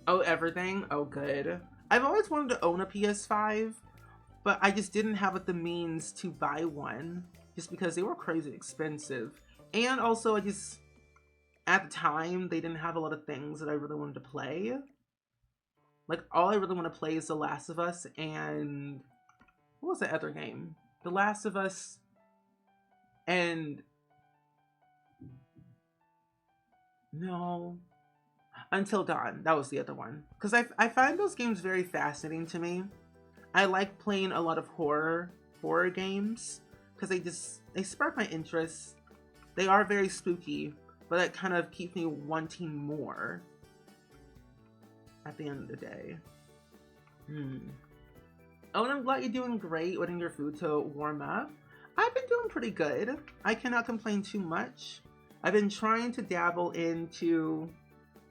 Oh, everything? Oh, good. I've always wanted to own a PS5, but I just didn't have like the means to buy one just because they were crazy expensive. And also I just, at the time, they didn't have a lot of things that I really wanted to play. Like, all I really want to play is The Last of Us and what was the other game? The Last of Us and no, Until Dawn. That was the other one. Because I find those games very fascinating to me. I like playing a lot of horror games because they spark my interest. They are very spooky, but that kind of keeps me wanting more at the end of the day. Oh, and I'm glad you're doing great, waiting your food to warm up. I've been doing pretty good. I cannot complain too much. I've been trying to dabble into,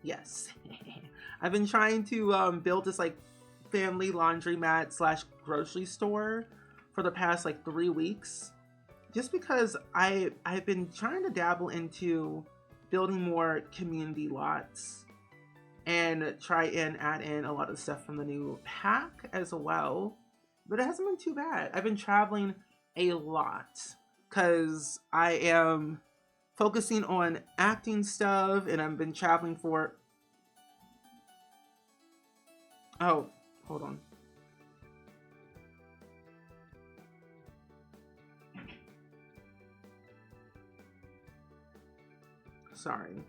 yes, I've been trying to build this like family laundromat slash grocery store for the past like 3 weeks. Just because I've been trying to dabble into building more community lots and try and add in a lot of stuff from the new pack as well. But it hasn't been too bad. I've been traveling a lot because I am focusing on acting stuff and I've been traveling for... Oh, hold on. Sorry.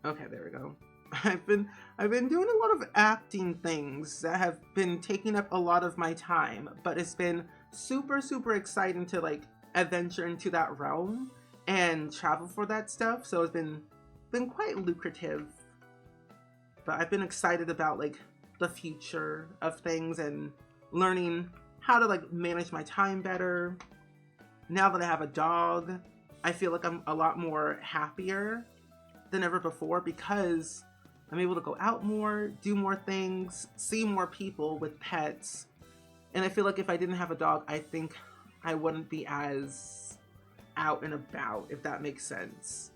Okay, there we go. I've been doing a lot of acting things that have been taking up a lot of my time, but it's been super exciting to like adventure into that realm and travel for that stuff. So it's been quite lucrative. But I've been excited about like the future of things and learning how to like manage my time better. Now that I have a dog, I feel like I'm a lot more happier than ever before because I'm able to go out more, do more things, see more people with pets. And I feel like if I didn't have a dog, I think I wouldn't be as out and about, if that makes sense.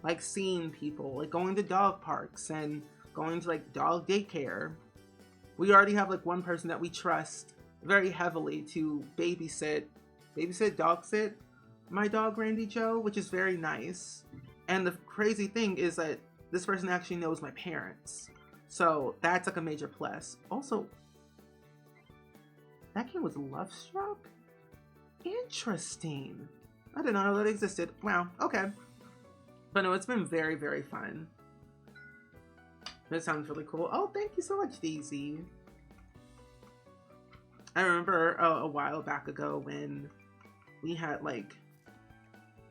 Like seeing people, like going to dog parks and going to like dog daycare. We already have like one person that we trust very heavily to babysit, dog sit my dog Randy Joe, which is very nice. And the crazy thing is that this person actually knows my parents. So that's like a major plus. Also, that game was Love Struck? Interesting. I did not know that existed. Wow, okay. But no, it's been very fun. That sounds really cool. Oh, thank you so much, Daisy. I remember a while back ago when we had like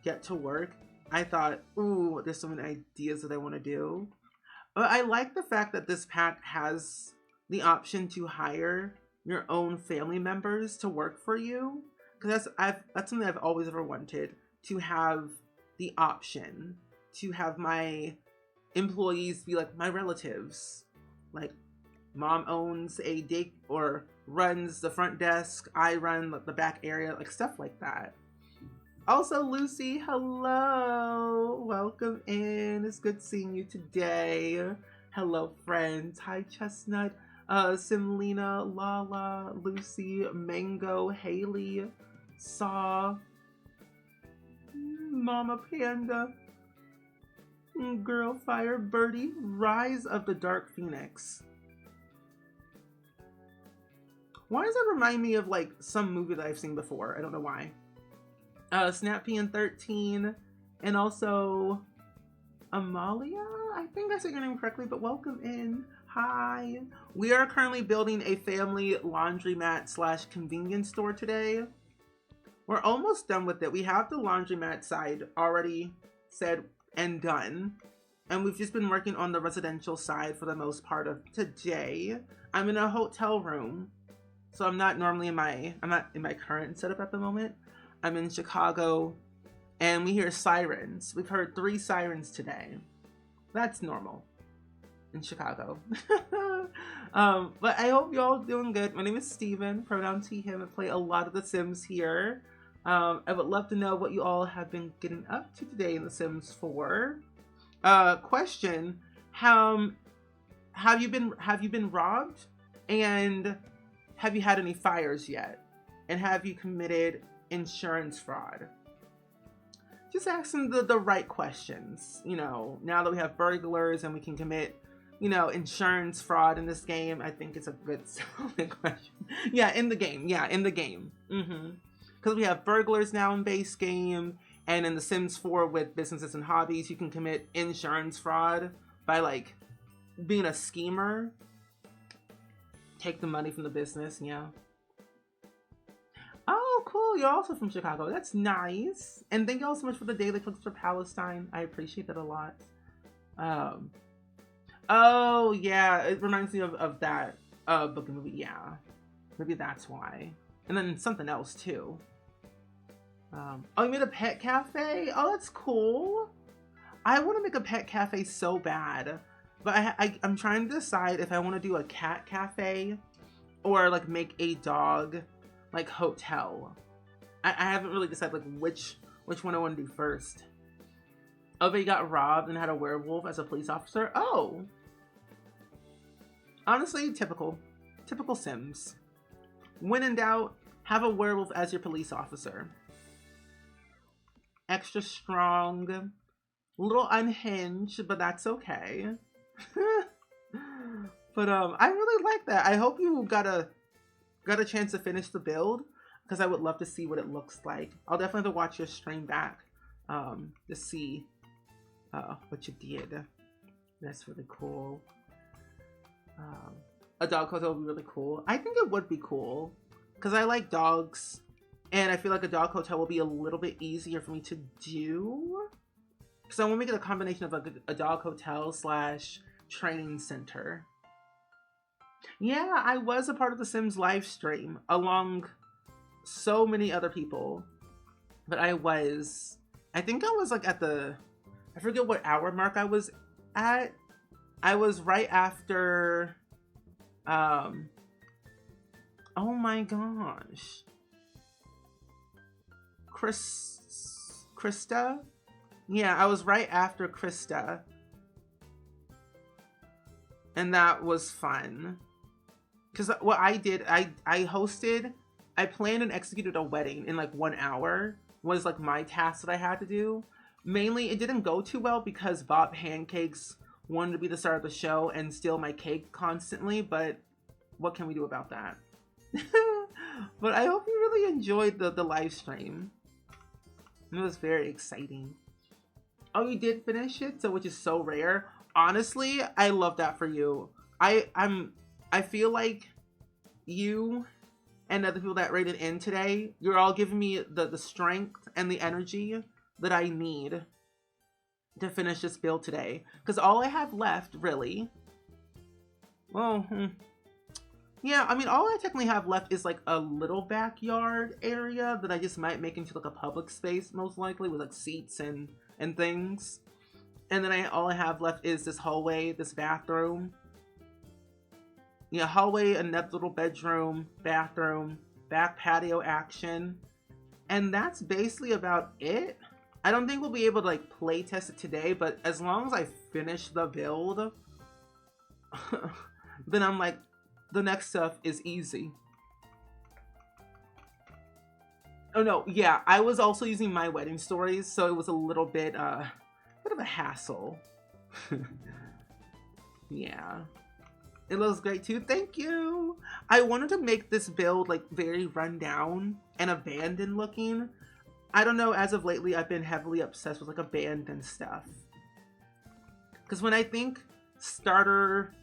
get to work, I thought, ooh, there's so many ideas that I want to do. But I like the fact that this pack has the option to hire your own family members to work for you. Because that's something I've always ever wanted, to have the option to have my employees be like my relatives. Like mom owns a day or runs the front desk, I run the back area, like stuff like that. Also, Lucy, hello. Welcome in. It's good seeing you today. Hello, friends. Hi, Chestnut. Simlina, Lala, Lucy, Mango, Haley, Saw, Mama Panda, Girl Fire, Birdie, Rise of the Dark Phoenix. Why does that remind me of like some movie that I've seen before? I don't know why. Snappy and 13, and also Amalia. I think I said your name correctly, but welcome in. Hi. We are currently building a family laundromat slash convenience store today. We're almost done with it. We have the laundromat side already said and done, and we've just been working on the residential side for the most part of today. I'm in a hotel room, so I'm not in my current setup at the moment. I'm in Chicago, and we hear sirens. We've heard 3 sirens today. That's normal in Chicago. But I hope y'all doing good. My name is Steven, pronouns he, him. I play a lot of The Sims here. I would love to know what you all have been getting up to today in The Sims 4. Question: How have you been robbed? And have you had any fires yet? And have you committed insurance fraud? Just asking the right questions. You know, now that we have burglars and we can commit, you know, insurance fraud in this game, I think it's a good solid question. Yeah, in the game. Yeah, in the game. Because we have burglars now in base game, and in The Sims 4 with businesses and hobbies, you can commit insurance fraud by like being a schemer. Take the money from the business, yeah. Oh, cool. You're also from Chicago. That's nice. And thank you all so much for the daily clicks for Palestine. I appreciate that a lot. Oh, yeah. It reminds me of that book and movie. Yeah. Maybe that's why. And then something else, too. Oh, you made a pet cafe? Oh, that's cool. I want to make a pet cafe so bad. But I'm trying to decide if I want to do a cat cafe or, like, make a dog like hotel. I haven't really decided like which one I want to do first. Oh, but you got robbed and had a werewolf as a police officer. Oh, honestly, typical Sims. When in doubt, have a werewolf as your police officer. Extra strong, a little unhinged, but that's okay. But I really like that. I hope you got a chance to finish the build, because I would love to see what it looks like. I'll definitely have to watch your stream back to see what you did. That's really cool. A dog hotel would be really cool. I think it would be cool because I like dogs, and I feel like a dog hotel will be a little bit easier for me to do. So I want to make it a combination of a dog hotel / training center. Yeah, I was a part of the Sims live stream along so many other people. But I think I was like at I forget what hour mark I was at. I was right after, oh my gosh. Krista? Yeah, I was right after Krista. And that was fun. Because what I did, I planned and executed a wedding in like 1 hour. Was like my task that I had to do. Mainly, it didn't go too well because Bob Pancakes wanted to be the star of the show and steal my cake constantly, but what can we do about that? But I hope you really enjoyed the live stream. It was very exciting. Oh, you did finish it, so which is so rare. Honestly, I love that for you. I feel like you and other people that rated in today, you're all giving me the strength and the energy that I need to finish this build today. Because all I have left, really, well, yeah, I mean, all I technically have left is like a little backyard area that I just might make into like a public space, most likely, with like seats and things. And then all I have left is this hallway, this bathroom. Yeah, hallway, another little bedroom, bathroom, back patio action. And that's basically about it. I don't think we'll be able to like play test it today, but as long as I finish the build, then I'm like, the next stuff is easy. Oh no, yeah, I was also using my wedding stories, so it was a little bit of a hassle. Yeah. It looks great too. Thank you. I wanted to make this build like very run down and abandoned looking. I don't know, as of lately I've been heavily obsessed with like abandoned stuff. Because when I think starter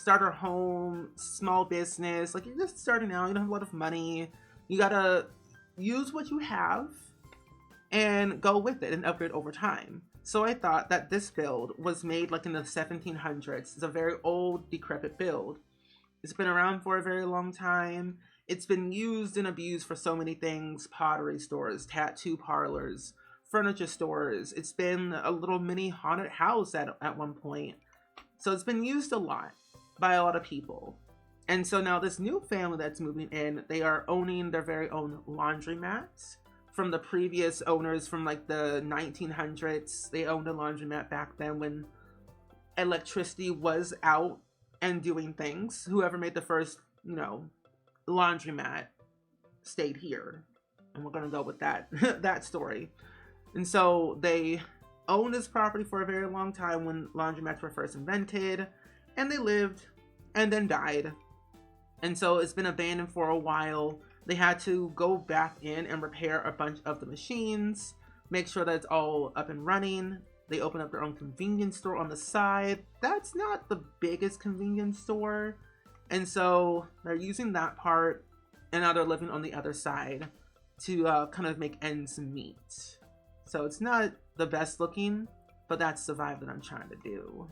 home, small business, like you're just starting out, you don't have a lot of money. You gotta use what you have and go with it and upgrade over time. So I thought that this build was made like in the 1700s. It's a very old, decrepit build. It's been around for a very long time. It's been used and abused for so many things: pottery stores, tattoo parlors, furniture stores. It's been a little mini haunted house at one point. So it's been used a lot by a lot of people. And so now this new family that's moving in, they are owning their very own laundromat, from the previous owners from like the 1900s. They owned a laundromat back then when electricity was out and doing things. Whoever made the first, laundromat stayed here. And we're going to go with that that story. And so they owned this property for a very long time when laundromats were first invented, and they lived and then died. And so it's been abandoned for a while. They had to go back in and repair a bunch of the machines, make sure that it's all up and running. They opened up their own convenience store on the side. That's not the biggest convenience store. And so they're using that part, and now they're living on the other side to kind of make ends meet. So it's not the best looking, but that's the vibe that I'm trying to do.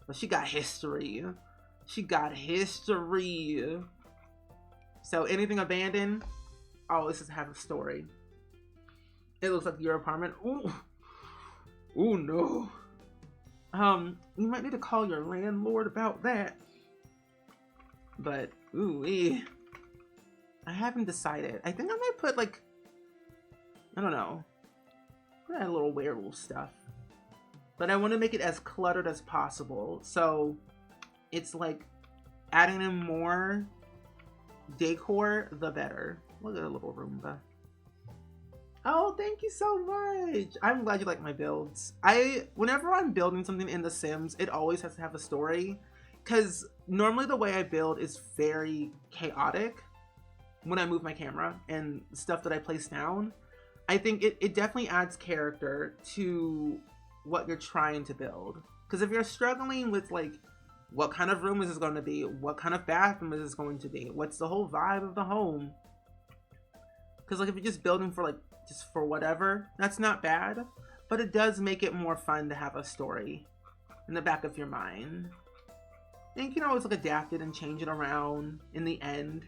But she got history. She got history. So anything abandoned always has to have a story. It looks like your apartment. Ooh. Ooh, no. You might need to call your landlord about that. But, ooh, I haven't decided. I think I might put, like, I don't know. Put a little werewolf stuff. But I want to make it as cluttered as possible. So, it's like, adding in more decor, the better. Look at a little Roomba. Oh, thank you so much. I'm glad you like my builds. Whenever I'm building something in The Sims, it always has to have a story. Because normally the way I build is very chaotic when I move my camera and stuff that I place down. I think it definitely adds character to what you're trying to build. Because if you're struggling with, like, what kind of room is this going to be? What kind of bathroom is this going to be? What's the whole vibe of the home? Because, like, if you're just building for, like, just for whatever, that's not bad. But it does make it more fun to have a story in the back of your mind. And you can always, like, adapt it and change it around in the end.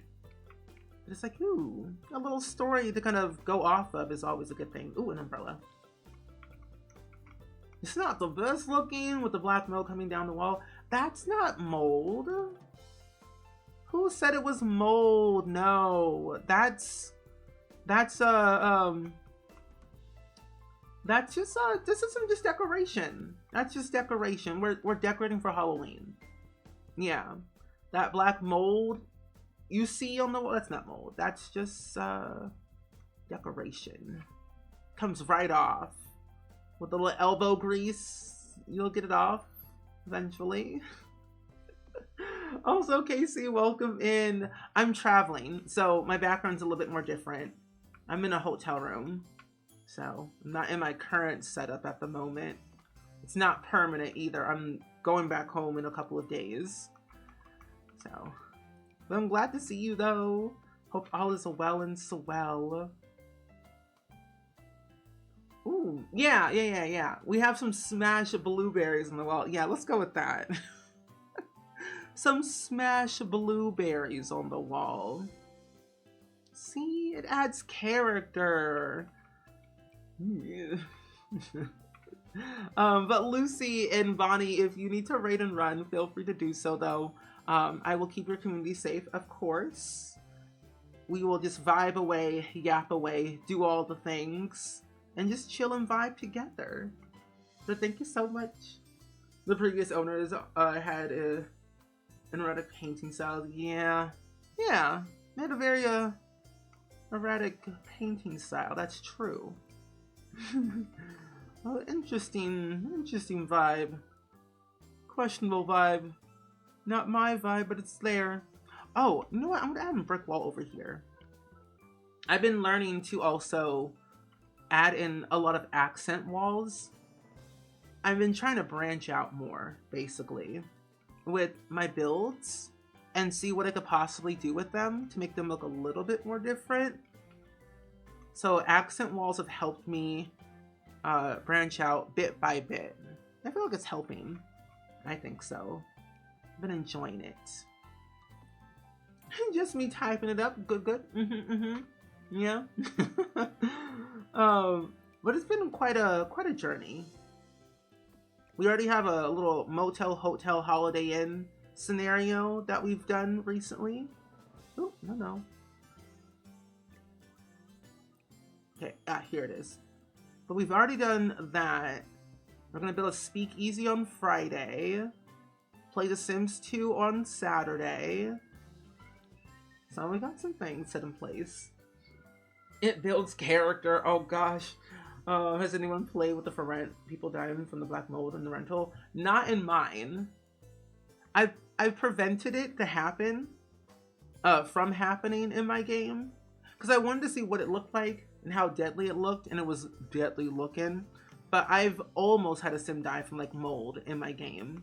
But it's like, ooh, a little story to kind of go off of is always a good thing. Ooh, an umbrella. It's not the best looking with the black mold coming down the wall. That's not mold. Who said it was mold? No, that's just decoration. That's just decoration. We're decorating for Halloween. Yeah, that black mold you see on the wall, that's not mold. That's just decoration. Comes right off with a little elbow grease. You'll get it off eventually. Also, Casey, welcome in. I'm traveling, so my background's a little bit more different. I'm in a hotel room, so I'm not in my current setup at the moment. It's not permanent either. I'm going back home in a couple of days. So, but I'm glad to see you though. Hope all is well and so well. Ooh, yeah. We have some smashed blueberries on the wall. Yeah, let's go with that. Some smashed blueberries on the wall. See, it adds character. Yeah. But Lucy and Bonnie, if you need to raid and run, feel free to do so though. I will keep your community safe, of course. We will just vibe away, yap away, do all the things, and just chill and vibe together. So thank you so much. The previous owners had an erratic painting style. Yeah. They had a very erratic painting style. That's true. Oh, interesting vibe. Questionable vibe. Not my vibe, but it's there. Oh, you know what? I'm gonna add a brick wall over here. I've been learning to also add in a lot of accent walls. I've been trying to branch out more, basically, with my builds and see what I could possibly do with them to make them look a little bit more different. So accent walls have helped me branch out bit by bit. I feel like it's helping. I think so. I've been enjoying it. Just me typing it up. Good. Yeah. But it's been quite a journey. We already have a little motel, hotel, Holiday Inn scenario that we've done recently. Oh, no. Okay, here it is. But we've already done that. We're gonna build a speakeasy on Friday. Play The Sims 2 on Saturday. So we got some things set in place. It builds character. Oh gosh. Has anyone played with the for rent people dying from the black mold in the rental? Not in mine. I've prevented it to happen, from happening in my game, because I wanted to see what it looked like and how deadly it looked, and it was deadly looking. But I've almost had a sim die from like mold in my game,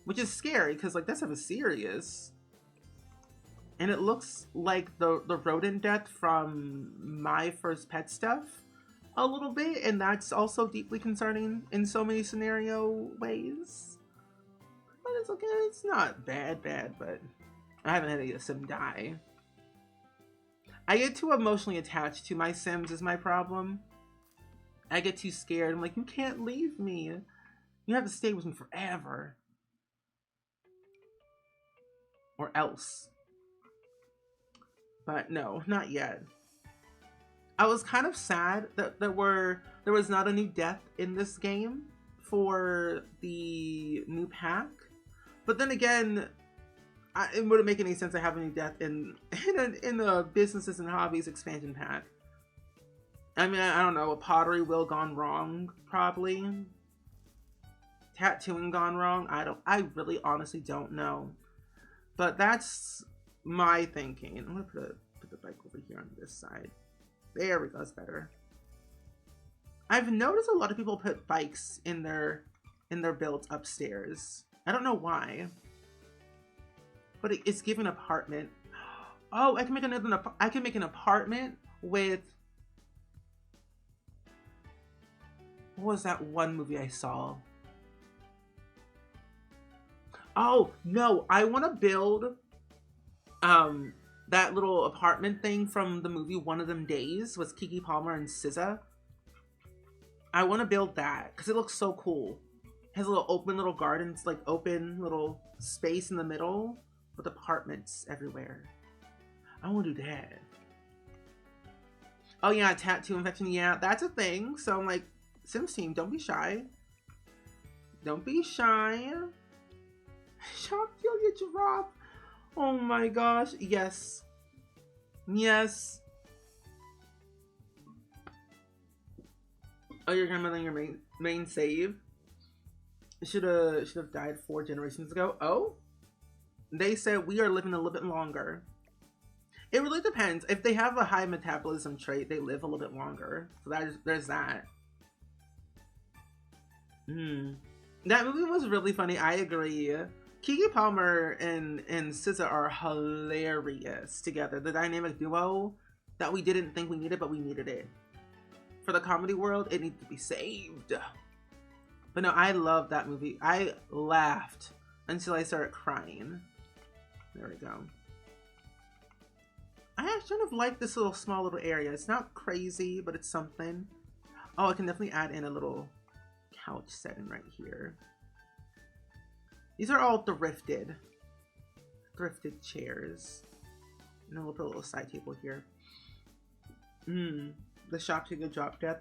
which is scary because like that's ever serious. And it looks like the rodent death from My First Pet stuff a little bit, and that's also deeply concerning in so many scenario ways. But it's okay, it's not bad, but I haven't had a sim die. I get too emotionally attached to my sims is my problem. I get too scared. I'm like, you can't leave me. You have to stay with me forever. Or else. But no, not yet. I was kind of sad that there was not a new death in this game for the new pack. But then again, it wouldn't make any sense to have a new death in the businesses and hobbies expansion pack. I mean, I don't know, a pottery wheel gone wrong, probably. Tattooing gone wrong, I really honestly don't know. But that's my thinking. I'm gonna put the bike over here on this side. There we go, that's better. I've noticed a lot of people put bikes in their builds upstairs. I don't know why. But it's given apartment. Oh, I can make an apartment with, what was that one movie I saw? Oh, no, I want to build that little apartment thing from the movie One of Them Days with Keke Palmer and SZA. I want to build that because it looks so cool. It has a little open little gardens, like open little space in the middle with apartments everywhere. I want to do that. Oh yeah, tattoo infection. Yeah, that's a thing. So I'm like, Sims team, don't be shy. Don't be shy. Shop till you drop. Oh my gosh. Yes. Yes. Oh, your grandmother in your main save. Should have died 4 generations ago. Oh? They said we are living a little bit longer. It really depends. If they have a high metabolism trait, they live a little bit longer. So there's that. That movie was really funny. I agree. Keke Palmer and SZA are hilarious together. The dynamic duo that we didn't think we needed, but we needed it. For the comedy world, it needs to be saved. But no, I love that movie. I laughed until I started crying. There we go. I actually kind of like this little small little area. It's not crazy, but it's something. Oh, I can definitely add in a little couch setting right here. These are all thrifted chairs. And then we'll put a little side table here. The shop to go drop death.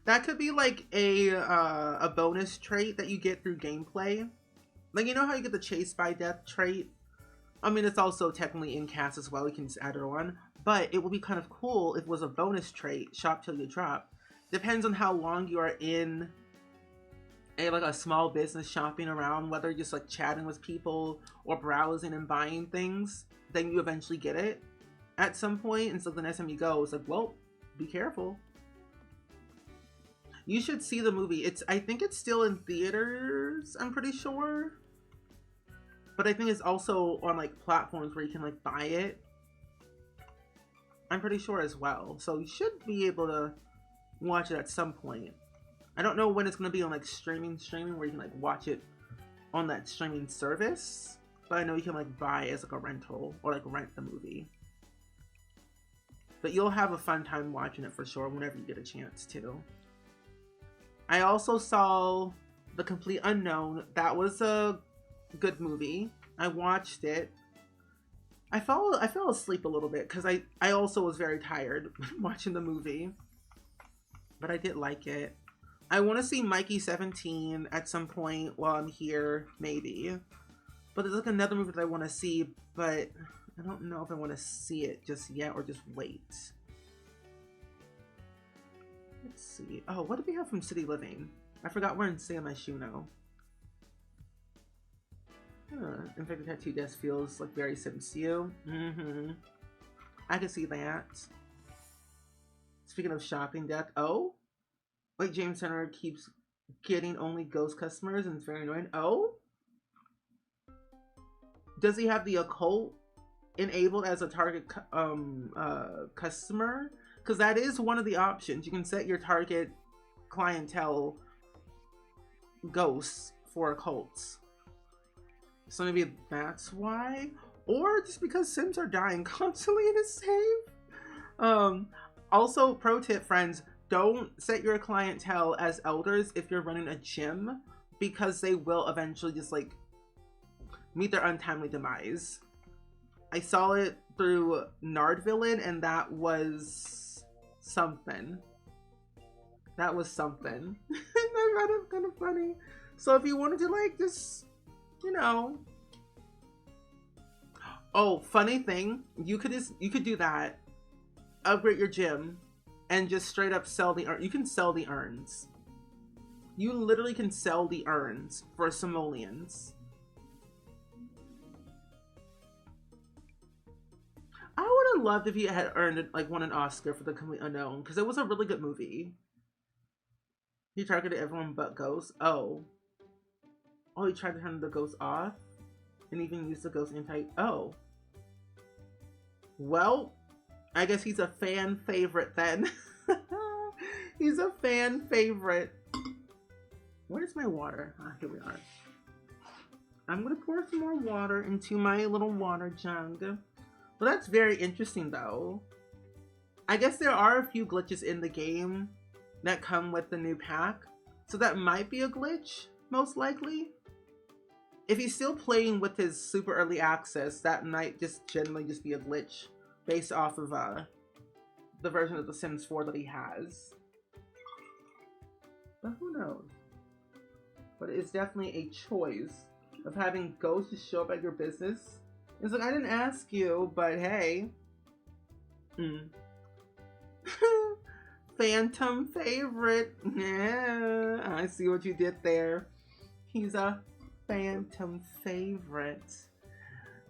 That could be like a bonus trait that you get through gameplay. Like, you know how you get the chase by death trait? I mean, it's also technically in cast as well. You can just add it on. But it would be kind of cool if it was a bonus trait, shop till you drop. Depends on how long you are in a small business shopping around, whether you're just like chatting with people or browsing and buying things, then you eventually get it at some point. And so the next time you go, it's like, well, be careful. You should see the movie. I think it's still in theaters, I'm pretty sure. But I think it's also on like platforms where you can like buy it. I'm pretty sure as well. So you should be able to watch it at some point. I don't know when it's going to be on like streaming where you can like watch it on that streaming service. But I know you can like buy it as like a rental or like rent the movie. But you'll have a fun time watching it for sure whenever you get a chance to. I also saw The Complete Unknown. That was a good movie. I watched it. I fell asleep a little bit because I also was very tired watching the movie. but I did like it. I want to see Mikey 17 at some point while I'm here, maybe. But there's like another movie that I want to see, but I don't know if I want to see it just yet or just wait. Let's see. Oh, what do we have from City Living? I forgot we're in San Myshuno. Infected Tattoo Desk feels like very Sims to you. I can see that. Speaking of shopping deck, oh? Wait, James Center keeps getting only ghost customers and it's very annoying. Oh? Does he have the occult enabled as a target customer? Because that is one of the options. You can set your target clientele ghosts for occults. So maybe that's why? Or just because Sims are dying constantly in a save? Also, pro tip, friends, don't set your clientele as elders if you're running a gym, because they will eventually just like meet their untimely demise. I saw it through Nard Villain, and that was something. That was something. I found it kind of funny. So if you wanted to like just, you know. Oh, funny thing, you could do that. Upgrade your gym and just straight up sell the urn. You can sell the urns. You literally can sell the urns for simoleons. I would have loved if he had earned like won an Oscar for The Complete Unknown, because it was a really good movie. He targeted everyone but ghosts. Oh, he tried to turn the ghost off and even use the ghost anti. Oh, well, I guess he's a fan favorite then. He's a fan favorite. Where's my water? Ah, here we are. I'm gonna pour some more water into my little water jug. Well, that's very interesting though. I guess there are a few glitches in the game that come with the new pack, so that might be a glitch, most likely. If he's still playing with his super early access, that might just generally just be a glitch based off of the version of The Sims 4 that he has. But who knows? But it's definitely a choice of having ghosts just show up at your business. It's like, I didn't ask you, but hey. Phantom favorite. Yeah, I see what you did there. He's a phantom favorite.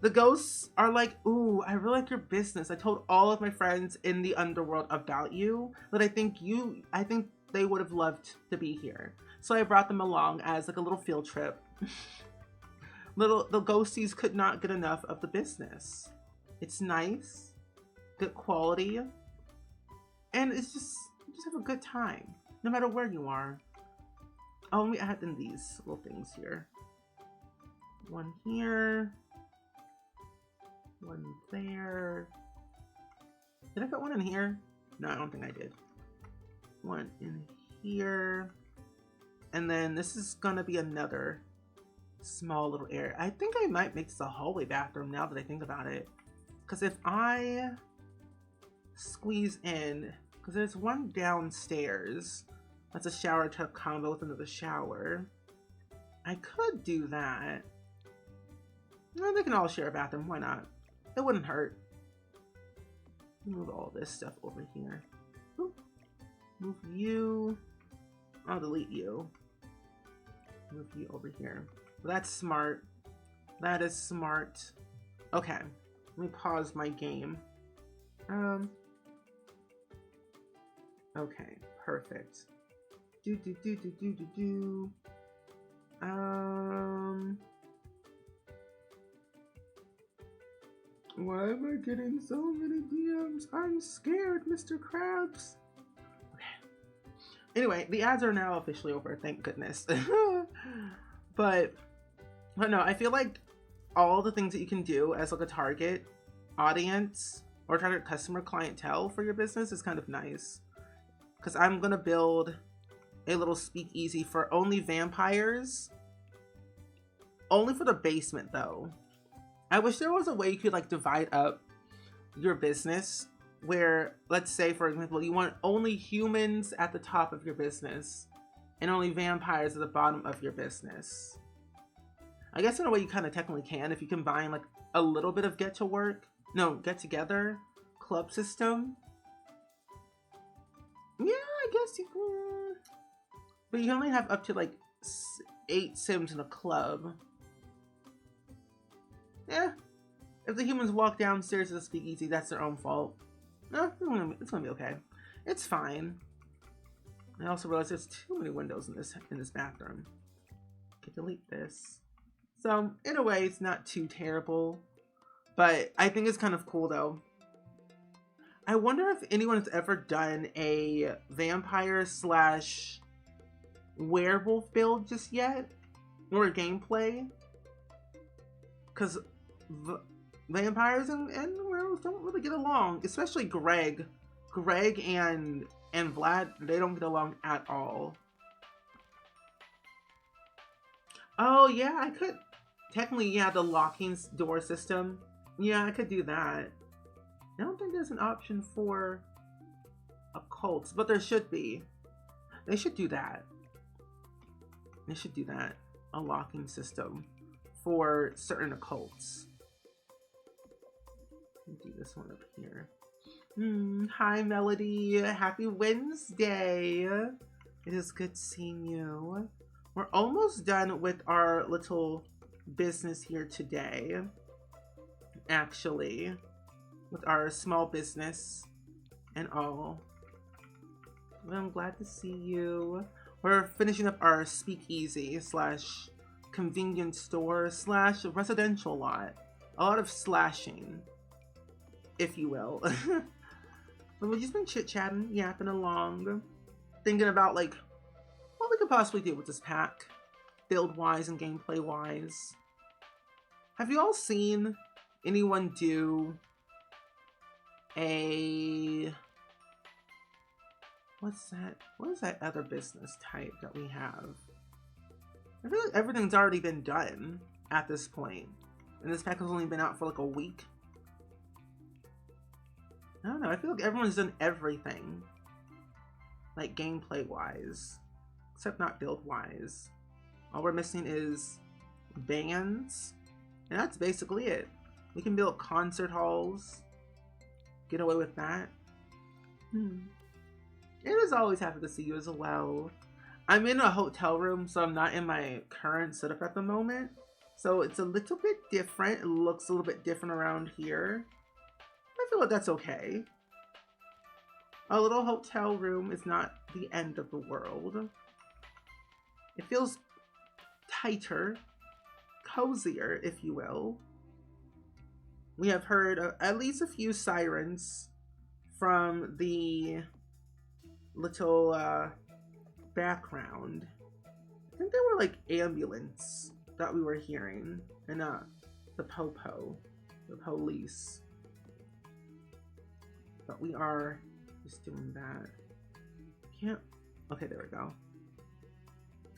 The ghosts are like, ooh, I really like your business. I told all of my friends in the underworld about you, but I think they would have loved to be here. So I brought them along as like a little field trip. The ghosties could not get enough of the business. It's nice, good quality, and it's just have a good time, no matter where you are. Oh, let me add in these little things here. One here, one there. Did I put one in here? No, I don't think I did. One in here, and then this is gonna be another small little area. I think I might make this a hallway bathroom now that I think about it, because if I squeeze in, because there's one downstairs that's a shower tub combo with another shower. I could do that. Well, they can all share a bathroom, why not? It wouldn't hurt. Move all this stuff over here. Ooh. Move you. I'll delete you. Move you over here. Well, that's smart. That is smart. Okay, let me pause my game. Okay, perfect. Why am I getting so many DMs? I'm scared, Mr. Krabs. Okay. Anyway, the ads are now officially over, thank goodness. But no, I feel like all the things that you can do as like a target audience or target customer clientele for your business is kind of nice. Because I'm gonna build a little speakeasy for only vampires. Only for the basement though. I wish there was a way you could like divide up your business where, let's say, for example, you want only humans at the top of your business and only vampires at the bottom of your business. I guess in a way you kind of technically can if you combine like a little bit of get together club system. Yeah, I guess you can. But you can only have up to like 8 Sims in a club. Yeah. If the humans walk downstairs to the speakeasy, that's their own fault. No, it's gonna be okay. It's fine. I also realized there's too many windows in this bathroom. Okay, delete this. So in a way, it's not too terrible, but I think it's kind of cool though. I wonder if anyone has ever done a vampire / werewolf build just yet, or a gameplay, because vampires and werewolves don't really get along, especially Greg and Vlad. They don't get along at all. Oh yeah, I could technically, yeah, the locking door system. Yeah, I could do that. I don't think there's an option for occults, but there should be. They should do that. They should do that. A locking system for certain occults. Do this one up here. Hi, Melody. Happy Wednesday. It is good seeing you. We're almost done with our little business here today. Actually, with our small business and all. Well, I'm glad to see you. We're finishing up our speakeasy / convenience store / residential lot. A lot of slashing, if you will. But we've just been chit-chatting, yapping along, thinking about like what we could possibly do with this pack, build-wise and gameplay-wise. Have you all seen anyone do a... What's that? What is that other business type that we have? I feel like everything's already been done at this point. And this pack has only been out for like a week. I don't know, I feel like everyone's done everything. Like gameplay wise. Except not build wise. All we're missing is bands. And that's basically it. We can build concert halls. Get away with that. It is always happy to see you as well. I'm in a hotel room, so I'm not in my current setup at the moment. So it's a little bit different. It looks a little bit different around here. I feel like that's okay. A little hotel room is not the end of the world. It feels tighter, cozier, if you will. We have heard at least a few sirens from the little background. I think they were like ambulance that we were hearing, and the popo, the police. But we are just doing that. Can't. Okay, there we go.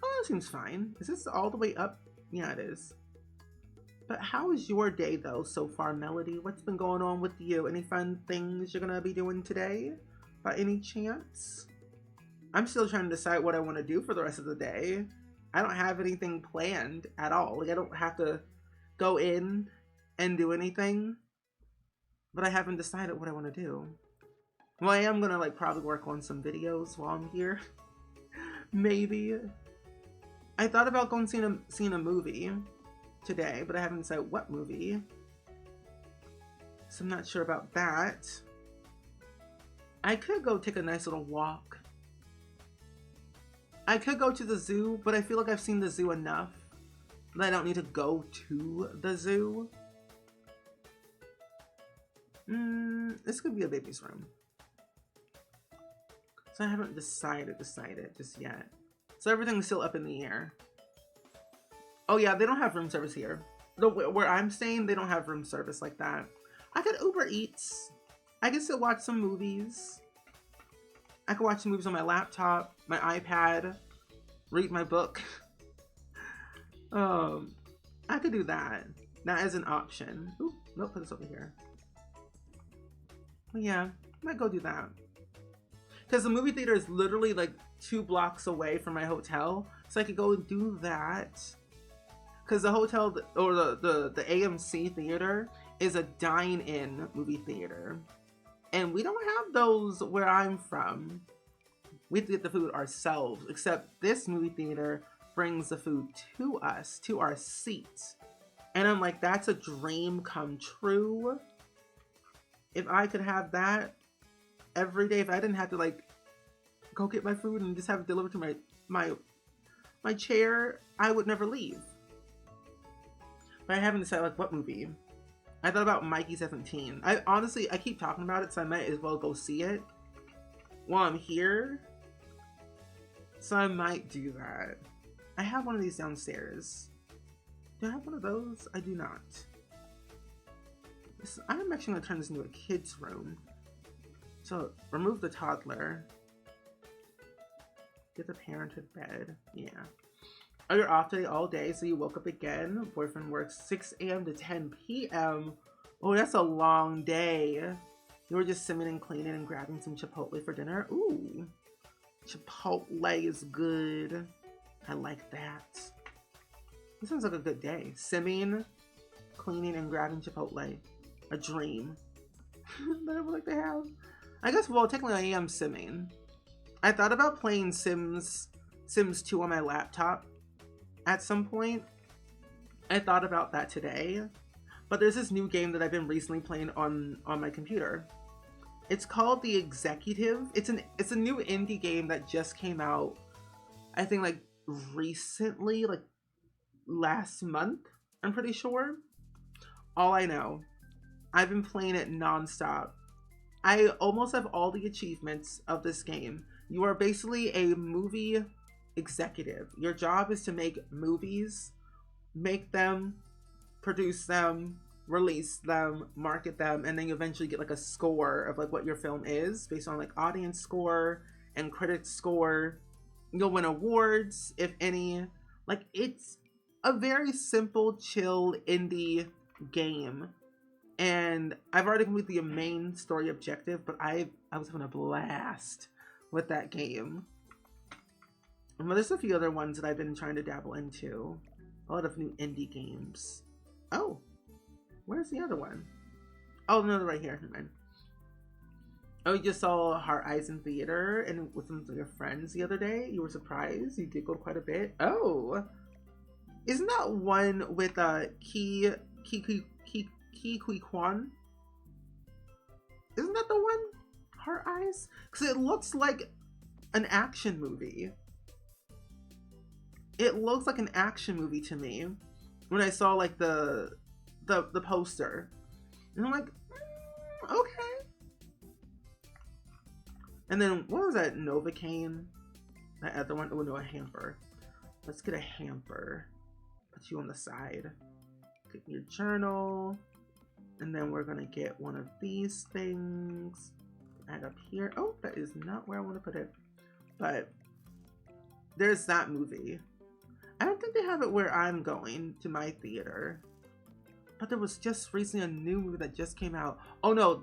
Oh, that seems fine. Is this all the way up? Yeah, it is. But how is your day though so far, Melody? What's been going on with you? Any fun things you're gonna be doing today, by any chance? I'm still trying to decide what I want to do for the rest of the day. I don't have anything planned at all. Like, I don't have to go in and do anything. But I haven't decided what I want to do. Well, I am gonna like probably work on some videos while I'm here. Maybe. I thought about going seeing a movie today, but I haven't decided what movie. So I'm not sure about that. I could go take a nice little walk. I could go to the zoo, but I feel like I've seen the zoo enough that I don't need to go to the zoo. This could be a baby's room. So I haven't decided just yet. So everything's still up in the air. Oh yeah, they don't have room service here. Where I'm staying, they don't have room service like that. I could Uber Eats. I could still watch some movies. I could watch some movies on my laptop, my iPad, read my book. I could do that. That is an option. Ooh, nope, put this over here. But yeah, might go do that. Because the movie theater is literally like 2 blocks away from my hotel. So I could go and do that. Because the hotel, or the AMC theater, is a dine-in movie theater. And we don't have those where I'm from. We have to get the food ourselves. Except this movie theater brings the food to us, to our seats. And I'm like, that's a dream come true. If I could have that every day, if I didn't have to like go get my food and just have it delivered to my chair, I would never leave. But I haven't decided like what movie. I thought about Mikey 17. I keep talking about it, so I might as well go see it while I'm here. So I might do that. I have one of these downstairs. Do I have one of those? I do not. I'm actually going to turn this into a kid's room. So, remove the toddler. Get the parenthood bed. Yeah. Oh, you're off today all day, so you woke up again. Boyfriend works 6 a.m. to 10 p.m. Oh, that's a long day. You were just simming and cleaning and grabbing some Chipotle for dinner. Ooh. Chipotle is good. I like that. This sounds like a good day. Simming, cleaning, and grabbing Chipotle. A dream that I would like to have. I guess, well, technically I am simming. I thought about playing Sims 2 on my laptop at some point. I thought about that today. But there's this new game that I've been recently playing on my computer. It's called The Executive. It's a new indie game that just came out, I think like recently, like last month, I'm pretty sure. All I know, I've been playing it nonstop. I almost have all the achievements of this game. You are basically a movie executive. Your job is to make movies, make them, produce them, release them, market them, and then you eventually get like a score of like what your film is based on like audience score and critic score. You'll win awards, if any. Like, it's a very simple, chill indie game. And I've already completed the main story objective, but I was having a blast with that game. And there's a few other ones that I've been trying to dabble into. A lot of new indie games. Oh, where's the other one? Oh, no, they're right here. Never mind. Oh, you just saw Heart Eyes in theater and with some of your friends the other day. You were surprised. You giggled quite a bit. Oh, isn't that one with Ki Kui Kwan? Isn't that the one? Heart Eyes? Because it looks like an action movie. It looks like an action movie to me when I saw like the poster, and I'm like, okay. And then what was that Novocaine? That other one? Oh no, a hamper. Let's get a hamper. Put you on the side. Get your journal, and then we're gonna get one of these things. Add up here. Oh, that is not where I want to put it. But there's that movie. I don't think they have it where I'm going to my theater. But there was just recently a new movie that just came out. Oh no,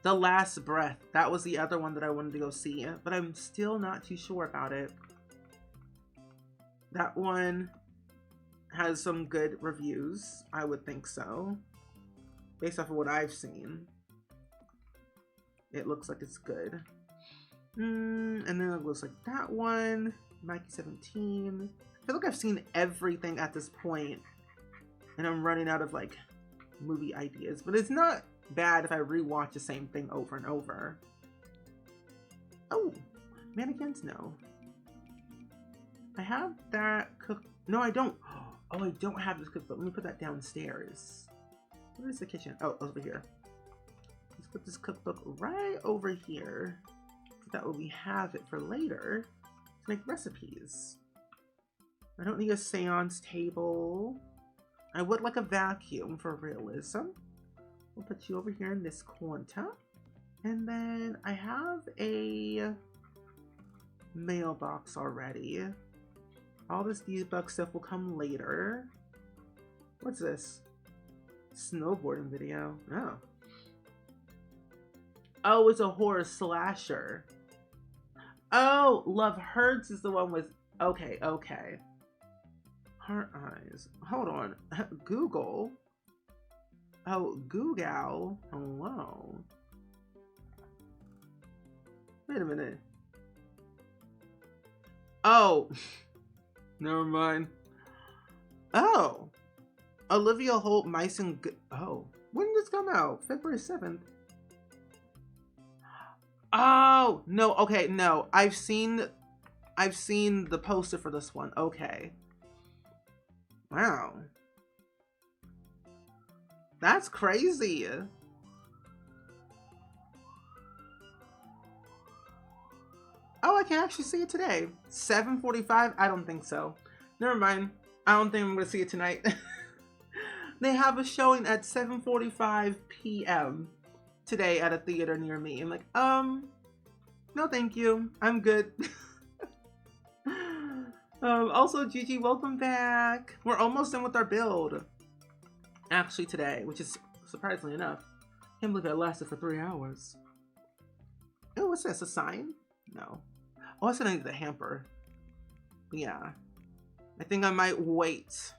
The Last Breath. That was the other one that I wanted to go see, but I'm still not too sure about it. That one has some good reviews, I would think so. Based off of what I've seen. It looks like it's good. And then it looks like that one. Mikey 17. I feel like I've seen everything at this point. And I'm running out of like movie ideas. But it's not bad if I rewatch the same thing over and over. Oh, mannequins? No. I have that cook. No, I don't. Oh, I don't have this cookbook. Let me put that downstairs. Where is the kitchen? Oh, over here. Let's put this cookbook right over here. That way we have it for later to make recipes. I don't need a seance table. I would like a vacuum for realism. We'll put you over here in this corner. And then I have a mailbox already. All this debug stuff will come later. What's this? Snowboarding video. Oh. Oh, it's a horror slasher. Oh, Love Hurts is the one with. Okay, okay. Her eyes. Hold on. Google. Oh, Google. Hello. Wait a minute. Oh, never mind. Oh, Olivia Holt, Mice and oh, when did this come out? February 7th. Oh no. Okay, no. I've seen the poster for this one. Okay. Wow. That's crazy. Oh, I can actually see it today. 7:45? I don't think so. Never mind. I don't think I'm gonna see it tonight. They have a showing at 7:45 p.m. today at a theater near me. I'm like, no thank you. I'm good. Also, Gigi, welcome back. We're almost done with our build. Actually today, which is surprisingly enough. Can't believe it lasted for 3 hours. Oh, what's this? A sign? No. Oh, I said I need the hamper. Yeah. I think I might wait.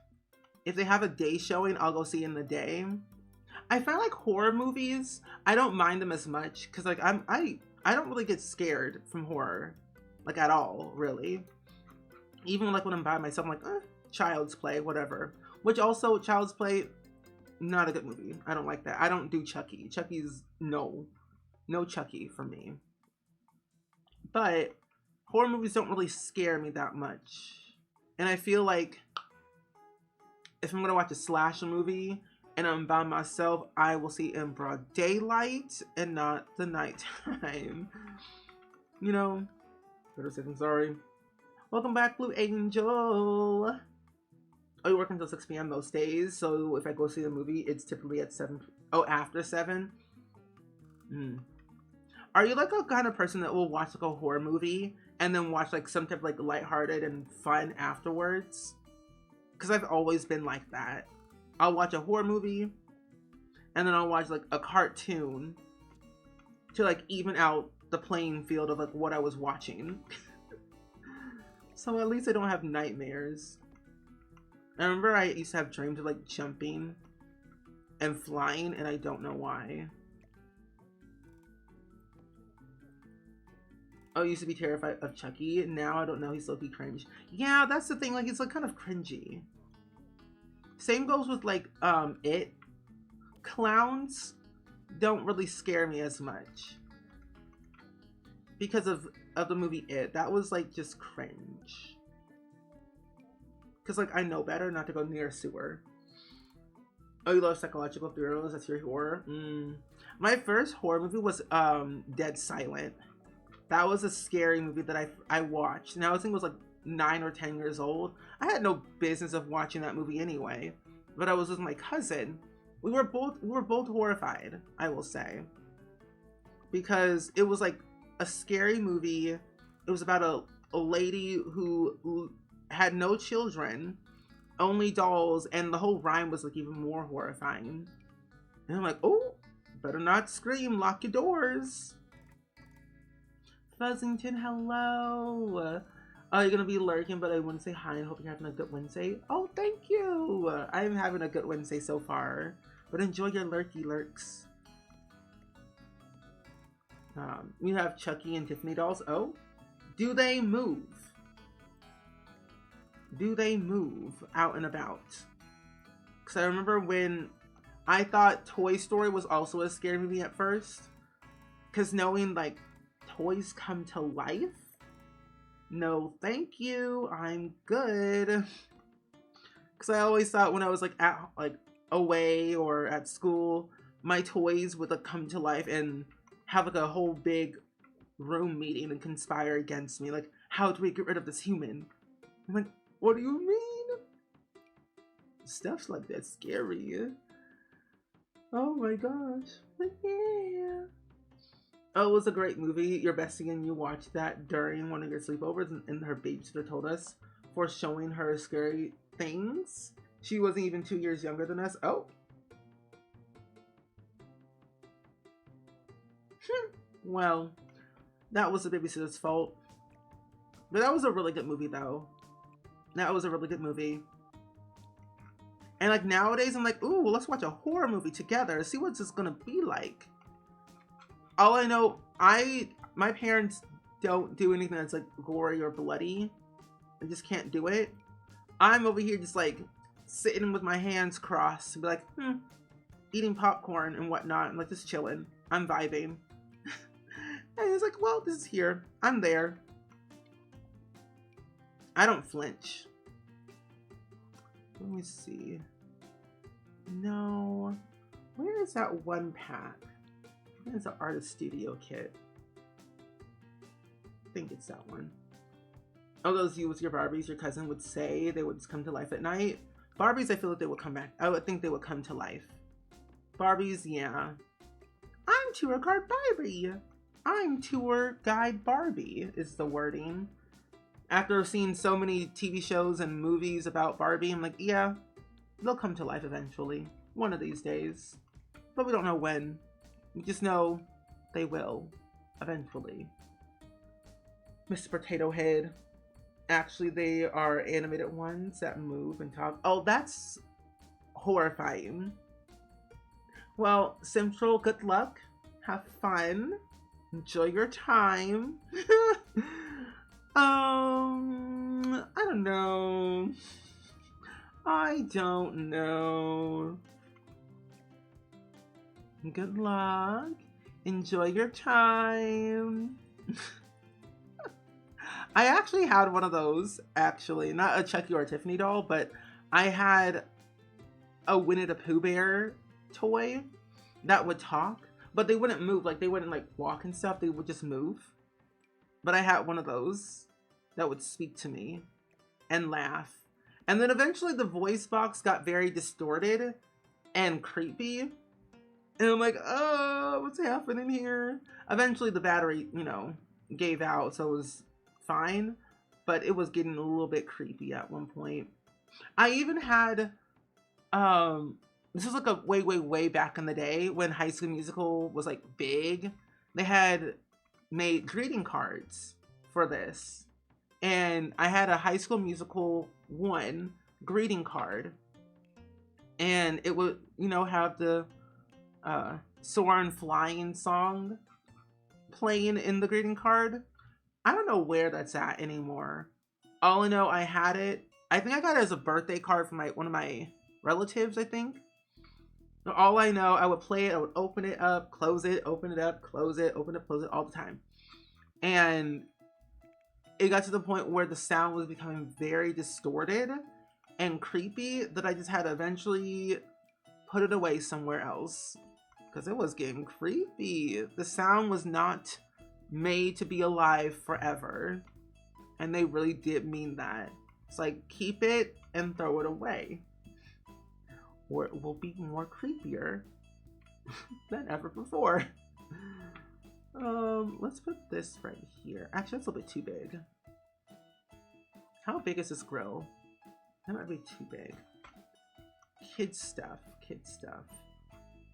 If they have a day showing, I'll go see in the day. I find like horror movies, I don't mind them as much because like I don't really get scared from horror, like at all, really. Even like when I'm by myself, I'm like, Child's Play, whatever. Which also, Child's Play, not a good movie. I don't like that. I don't do Chucky. Chucky's no Chucky for me. But horror movies don't really scare me that much. And I feel like if I'm gonna watch a slasher movie and I'm by myself, I will see in broad daylight and not the nighttime. You know, better safe than sorry. Welcome back, Blue Angel. Oh, you work until 6 p.m. most days, so if I go see the movie, it's typically at 7. Oh, after 7? Are you like a kind of person that will watch like a horror movie and then watch like some type of like lighthearted and fun afterwards? Because I've always been like that. I'll watch a horror movie and then I'll watch like a cartoon to like even out the playing field of like what I was watching. So at least I don't have nightmares. I remember I used to have dreams of like jumping and flying and I don't know why. Oh, I used to be terrified of Chucky. Now I don't know, he's low-key cringe. Yeah, that's the thing, like he's like kind of cringy. Same goes with like It. Clowns don't really scare me as much. Because of the movie It. That was like just cringe. Because like I know better not to go near a sewer. Oh, you love psychological thrillers? That's your horror? My first horror movie was Dead Silent. That was a scary movie that I watched. And I think it was like 9 or 10 years old. I had no business of watching that movie anyway. But I was with my cousin. We were both horrified, I will say. Because it was like a scary movie. It was about a lady who had no children, only dolls, and the whole rhyme was like even more horrifying. And I'm like, oh, better not scream, lock your doors. Fuzzington, hello. Oh, you're gonna be lurking, but I want to say hi and hope you're having a good Wednesday. Oh, thank you. I'm having a good Wednesday so far, but enjoy your lurky lurks. We have Chucky and Tiffany dolls. Oh, do they move? Do they move out and about? Because I remember when I thought Toy Story was also a scary movie at first. Because knowing like toys come to life? No, thank you. I'm good. Because I always thought when I was like away or at school, my toys would like come to life and have like a whole big room meeting and conspire against me. Like, how do we get rid of this human? I'm like, what do you mean? Stuff's like that scary. Oh my gosh. Like, yeah. Oh, it was a great movie. Your bestie and you watched that during one of your sleepovers, and her babysitter told us for showing her scary things. She wasn't even 2 years younger than us. Oh. Well, that was the babysitter's fault. But that was a really good movie, though. That was a really good movie. And like nowadays, I'm like, ooh, let's watch a horror movie together. See what it's gonna be like. All I know, my parents don't do anything that's like gory or bloody. I just can't do it. I'm over here just like sitting with my hands crossed and be like, eating popcorn and whatnot. I'm like just chilling. I'm vibing. And he's like, well, this is here. I'm there. I don't flinch. Let me see. No. Where is that one pack? Where's the artist studio kit? I think it's that one. Oh, those you with your Barbies, your cousin would say they would just come to life at night. Barbies, I feel like they would come back. I would think they would come to life. Barbies, yeah. I'm tour guide Barbie. I'm tour guide Barbie is the wording. After seeing so many TV shows and movies about Barbie, I'm like, yeah, they'll come to life eventually. One of these days. But we don't know when. We just know they will. Eventually. Mr. Potato Head. Actually, they are animated ones that move and talk. Oh, that's horrifying. Well, Central, good luck. Have fun. Enjoy your time. I don't know. I don't know. Good luck. Enjoy your time. I actually had one of those, actually. Not a Chucky or a Tiffany doll, but I had a Winnie the Pooh bear toy that would talk, but they wouldn't move. Like, they wouldn't, like, walk and stuff. They would just move. But I had one of those that would speak to me and laugh. And then eventually the voice box got very distorted and creepy. And I'm like, oh, what's happening here? Eventually the battery, you know, gave out, so it was fine. But it was getting a little bit creepy at one point. I even had, this was like a way back in the day when High School Musical was like big. They had made greeting cards for this. And I had a High School Musical 1 greeting card. And it would, you know, have the Soarin' Flying song playing in the greeting card. I don't know where that's at anymore. All I know, I had it. I think I got it as a birthday card from one of my relatives, I think. All I know, I would play it, I would open it up, close it, open it up, close it, open it, close it, all the time. And it got to the point where the sound was becoming very distorted and creepy that I just had to eventually put it away somewhere else. Because it was getting creepy. The sound was not made to be alive forever. And they really did mean that. It's like, keep it and throw it away. Or it will be more creepier than ever before. Let's put this right here. Actually, that's a little bit too big. How big is this grill? That might be too big. Kids stuff.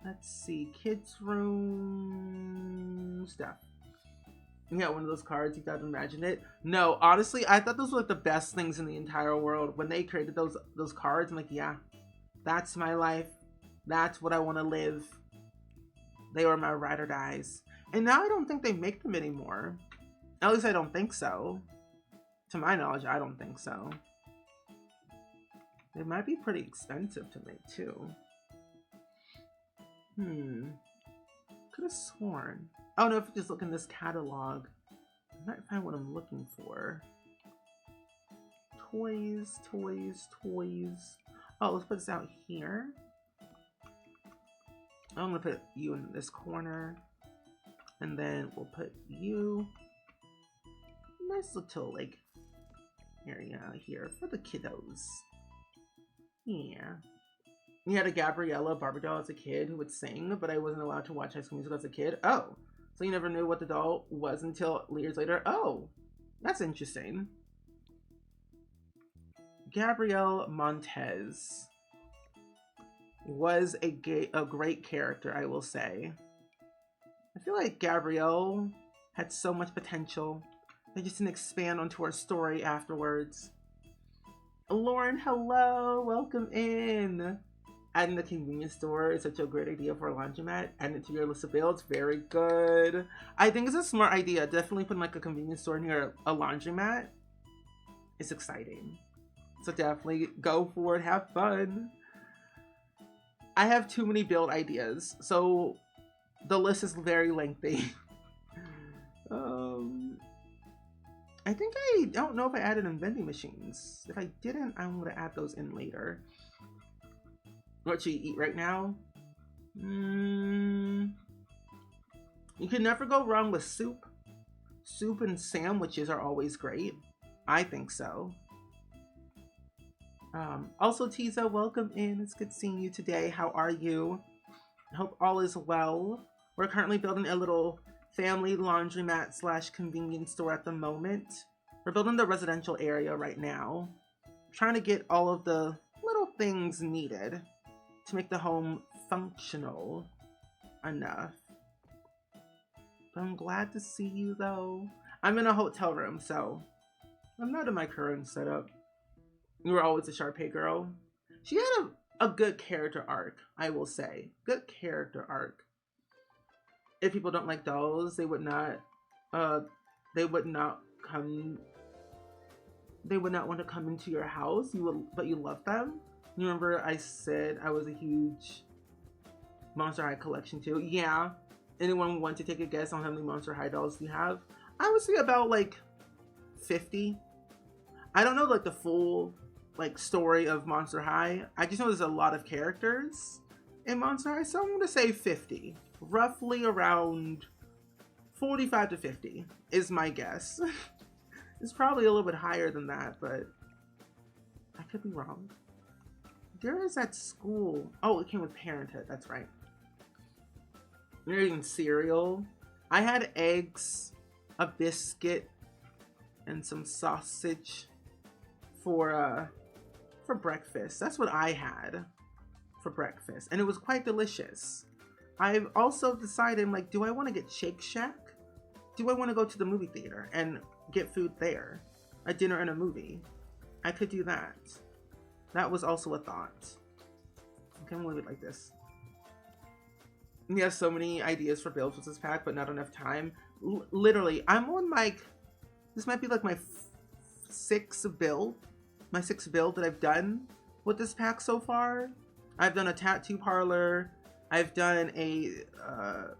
Let's see. Kids room stuff. Yeah, one of those cards, you gotta imagine it. No, honestly, I thought those were like the best things in the entire world. When they created those cards, I'm like, yeah, that's my life. That's what I want to live. They were my ride or dies. And now I don't think they make them anymore. At least I don't think so. To my knowledge, I don't think so. They might be pretty expensive to make too. Could have sworn. Oh no, if you just look in this catalog, I might find what I'm looking for. Toys. Oh, let's put this out here. I'm gonna put you in this corner. And then we'll put you. Nice little like area here for the kiddos. Yeah. You had a Gabriella Barbie doll as a kid who would sing, but I wasn't allowed to watch High School Musical as a kid. Oh, so you never knew what the doll was until years later? Oh, that's interesting. Gabrielle Montez was a great character, I will say. I feel like Gabrielle had so much potential. They just didn't expand onto her story afterwards. Lauren, hello, welcome in. Adding the convenience store is such a great idea for a laundromat. Adding it to your list of builds, very good. I think it's a smart idea. Definitely putting like a convenience store near a laundromat. It's exciting. So definitely go for it, have fun. I have too many build ideas, so the list is very lengthy. I think I don't know if I added in vending machines. If I didn't, I'm gonna add those in later. What should you eat right now? You can never go wrong with soup. Soup and sandwiches are always great. I think so. Also, Tiza, welcome in. It's good seeing you today. How are you? I hope all is well. We're currently building a little family laundromat / convenience store at the moment. We're building the residential area right now. Trying to get all of the little things needed to make the home functional enough. But I'm glad to see you though. I'm in a hotel room, so I'm not in my current setup. You were always a Sharpay girl. She had a good character arc, I will say. Good character arc. If people don't like dolls, they would not want to come into your house. But you love them. You remember I said I was a huge Monster High collection too? Yeah. Anyone want to take a guess on how many Monster High dolls you have? I would say about like 50. I don't know like the full like story of Monster High. I just know there's a lot of characters in Monster High, so I'm gonna say 50. Roughly around 45 to 50 is my guess. It's probably a little bit higher than that, but I could be wrong. There is at school. Oh, it came with Parenthood, that's right. You're eating cereal. I had eggs, a biscuit, and some sausage for breakfast. That's what I had for breakfast, and it was quite delicious. I've also decided, like, do I want to get Shake Shack? Do I want to go to the movie theater and get food there? A dinner and a movie. I could do that. That was also a thought. Okay, I'm gonna leave it like this. We have so many ideas for builds with this pack, but not enough time. Literally, I'm on like, this might be like my sixth build that I've done with this pack so far. I've done a tattoo parlor. I've done a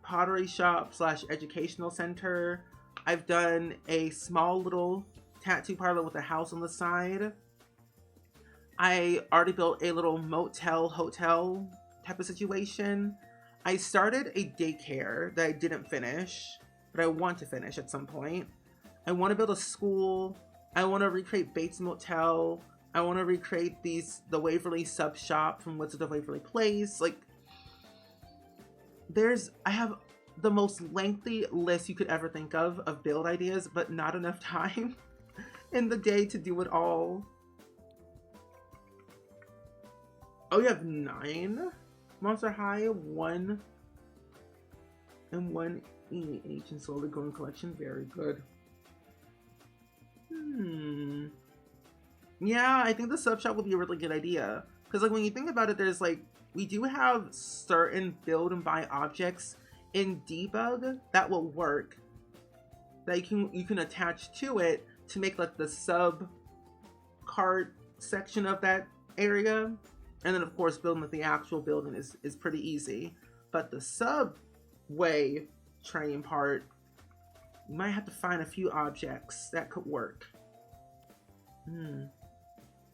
pottery shop / educational center. I've done a small little tattoo parlor with a house on the side. I already built a little motel hotel type of situation. I started a daycare that I didn't finish, but I want to finish at some point. I want to build a school. I want to recreate Bates Motel. I want to recreate the Waverly sub shop from Wizards of Waverly Place. Like, I have the most lengthy list you could ever think of build ideas, but not enough time in the day to do it all. Oh, you have 9 Monster High, 1 and 1 EH and slowly growing collection. Very good. Yeah, I think the sub shop would be a really good idea. Because like when you think about it, there's like, we do have certain build and buy objects in debug that will work. That you can attach to it to make like the sub cart section of that area. And then of course building with the actual building is pretty easy. But the subway train part, you might have to find a few objects that could work.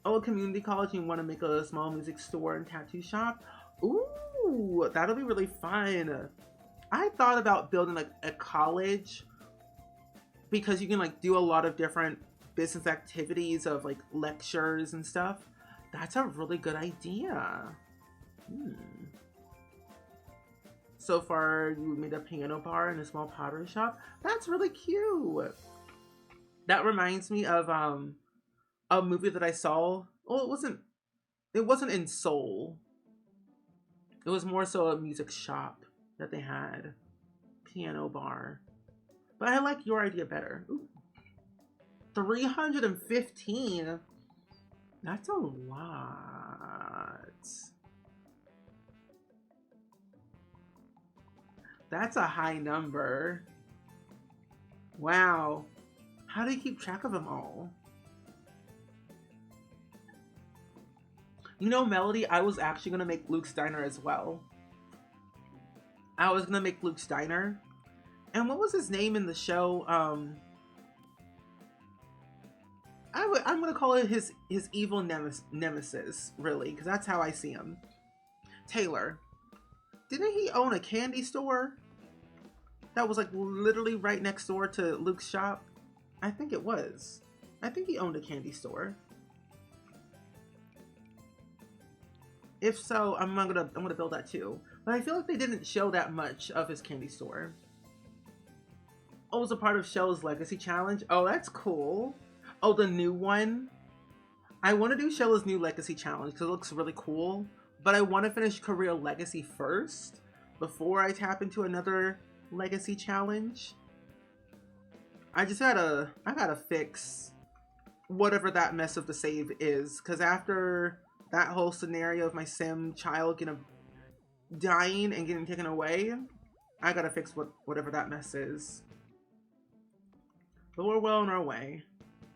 Oh, a community college, you want to make a small music store and tattoo shop? Ooh, that'll be really fun. I thought about building like a college because you can like do a lot of different business activities of like lectures and stuff. That's a really good idea. So far, you made a piano bar and a small pottery shop. That's really cute. That reminds me of a movie that I saw. Well, it wasn't in Seoul. It was more so a music shop that they had. piano bar. But I like your idea better. Ooh. 315? That's a lot. That's a high number. Wow. How do you keep track of them all? You know, Melody, I was actually going to make Luke's Diner as well. I was going to make Luke's Diner. And what was his name in the show? I'm going to call it his evil nemesis, really, because that's how I see him. Taylor. Didn't he own a candy store that was like literally right next door to Luke's shop? I think it was. I think he owned a candy store. If so, I'm gonna build that too. But I feel like they didn't show that much of his candy store. Oh, it was a part of Shell's Legacy Challenge. Oh, that's cool. Oh, the new one. I want to do Shell's new Legacy Challenge because it looks really cool. But I want to finish Career Legacy first before I tap into another Legacy Challenge. I gotta fix whatever that mess of the save is, because after that whole scenario of my sim child dying and getting taken away, I gotta fix whatever that mess is. But we're well on our way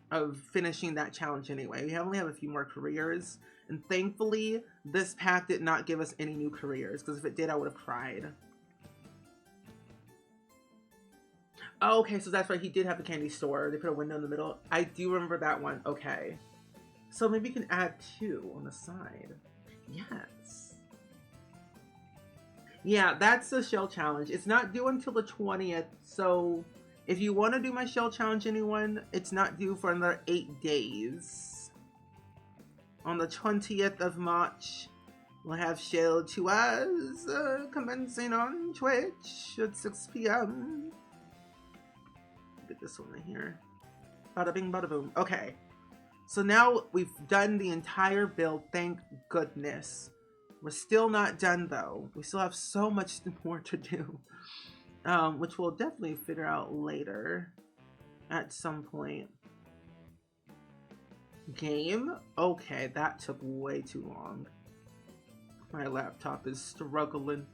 of finishing that challenge anyway. We only have a few more careers, and thankfully this pack did not give us any new careers, because if it did I would have cried. Oh, okay, so that's right, he did have a candy store. They put a window in the middle. I do remember that one. Okay, so maybe you can add 2 on the side. Yes. Yeah, that's the shell challenge. It's not due until the 20th, so if you want to do my shell challenge, anyone, it's not due for another 8 days. On the 20th of March, we'll have shell tours commencing on Twitch at 6 p.m. Get this one right here. Bada bing, bada boom. Okay. So now we've done the entire build, thank goodness. We're still not done though. We still have so much more to do. Which we'll definitely figure out later at some point. Game? Okay, that took way too long. My laptop is struggling.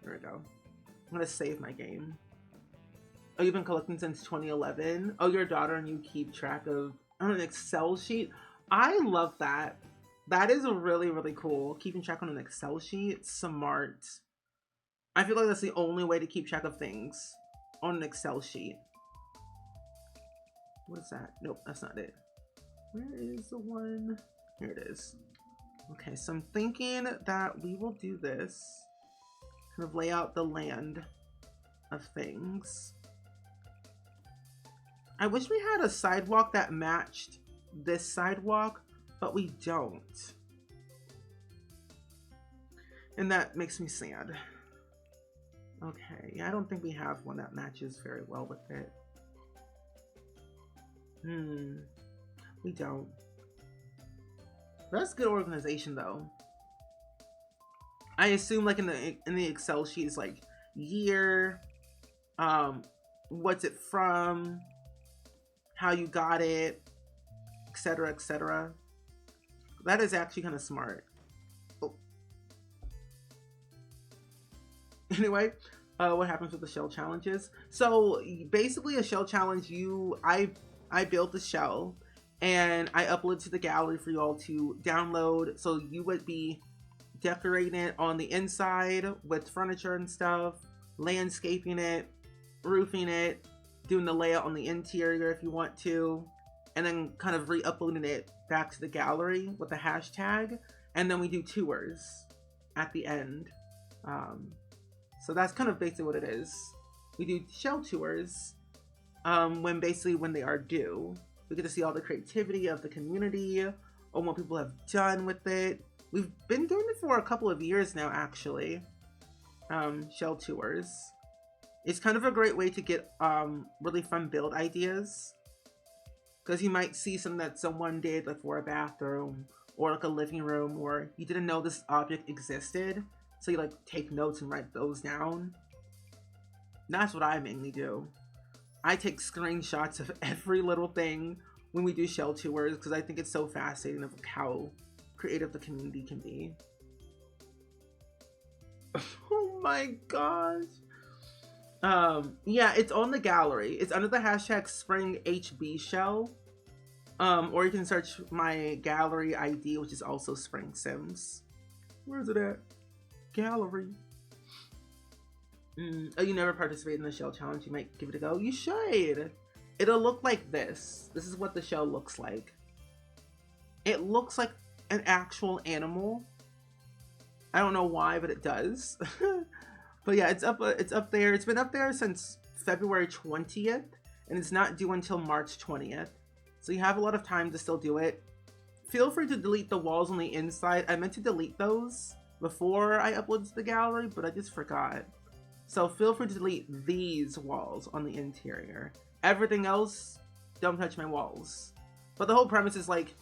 There we go. I'm gonna save my game. Oh, you've been collecting since 2011? Oh, your daughter and you keep track of on an Excel sheet? I love that. That is really, really cool. Keeping track on an Excel sheet. Smart. I feel like that's the only way to keep track of things. On an Excel sheet. What is that? Nope, that's not it. Where is the one? Here it is. Okay, so I'm thinking that we will do this. Kind of lay out the land of things. I wish we had a sidewalk that matched this sidewalk, but we don't. And that makes me sad. Okay, yeah, I don't think we have one that matches very well with it. We don't. That's good organization though. I assume like in the Excel sheet is like year, what's it from, how you got it, etc., etc. That is actually kind of smart. Oh. Anyway, what happens with the shell challenges? So basically a shell challenge, I built the shell and I uploaded to the gallery for you all to download. So you would be decorating it on the inside with furniture and stuff, landscaping it, roofing it, doing the layout on the interior if you want to, and then kind of re-uploading it back to the gallery with the hashtag, and then we do tours at the end. So that's kind of basically what it is. We do shell tours when they are due. We get to see all the creativity of the community or what people have done with it. We've been doing it for a couple of years now, actually. Shell tours. It's kind of a great way to get really fun build ideas, because you might see something that someone did like for a bathroom or like a living room, or you didn't know this object existed, so you like take notes and write those down. That's what I mainly do. I take screenshots of every little thing when we do shell tours because I think it's so fascinating of how creative the community can be. Oh my gosh. Yeah, it's on the gallery. It's under the hashtag Spring HB Shell. Or you can search my gallery ID, which is also Spring Sims. Where is it at? Gallery. Oh, you never participated in the shell challenge. You might give it a go. You should. It'll look like this. This is what the shell looks like. It looks like an actual animal. I don't know why, but it does. But yeah, it's up there. It's been up there since February 20th, and it's not due until March 20th. So you have a lot of time to still do it. Feel free to delete the walls on the inside. I meant to delete those before I uploaded to the gallery, but I just forgot. So feel free to delete these walls on the interior. Everything else, don't touch my walls. But the whole premise is like,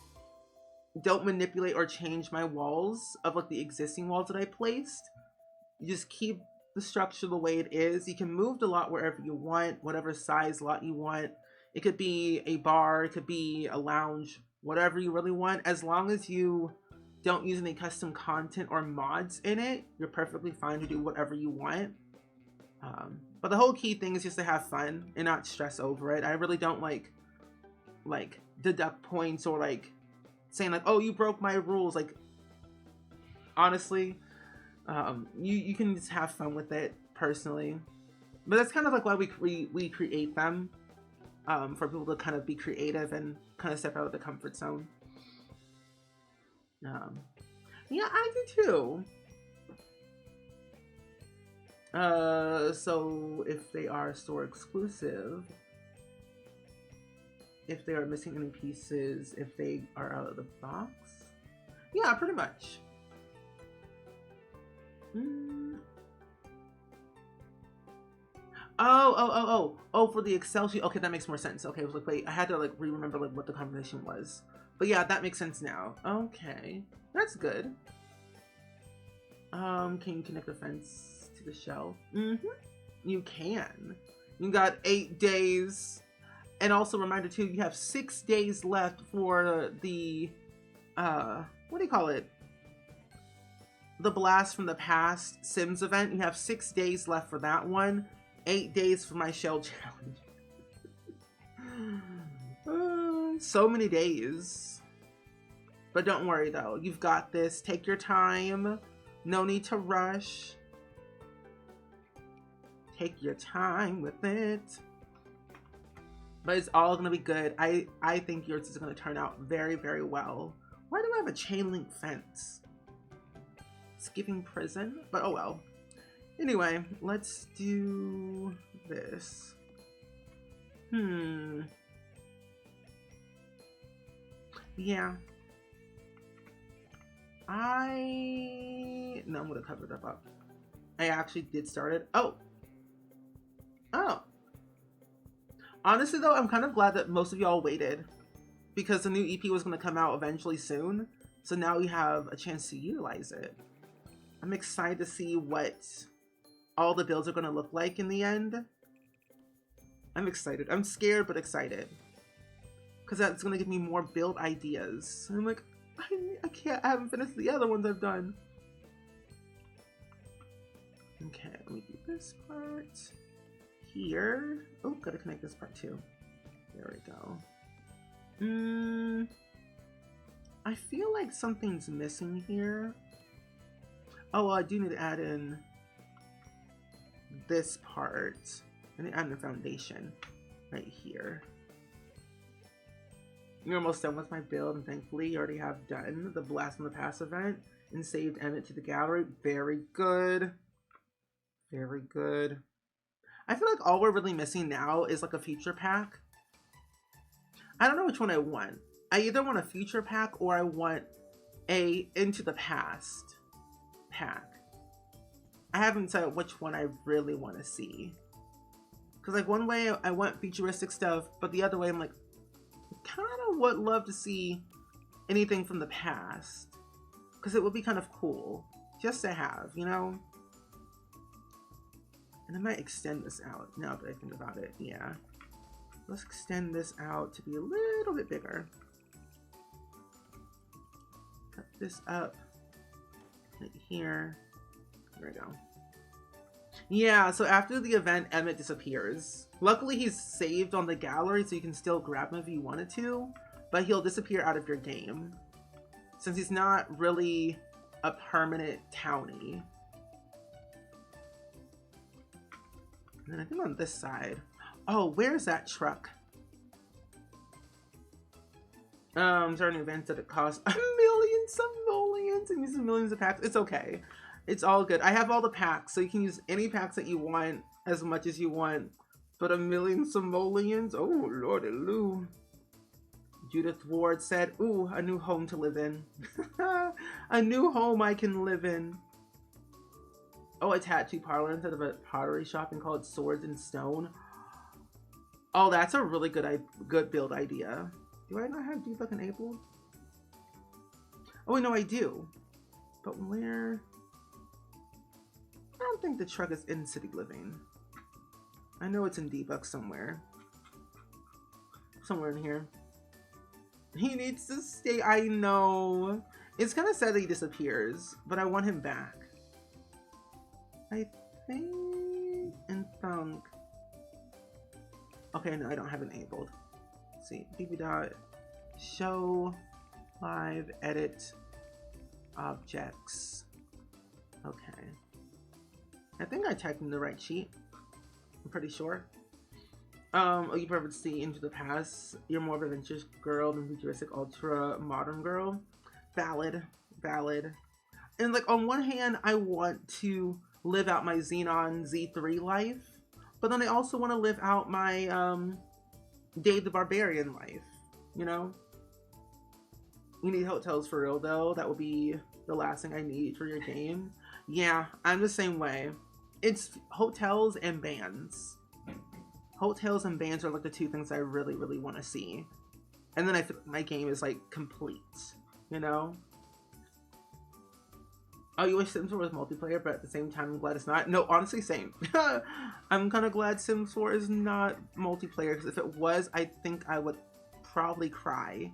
don't manipulate or change my walls of like the existing walls that I placed. You just keep the structure the way it is. You can move the lot wherever you want, whatever size lot you want. It could be a bar, it could be a lounge, whatever you really want. As long as you don't use any custom content or mods in it, you're perfectly fine to do whatever you want. But the whole key thing is just to have fun and not stress over it. I really don't like deduct points or like saying like, oh, you broke my rules. Like, honestly, you can just have fun with it personally. But that's kind of like why we create them, for people to kind of be creative and kind of step out of the comfort zone. Yeah, I do too. So if they are store exclusive, if they are missing any pieces, if they are out of the box, yeah, pretty much. Oh, for the Excel sheet. Okay, that makes more sense. Okay, I was like, wait, I had to like remember like what the conversation was. But yeah, that makes sense now. Okay, that's good. Can you connect the fence to the shell? You can. You got 8 days. And also reminder too, you have 6 days left for the, what do you call it? The Blast from the Past Sims event. You have 6 days left for that one. 8 days for my shell challenge. So many days. But don't worry though, you've got this. Take your time. No need to rush. Take your time with it. But it's all gonna be good. I think yours is gonna turn out very, very well. Why do I have a chain link fence? Skipping prison, but oh well. Anyway, let's do this. Yeah. No, I'm gonna cover that up. I actually did start it. Oh. Honestly though, I'm kind of glad that most of y'all waited, because the new EP was gonna come out eventually soon. So now we have a chance to utilize it. I'm excited to see what all the builds are gonna look like in the end. I'm excited. I'm scared, but excited. Because that's gonna give me more build ideas. And I'm like, I haven't finished the other ones I've done. Okay, let me do this part here. Oh, gotta connect this part too. There we go. I feel like something's missing here. Oh, well, I do need to add in this part. I need to add in the foundation right here. You're almost done with my build, and thankfully you already have done the Blast from the Past event and saved Emmett to the gallery. Very good. Very good. I feel like all we're really missing now is like a future pack. I don't know which one I want. I either want a future pack or I want a Into the Past pack. I haven't decided which one I really want to see. Because like one way I want futuristic stuff, but the other way I'm like, kind of would love to see anything from the past. Because it would be kind of cool just to have, you know? And I might extend this out now that I think about it. Yeah. Let's extend this out to be a little bit bigger. Cut this up right here. There we go. Yeah, so after the event, Emmett disappears. Luckily, he's saved on the gallery, so you can still grab him if you wanted to, but he'll disappear out of your game, since he's not really a permanent townie. And then I think on this side... Oh, where's that truck? Certain events that it costs a million simoleons and using millions of packs. It's okay. It's all good. I have all the packs, so you can use any packs that you want as much as you want. But a million simoleons? Oh, lordy loo. Judith Ward said, ooh, a new home to live in. A new home I can live in. Oh, a tattoo parlor instead of a pottery shop and call it Swords and Stone. Oh, that's a really good build idea. Do I not have debug enabled? Oh, wait, no, I do. But where? I don't think the truck is in City Living. I know it's in debug somewhere. Somewhere in here. He needs to stay. I know. It's kind of sad that he disappears, but I want him back. I think and thunk. Okay, no, I don't have it enabled. Let's see, db show live edit objects. Okay. I think I typed in the right sheet. I'm pretty sure. Oh, you prefer to see into the past. You're more of an adventurous girl than futuristic ultra modern girl. Valid. Valid. And like on one hand, I want to live out my Xenon Z3 life, but then I also want to live out my Dave the Barbarian life, you know? You need hotels for real though. That would be the last thing I need for your game. Yeah, I'm the same way. It's hotels and bands. Hotels and bands are like the two things I really, really want to see. And then I think my game is like complete, you know? Oh, you wish Sims 4 was multiplayer, but at the same time, I'm glad it's not. No, honestly, same. I'm kind of glad Sims 4 is not multiplayer, because if it was, I think I would probably cry.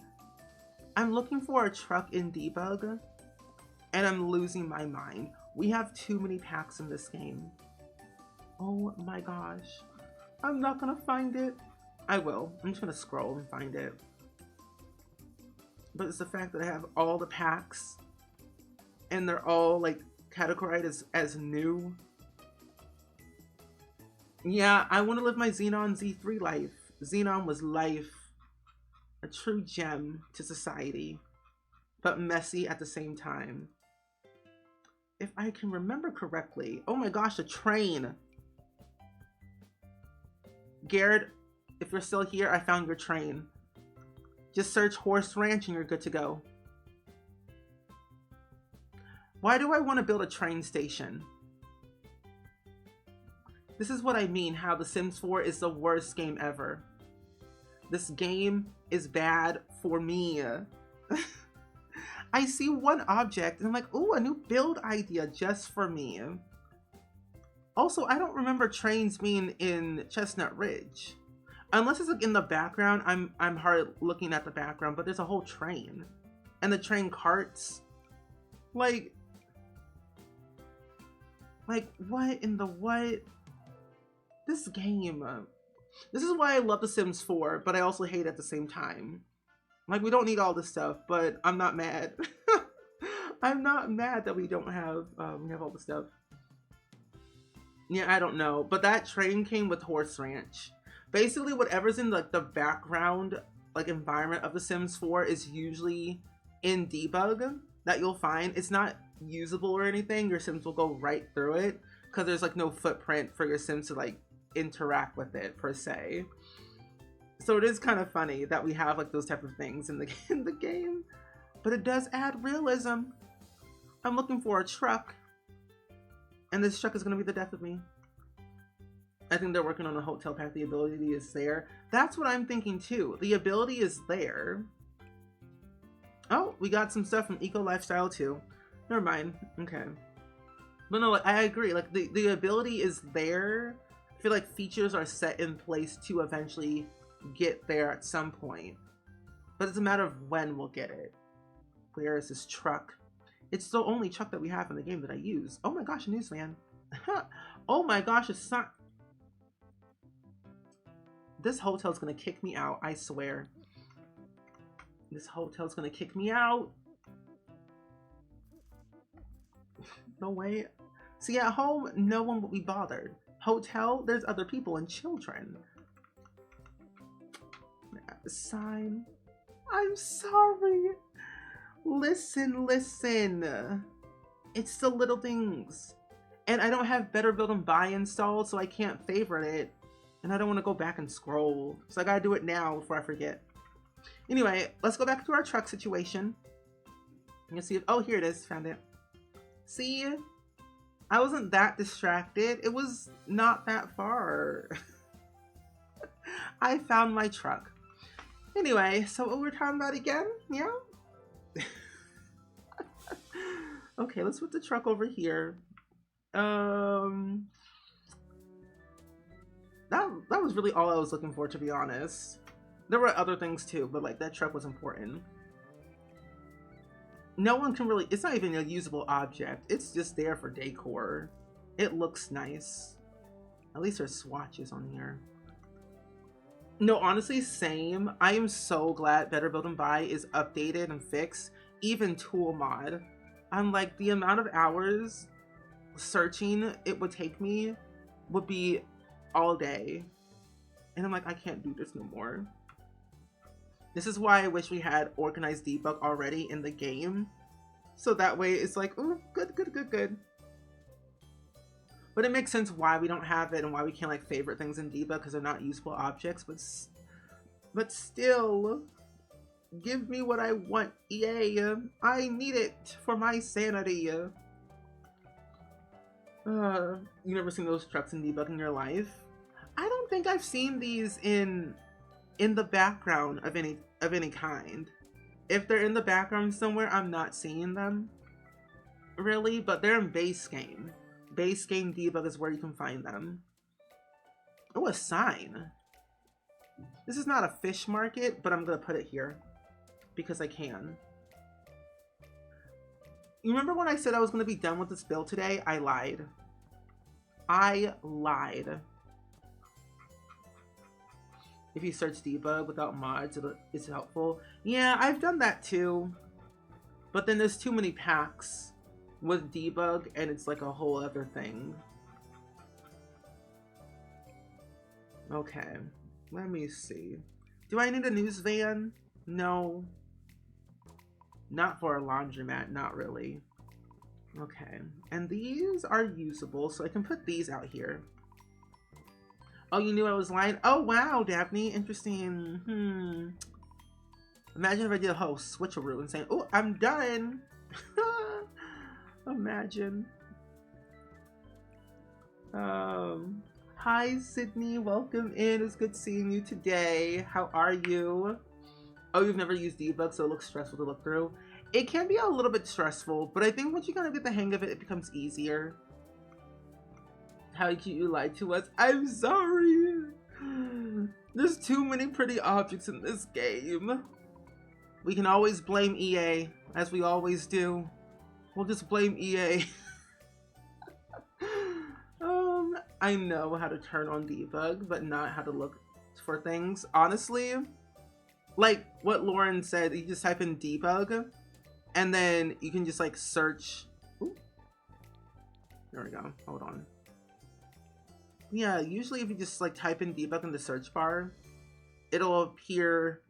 I'm looking for a truck in debug, and I'm losing my mind. We have too many packs in this game. Oh my gosh. I'm not gonna find it. I will. I'm just gonna scroll and find it. But it's the fact that I have all the packs and they're all like categorized as new. Yeah, I want to live my Xenon Z3 life. Xenon was life. A true gem to society, but messy at the same time. If I can remember correctly. Oh my gosh, a train. Garrett, if you're still here, I found your train. Just search Horse Ranch and you're good to go. Why do I want to build a train station? This is what I mean, how The Sims 4 is the worst game ever. This game is bad for me. I see one object and I'm like, ooh, a new build idea just for me. Also, I don't remember trains being in Chestnut Ridge. Unless it's like in the background, I'm hard looking at the background, but there's a whole train. And the train carts. Like what in the what? This game. This is why I love The Sims 4, but I also hate it at the same time. Like, we don't need all this stuff, but I'm not mad. I'm not mad that we don't have, we have all the stuff. Yeah, I don't know. But that train came with Horse Ranch. Basically, whatever's in like the background, like environment of The Sims 4 is usually in debug that you'll find. It's not usable or anything. Your Sims will go right through it because there's like no footprint for your Sims to like interact with it per se. So it is kind of funny that we have like those type of things in the game, but it does add realism. I'm looking for a truck, and this truck is gonna be the death of me. I think they're working on a hotel pack. The ability is there. That's what I'm thinking too. The ability is there. Oh, we got some stuff from Eco Lifestyle too. Never mind. Okay. But no, like, I agree. Like the ability is there. I feel like features are set in place to eventually get there at some point. But it's a matter of when we'll get it. Where is this truck? It's the only truck that we have in the game that I use. Oh my gosh, a newsman. Oh my gosh, it's not. This hotel's gonna kick me out, I swear. This hotel's gonna kick me out. No way. See, at home, no one will be bothered. Hotel, there's other people and children. Sign. I'm sorry. Listen. It's the little things. And I don't have Better Build and Buy installed, so I can't favorite it. And I don't want to go back and scroll. So I gotta do it now before I forget. Anyway, let's go back to our truck situation. You can see if, oh, here it is, found it. See? I wasn't that distracted. It was not that far. I found my truck. Anyway, so what we're talking about again? Yeah? Okay, let's put the truck over here. That was really all I was looking for, to be honest. There were other things too, but like that truck was important. No one can really, it's not even a usable object. It's just there for decor. It looks nice. At least there's swatches on here. No, honestly, same. I am so glad Better Build and Buy is updated and fixed. Even Tool Mod. I'm like, the amount of hours searching it would take me would be all day. And I'm like, I can't do this no more. This is why I wish we had organized debug already in the game. So that way it's like, oh, good. But it makes sense why we don't have it and why we can't like favorite things in debug because they're not usable objects. But still, give me what I want, EA. I need it for my sanity. You never seen those trucks in debug in your life? I don't think I've seen these in the background of any kind. If they're in the background somewhere, I'm not seeing them really, but they're in base game. Base game debug is where you can find them. Oh, a sign. This is not a fish market, but I'm gonna put it here because I can. You remember when I said I was gonna be done with this build today? I lied. If you search debug without mods, it's helpful. Yeah, I've done that too. But then there's too many packs with debug and it's like a whole other thing. Okay, let me see. Do I need a news van? No. Not for a laundromat, not really. Okay, and these are usable, so I can put these out here. Oh, you knew I was lying? Oh, wow, Daphne. Interesting. Imagine if I did a whole switcheroo and saying, oh, I'm done. Imagine. Hi, Sydney. Welcome in. It's good seeing you today. How are you? Oh, you've never used debug, so it looks stressful to look through. It can be a little bit stressful, but I think once you kind of get the hang of it, it becomes easier. How cute, you lied to us. I'm sorry. There's too many pretty objects in this game. We can always blame EA, as we always do. We'll just blame EA. I know how to turn on debug, but not how to look for things. Honestly, like what Lauren said, you just type in debug, and then you can just like search. Ooh. There we go. Hold on. Yeah, usually if you just like type in debug in the search bar, it'll appear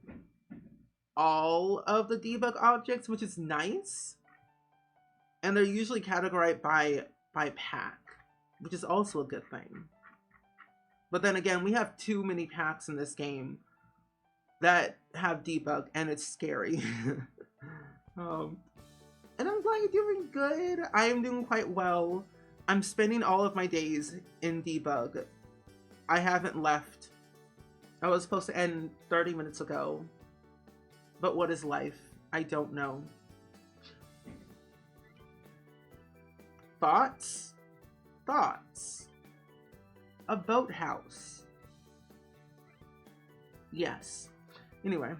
all of the debug objects, which is nice. And they're usually categorized by pack, which is also a good thing. But then again, we have too many packs in this game that have debug, and it's scary. And I'm glad you're doing good. I am doing quite well. I'm spending all of my days in debug. I haven't left. I was supposed to end 30 minutes ago. But what is life? I don't know. Thoughts? Thoughts? A boathouse. Yes. Anyway.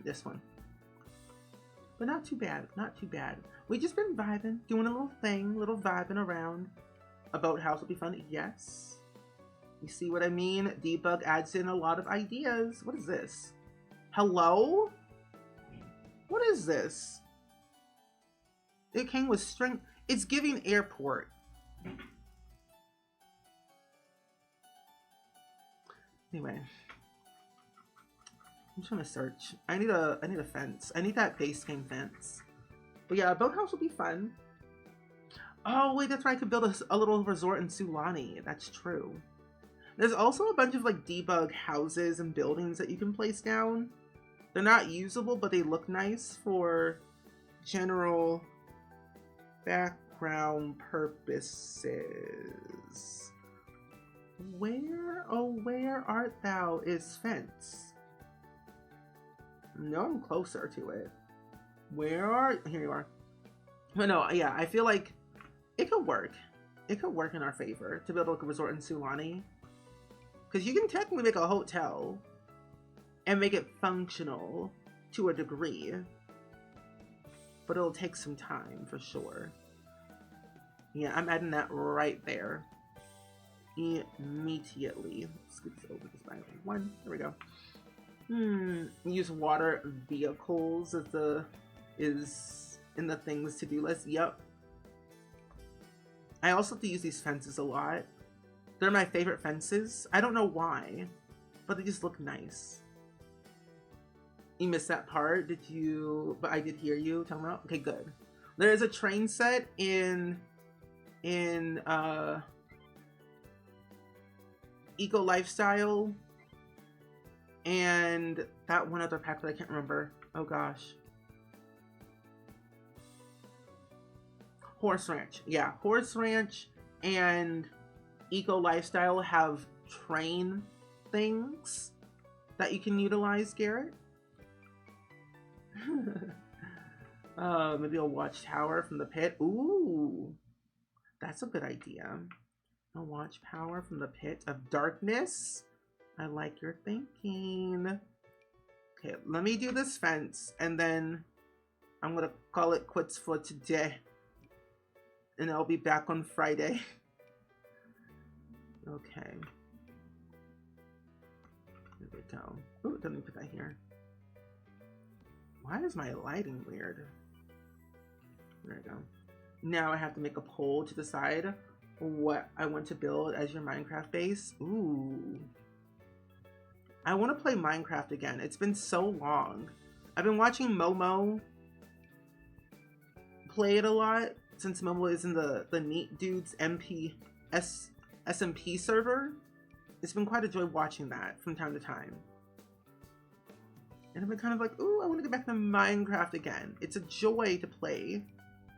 This one. But not too bad. Not too bad. We just been vibing. Doing a little thing. Little vibing around. A boathouse would be fun. Yes. You see what I mean? Debug adds in a lot of ideas. What is this? Hello? What is this? It came with string. It's giving airport. Anyway. I'm trying to search. I need a fence. I need that base game fence. But yeah, a boathouse will be fun. Oh wait, that's right. I could build a little resort in Sulani. That's true. There's also a bunch of like debug houses and buildings that you can place down. They're not usable, but they look nice for general background purposes. Where, oh where art thou is fence? No, I'm closer to it. Where are, here you are. But no, yeah, I feel like it could work. It could work in our favor to build like a resort in Sulani. Because you can technically make a hotel and make it functional to a degree. But it'll take some time for sure. Yeah, I'm adding that right there. Immediately. Scoot this over just by one. There we go. Use water vehicles is in the things to do list. Yep. I also have to use these fences a lot. They're my favorite fences. I don't know why, but they just look nice. You missed that part, did you? But I did hear you talking about. Okay, good. There is a train set in Eco Lifestyle. And that one other pack that I can't remember. Oh gosh. Horse Ranch. Yeah, Horse Ranch and Eco Lifestyle have train things that you can utilize, Garrett. Maybe a watchtower from the pit. Ooh, that's a good idea. A watchtower from the pit of darkness. I like your thinking. Okay, let me do this fence, and then I'm gonna call it quits for today. And I'll be back on Friday. Okay. There we go. Ooh, let me put that here. Why is my lighting weird? There we go. Now I have to make a poll to decide what I want to build as your Minecraft base. Ooh. I want to play Minecraft again. It's been so long. I've been watching Momo play it a lot since Momo is in the Neat Dudes SMP server. It's been quite a joy watching that from time to time. And I've been kind of like, ooh, I want to get back to Minecraft again. It's a joy to play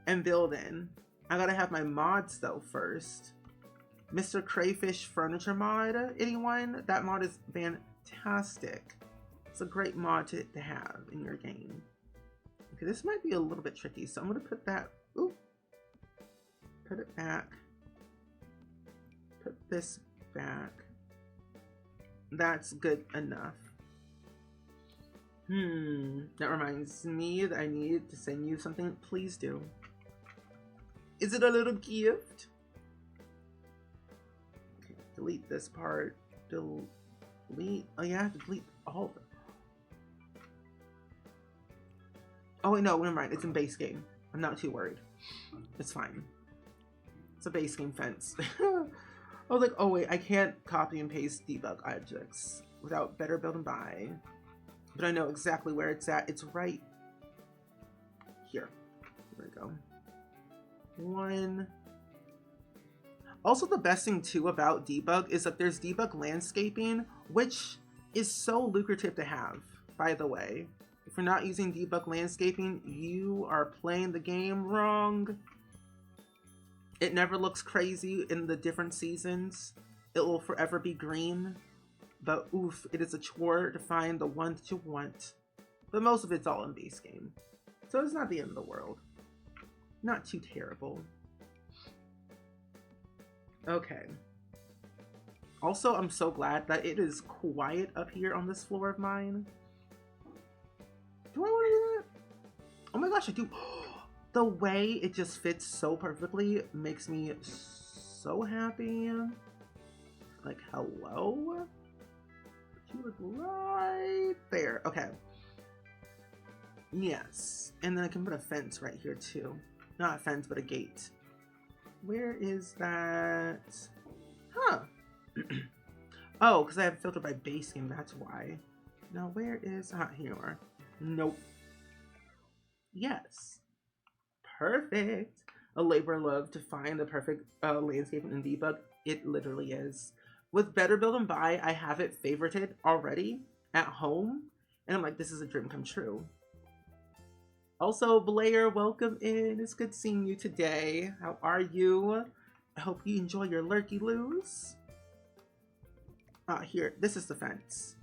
and build in. I gotta have my mods though first. Mr. Crayfish Furniture mod, anyone? That mod is fantastic. It's a great mod to have in your game. Okay, this might be a little bit tricky, so I'm gonna put that, ooh, put it back. Put this back. That's good enough. That reminds me that I need to send you something. Please do. Is it a little gift? Okay, delete this part. Delete. Oh yeah, I have to delete all of it. Oh wait, no, never mind. It's in base game. I'm not too worried. It's fine. It's a base game fence. I was like, oh wait, I can't copy and paste debug objects without better build and buy. But I know exactly where it's at. It's right here. There we go. One. Also, the best thing too about debug is that there's debug landscaping, which is so lucrative to have, by the way. If you're not using debug landscaping, you are playing the game wrong. It never looks crazy in the different seasons. It will forever be green. But oof, it is a chore to find the one that you want. But most of it's all in base game. So it's not the end of the world. Not too terrible. Okay. Also, I'm so glad that it is quiet up here on this floor of mine. Do I want to do that? Oh my gosh, I do. The way it just fits so perfectly makes me so happy. Like, hello? You look right there. Okay. Yes. And then I can put a fence right here too. Not a fence, but a gate. Where is that? Huh. Oh, because I have filtered by base game, that's why. Now where is here you are. Nope. Yes. Perfect. A labor of love to find the perfect landscape in debug. It literally is. With Better Build and Buy, I have it favorited already at home. And I'm like, this is a dream come true. Also, Blair, welcome in. It's good seeing you today. How are you? I hope you enjoy your lurky-loos. Here, this is the fence.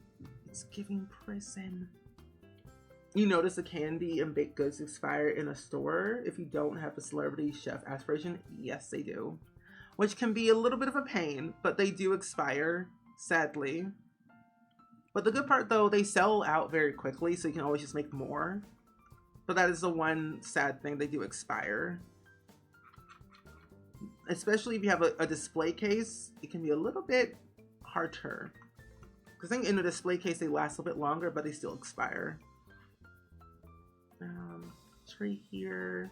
It's giving prison. You notice the candy and baked goods expire in a store if you don't have a celebrity chef aspiration? Yes, they do. Which can be a little bit of a pain, but they do expire, sadly. But the good part, though, they sell out very quickly, so you can always just make more. But that is the one sad thing, they do expire. Especially if you have a display case, it can be a little bit harder. Because I think in a display case, they last a little bit longer, but they still expire. Tree here.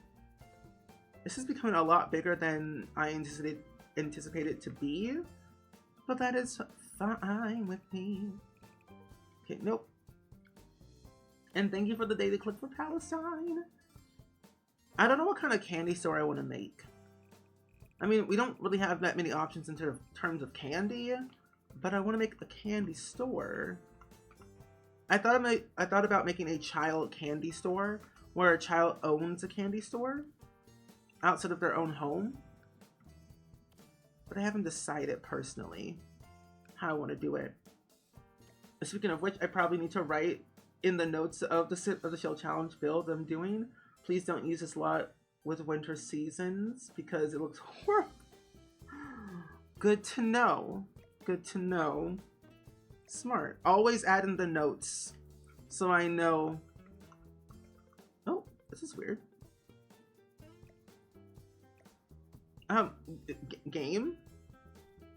This is becoming a lot bigger than I anticipated it to be. But that is fine with me. Okay, nope. And thank you for the daily click for Palestine. I don't know what kind of candy store I want to make. I mean, we don't really have that many options in terms of candy, but I want to make a candy store. I thought about making a child candy store where a child owns a candy store outside of their own home. But I haven't decided personally how I want to do it. Speaking of which, I probably need to write in the notes of the shell challenge build I'm doing. Please don't use this lot with winter seasons because it looks horrible. Good to know. Good to know. Smart. Always add in the notes so I know. Oh, this is weird. Game?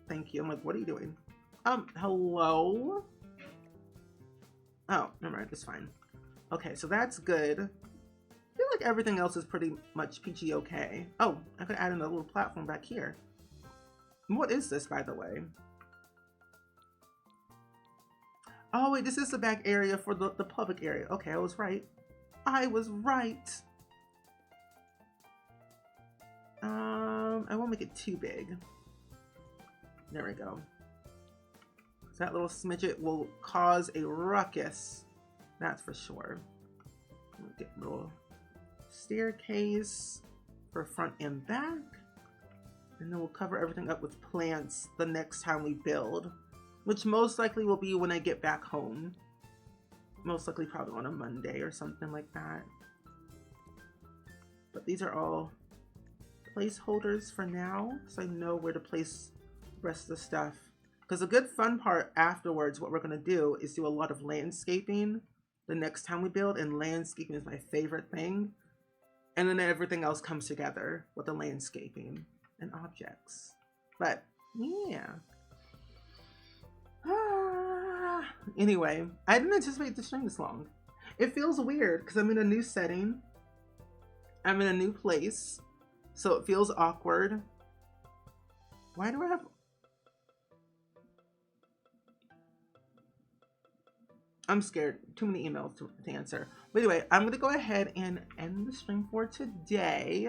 Thank you. I'm like, what are you doing? Hello? Oh, never mind. It's fine. Okay, so that's good. I feel like everything else is pretty much peachy okay. Oh, I could add in a little platform back here. What is this, by the way? Oh, wait, this is the back area for the public area. Okay, I was right. I was right. I won't make it too big. There we go. So that little smidget will cause a ruckus. That's for sure. Get a little staircase for front and back. And then we'll cover everything up with plants the next time we build. Which most likely will be when I get back home. Most likely probably on a Monday or something like that. But these are all placeholders for now, so I know where to place the rest of the stuff. Because a good fun part afterwards, what we're going to do is do a lot of landscaping the next time we build, and landscaping is my favorite thing. And then everything else comes together with the landscaping and objects. But, yeah. Anyway, I didn't anticipate the stream this long. It feels weird because I'm in a new setting. I'm in a new place. So it feels awkward. Why do I have... I'm scared. Too many emails to answer. But anyway, I'm going to go ahead and end the stream for today.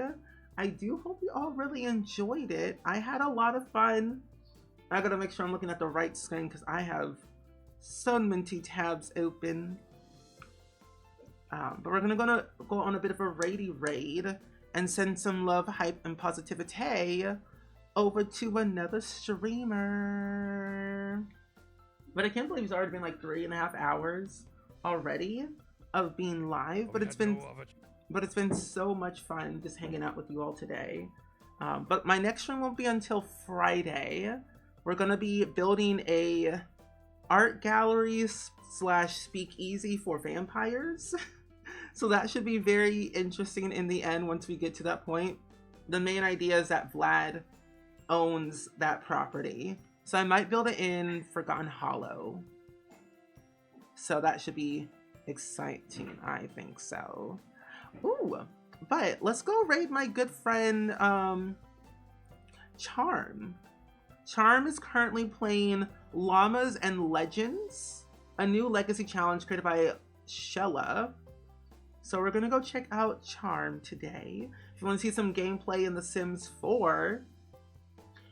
I do hope you all really enjoyed it. I had a lot of fun. I got to make sure I'm looking at the right screen because I have so many tabs open. But we're going to go on a bit of a raid and send some love, hype, and positivity over to another streamer. But I can't believe it's already been like 3.5 hours already of being live. But it's been so much fun just hanging out with you all today. But my next stream won't be until Friday. We're gonna be building a art gallery slash speakeasy for vampires. So that should be very interesting in the end once we get to that point. The main idea is that Vlad owns that property. So I might build it in Forgotten Hollow. So that should be exciting, I think so. Ooh, but let's go raid my good friend, Charm. Charm is currently playing Llamas and Legends, a new legacy challenge created by Shella. So we're gonna go check out Charm today. If you want to see some gameplay in The Sims 4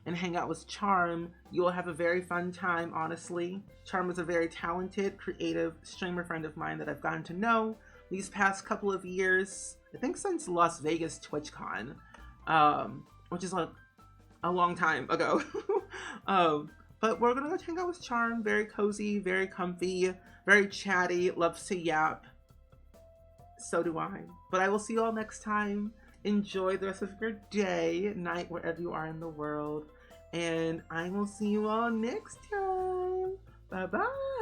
and hang out with Charm, you will have a very fun time, honestly. Charm is a very talented, creative streamer friend of mine that I've gotten to know these past couple of years. I think since Las Vegas TwitchCon, which is like a long time ago. But we're gonna go hang out with Charm. Very cozy, very comfy, very chatty, loves to yap. So do I. But I will see you all next time. Enjoy the rest of your day, night, wherever you are in the world. And I will see you all next time. Bye-bye.